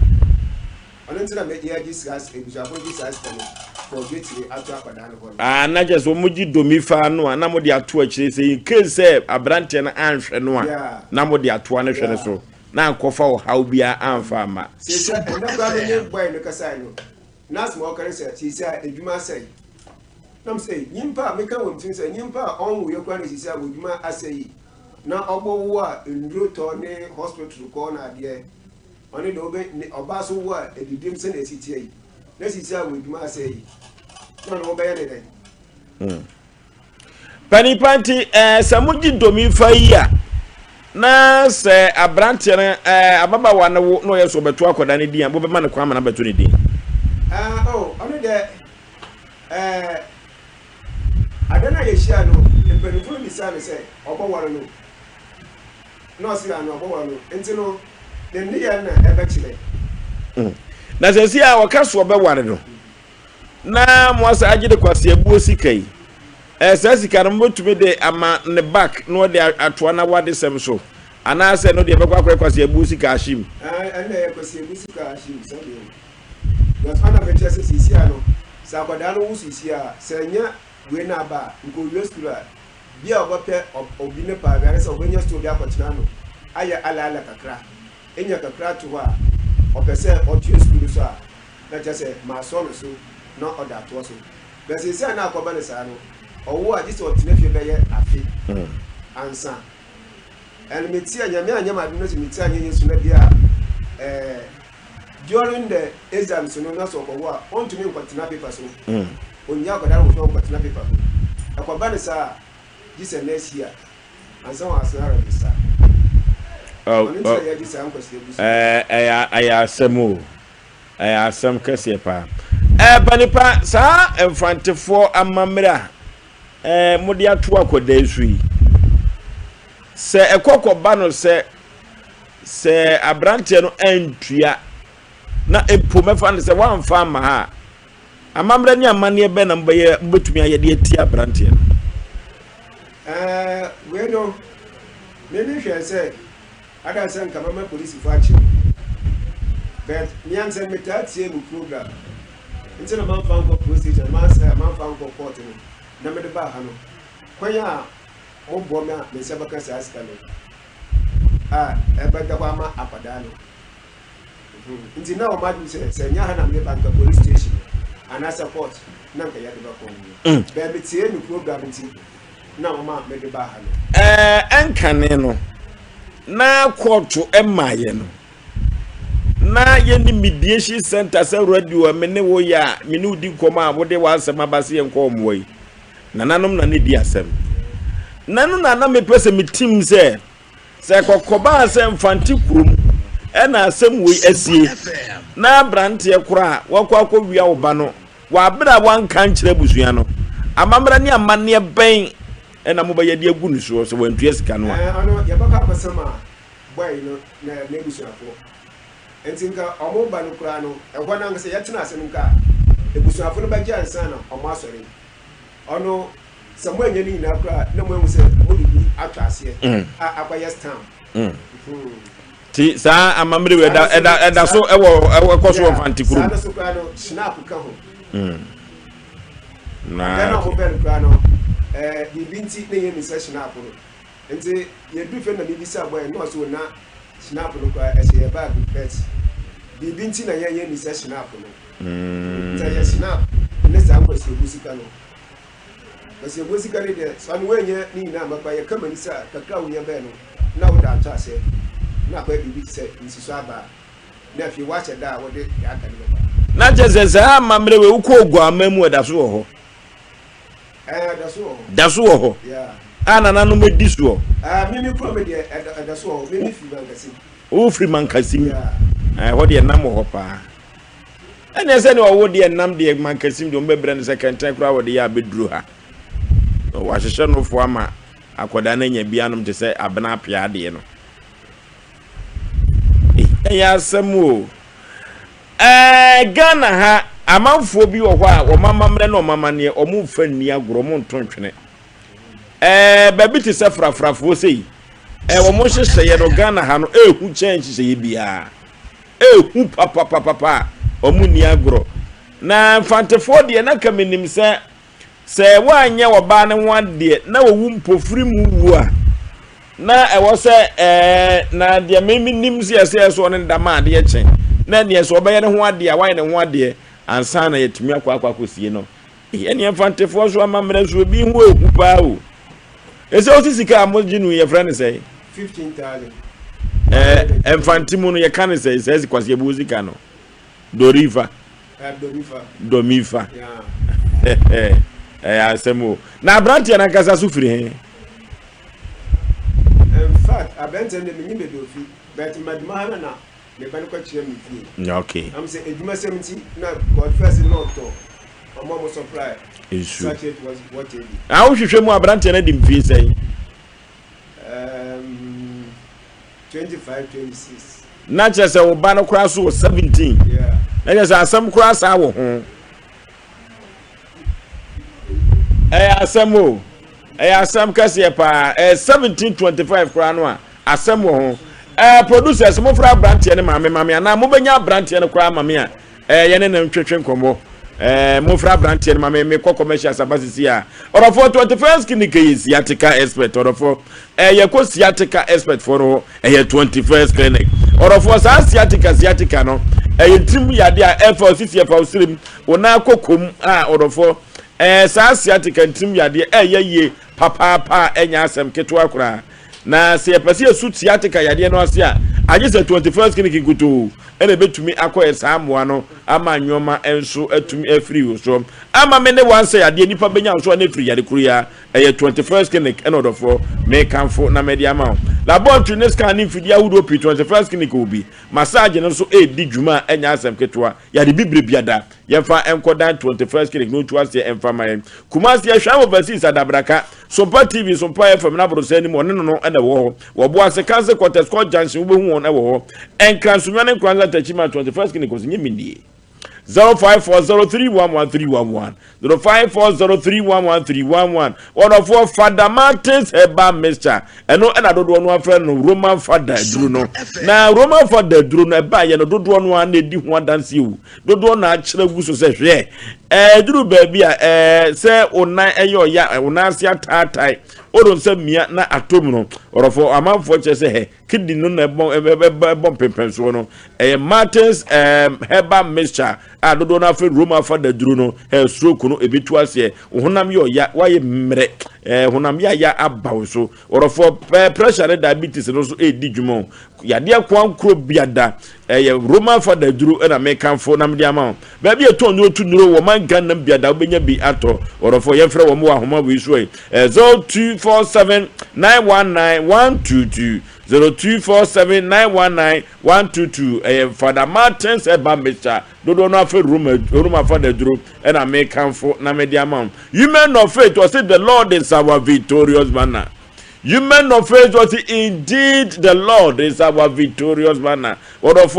S12: ono ntina me ya discuss ebusuafo discuss tani for getting atu akada no
S2: na je so muji domifa no na mo de ato akire say in case say abrante na anhwe no a na mo de ato na hwe ne so na ankofa o how bia anfa ma
S12: say na ba me boy no kasa no na small kare say edwuma say nam say nyimpa meka wontin say nyimpa onwo ye kwa no sisi abodwuma asayi na ogbowo a nduro to ne hospital ko na ade oni do be oba so wo a edidim se na sisi yi na sisi abodwuma asayi no be ye ne den
S2: panipanti samuji domi faiya na se abrante na ababa wa no ye so beto akoda ne dia bo be ma ne kwa ma na beto ne dia
S12: oni de adana yeshia no empenifo ni sane se obowaro no si ano obowaro enti no de ne ya na ebechile
S2: na sesi a wakaso obeware no na moasa agide kwase abuo sikai sika no motumi de ama ne back no de atoa na wade sem so ana se no de bekwa kwase abuo sika ashim
S12: ana ya kwase abuo sika ashim so de but ana beche se sisi ano sa kwada no wusisi a senya we na ba nko rescue bia obope obi ne pa gare se obenya story akotina no aya ala kakra enya kakra to a opese otu school so a na je se ma so no so na order to so but se na akoba ne sa no owo a this what nefi be ye afi ansa elmeti anya ma do no meti anya yesu na bia during the exams no na so owo a on to me kwatina paper so onya goda wo kwatina paper akwaba ne sa this next year ansa wa asara bisa
S2: Asem kese pa Mpe Nipa sa mfantefo amamra modi atu akoda esui se ekokoba no se abrante no antua na epomefa no se wamfa ma ha amamra ni amane be na mbetumi ayede ati abrante no
S12: we no me hwe se ada san kama ma police fachi but me an say me tatie mu program instead of man fan ko police station man say man fan ko court no na me de ba ha no kwanya mo bo me se baka sa aska no e ba da kwa ma apada no nti na o ma du se nya ha na me bank police station ana support na nka ya de ba ko no be me tie mu program nti na mama me de ba ha no
S2: enkane no na kotu emaye no na ye ni mediation center se radio amene wo ya meni udi koma abode wa asem abase ye nko omwoi nananom na ne di asem nanu na me pese me team se kokoba asem fanti kurum ena asem wo asie na brante kora wakwa wia oba no wa bra wanka nkire busua no amamra ni amane ben ena mo bayade agu ni so wantua sika no
S12: ano ya baka basama boy no na nebusu afo entinka omo ba no kura no ehwo na ngase yetena ase nka ebusu afo no bagye ansa na omo asore ono samu anya ni na kura na mo enwuse mo bibi atwa ase akwaye stam
S2: ti sa amamre we eda so ewo koso fanti kuru
S12: sa so kura no snap ka ho
S2: na
S12: mo ben kura no bibinti na ye mi session apo nti ye du fe na bibisa boy no so na snap no kwa e bag bet bibinti na ye mi session apo no nti ye snap ne sa ko se busika no se busika re de so an wenye ni na makwa ye kama ni sa kakra wo ye be no na wo da ta se na kwa bibi se nsi so aba na fi wa che da wo de ya ka ni ba
S2: na jezeza amamre we uko ogwa amamu eda so ho daso ho ana nanu mediso
S12: mimi ko me de daso ho mimi fi mankasi
S2: o free mankasi ho de nam ho pa ene se ne wo de nam de mankasi de mbebre ne second time kura wo de ya beduru ha wa hwehwe no fo ama akoda na nya bianom te se abena apia de no ya samu Ghana ha amanfo bi wo hɔ a wo mamamre na omamane omu fanni agoro mu ntontwene baby ti se frafrafo sei wo mo hyehyɛ no Ghana ha no ehu change hyehyɛ bia ehu papa omu ni agoro na fantefo de na kamenim se wanye wo ba ne ho ade na wo mpofiri mu wu a na ewo se na de meminim se so ne ndama de chen na ne so obeye ne ho ade a wanye ne ho ade ansa na yetumi akwakosie no ene enfantefo so amamre so bi hu ehu pa o ese osisika amoginu ye friend say
S12: 15,000
S2: enfantimu no ye kan say kwase buzika no dorifa domifa yeah asemo na branti na kasa sufiri he
S12: in fact abente ne menyi bedofi but madma na me ban ko kire me fie
S2: okay
S12: am say eduma 70 na god first not to omo mo supply
S2: issue
S12: such it was what it
S2: a wo hwehwe mu abrante na dim fie say
S12: 25 26
S2: na chese wo ba no kura so 17
S12: yeah
S2: na chese asam kura sa wo ho asamo asam kase pa 1725 kura no a asam wo ho producers mo fra brantie ne mame na mo benya brantie ne kura mame a ye ne ntwetwe nkomo mo fra brantie ne mame me commercial sabasisi a orofo 21st clinic is yatika expert orofo ye ko siatica expert for ye 21st clinic orofo sa siatica no ye trim yade a F4 CF3 wona kokom a orofo saa sciatica ntim yade ye papa enya asem keto akura na se yepese yesu sciatica yade no ase a agye se 21st clinic kuto ene betumi akoye saa moa no ama nyoma enso atumi afiri so ama me ne wan say yade nipa benya so na afiri yade kuru ya 21st clinic ene odofo me kanfo na media ma laboratory ne scan infidi awudo p 21st clinic obi massage no so di djuma enya asem keto yade bibre biada yemfa enkodan 21st clinic no tuase emfa mayen kumasi ahwa overseas adabraka SOMPA TV SOMPA FM na brose ni mo no ene wo bo ase kanse quarters call junction wo hu won e wo enkansunwa ne kwanza tachima 21st clinic osinye mindie 0540311311 0540311311 one of four Father Martins Eba Mr. Eno ena dodo no afre no Roman Father duru no na Roman Father duru no eba ye no dodo no an edi ho adanse wu dodo na akire wu so se hwe duru baby a se onan eyo ya onan sia tatai odon se mia na atom no orofo amanfo che se he kidi no na bom pempenso no Martins Eba Mr. a dodo na afre Roman Father duru no stroke no ebitu ase honam yo ya waye mre honam ya abaw so orofo pressure diabetes no so edi dwumo yade kwankro biada Roman Father duru na mekanfo nam dia ma ba bi eton no tunuro wo man gan nam biada obenya bi ato orofo yefre wo mo ahoma we so 0247919122 0247919122 Father Martins Eba Mr. dodo no afa Roman Father duru na mekanfo na media ma you men of faith was it the Lord is our victorious banner. You men of faith was indeed the Lord is our victorious banner. What of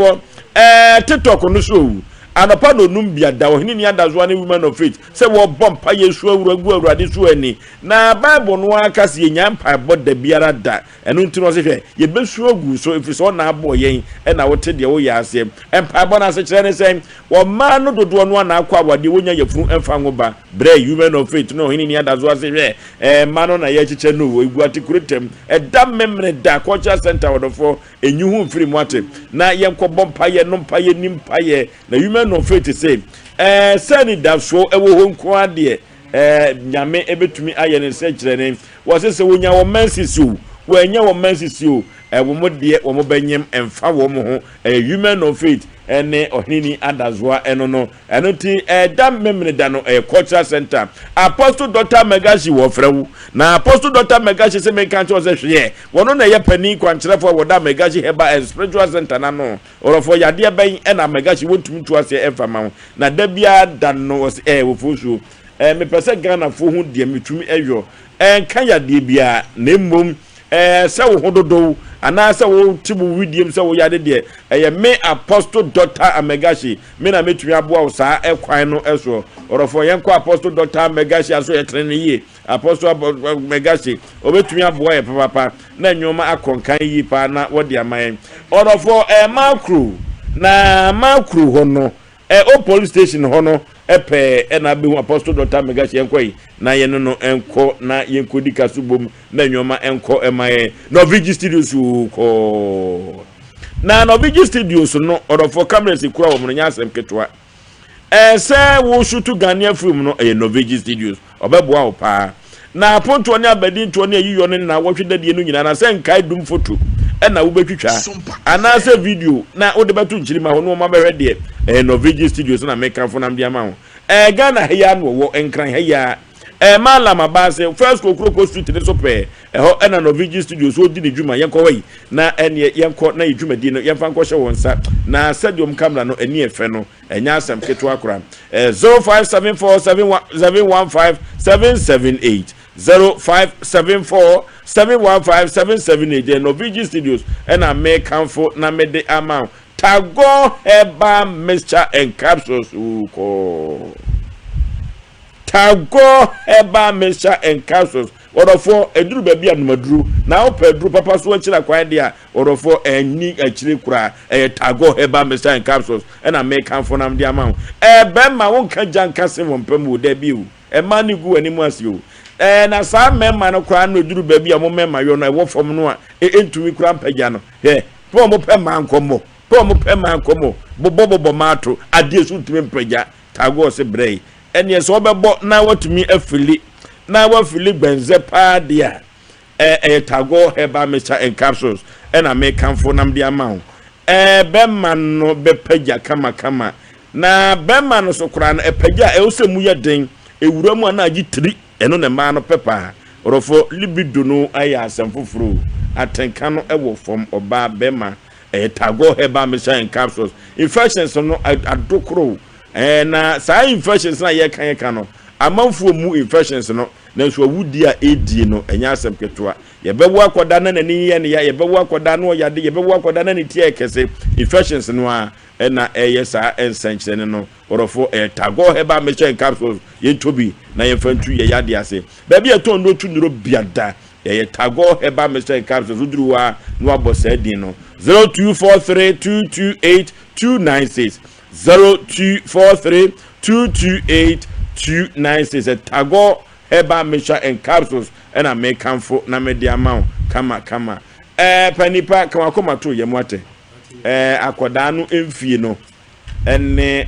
S2: TikTok on the show. And upon the Numbia, da hini ada one women of faith. Say what bump Yesu uragu radisu any. Na Bible no akasi nyampa but the biara da. And unto say ye be sure so if it's on na boy yen and I would tell you ya say. And Pabona say saying, well man no do one akwa wadi wonya ye fun emfa ngoba. Bre women of faith no hini ada zo say man na ye chiche no we gu articulatem. E da memre da culture center wodofo enyu hu free mwate. Na ye ko bompa ye no pa ye nimpa ye na women no faith say sani da so ewo ho nko ade nyame ebetumi aye ne se kire ne wo se wonya wo mansisi wo enya wo mansisi wo mo de wo mo banyem emfa wo mo ho human no faith ene ohnini adazwa eno no eno ti da memne da no cultural center Apostle Dr. Megashi wo frewu na Apostle Dr. Megashi se me kan cho se hwe wono na ye pani kwankyerefo wo da Megashi heba spiritual center na no orofo yade ben na Megashi wontumi tu ase emfama na da bia da no wo fosu me pese Ghana fo hu de metumi eyo kan yade bia na mmom se wo hododo ana se wo tibu widium se wo yade de me Apostle Dr. Megashi me na metumi aboa wo saa ekwan no eso orofo yenko Apostle Dr. Megashi aso ye trene yi Apostle Megashi obetumi aboa ye papa na nyoma akonkan yi pa na wo de amayen orofo makru na makru hono o police station hono epe na be Apostle Dr. Megashi enko na ye no enko na yenko dika subom na nyoma enko emaye no Vigi Studios ko na no Vigi Studios no orofo cameras kura wo mo nya asem ketwa se wo shutu Ghanaian film no no Vigi Studios obeboa wo pa na ponto ne abedin to ne yiyo ne na wo hwede de no nyina na se nkai dum photo na wo betwitwa ana se video na wo de betu nchirima ho no ma behwe de no Vigi Studios na make am na mbia ma ho Ghana heya no wo enkran heya malama base first Kokroko street ne so pe ho no Vigi Studios wo di ne dwuma yenko wai na ene yenko na dwuma di no yemfa nko hye won sa na stadium camera no eni efe no enya asem keto akora 0574715778 0574715778 no Vigi Studios na me kanfo na me de amount Tago Eba Mr. and Capsules uko Tago Eba Mr. and Capsules orofo eduru baby anumaduru na opeduru papa so akira kwan dia orofo eni akire kura Tago Eba Mr. and Capsules na make kanfo nam dia ma be ma won ka janka se won pamu da biu ma ni gu animu asio na sa memma no kura no eduru baby amo memma yo no e wo fom no a entumi kura mpagia no po mo pema nkomo po mo pema nkomo bobo mato ade su tumi mpagia Tago se brei ene so obebo na watumi afili na wafili benze pa dia tago heba mecha and capsules ena me kanfo nam dia ma wo bema no bepaja kama na bema no so kura no epaja ewusemu ye den ewura mu na agi 3 eno ne ma no pepa orofo libido no aya asem foforo atenka no ewo from oba bema tago heba mecha and capsules infections no adokro na sa infections na ye kan no amanfo mu infections no na so wudi a edi no enya asem ketwa ye bewu akoda na nani ye ne ye bewu akoda no yade ye bewu akoda na ne tie kese infections no a na sa ensanchene no orofo tago heba mecha capsules ye tobi na ye fantu ye yade ase ba bia to no tu nuro biada ye tago heba mecha capsules uduruwa no abosa din no 0243228296 0243228296 tago heba mecha and capsules and I make comfort na media amount kama Mpe Nipa kama koma to ye mwate akoda no emfie no ene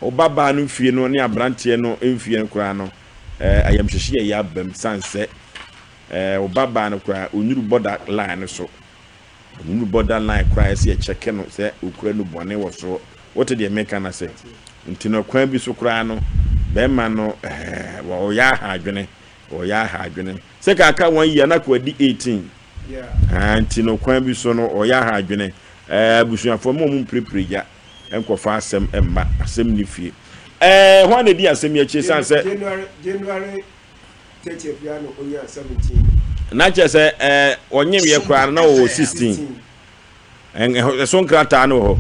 S2: obaba no fie no ne abrante no emfie no kura no ayamhwehye ya bam sanse obaba no kura onyuru border line so onyuru border line kura ese ye cheke no se okura no bone wo so what dey make na say ntino kwan bi so kura no bema no wo ya ha adwene se ka aka 1 year na ko di 18 ntino kwan bi so no o ya ha adwene busuafo mo prepreja enkofa asem emma asem ni fie ho na di asem ya chesan se
S12: January 30th ya no onya 17
S2: na che se onyem ye kra na o 16 so nkrata no ho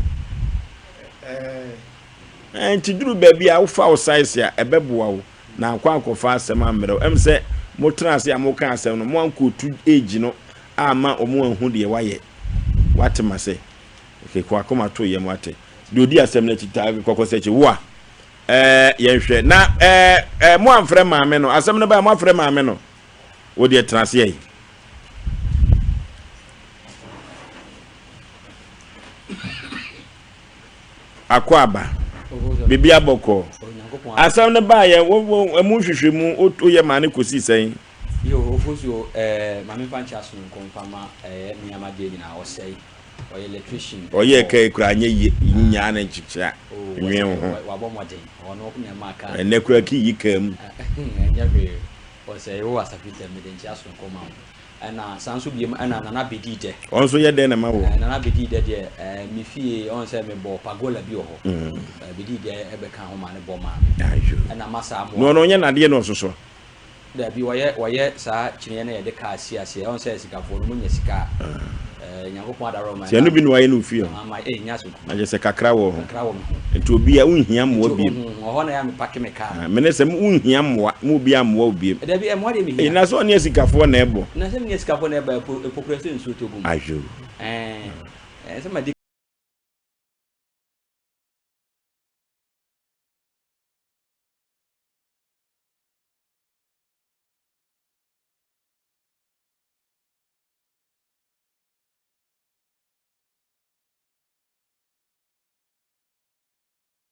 S2: ntiduru baby a ufa o size ya ebeboa wo na akwa akofa asem amere em se mo trans ya mo kan asem no mo anko tu age no ama omo anhu de waye watema se okay kwa koma to ye mwate de odi asem na chita kokko se chi wo yenhwe na mo amfre maame no asem no ba mo afre maame no wo de trans ye akwaba bibi aboko asam ne ba ye wo emu hwehwe mu oye mane kosi sen
S13: yo ofosu mame pancha so konfama miyama de ni na osei oye electrician
S2: oye kai kura nya nya na nchicha nwe ho
S13: wa bo modern ono ko na maka
S2: ene kura ki yikam
S13: nya be osei wo asafite me de ncha so koma ana sanso biem ana nana bedide
S2: onso ye den na ma wo
S13: nana bedide de mi fie on se me bo pagola bi ho bedide ebe kan ho ma ne bo ma ana masa mo
S2: no nya na de no soso
S13: da bi woye sa chine na ye de ka asiase on se sika fo no munya sika nyankopon adaro ma
S2: se no bi no waye no fie
S13: ma nya so
S2: na je se kakra wo nti obi a unhia mwa bi
S13: ho na ya me pake me ka
S2: me ne se unhia mwa mu bi amwa obi
S13: da bi mwa de mi hia
S2: na so ne sika fo na ebo
S13: na se mi sika fo na ebo population so to bu
S2: ajo
S13: se ma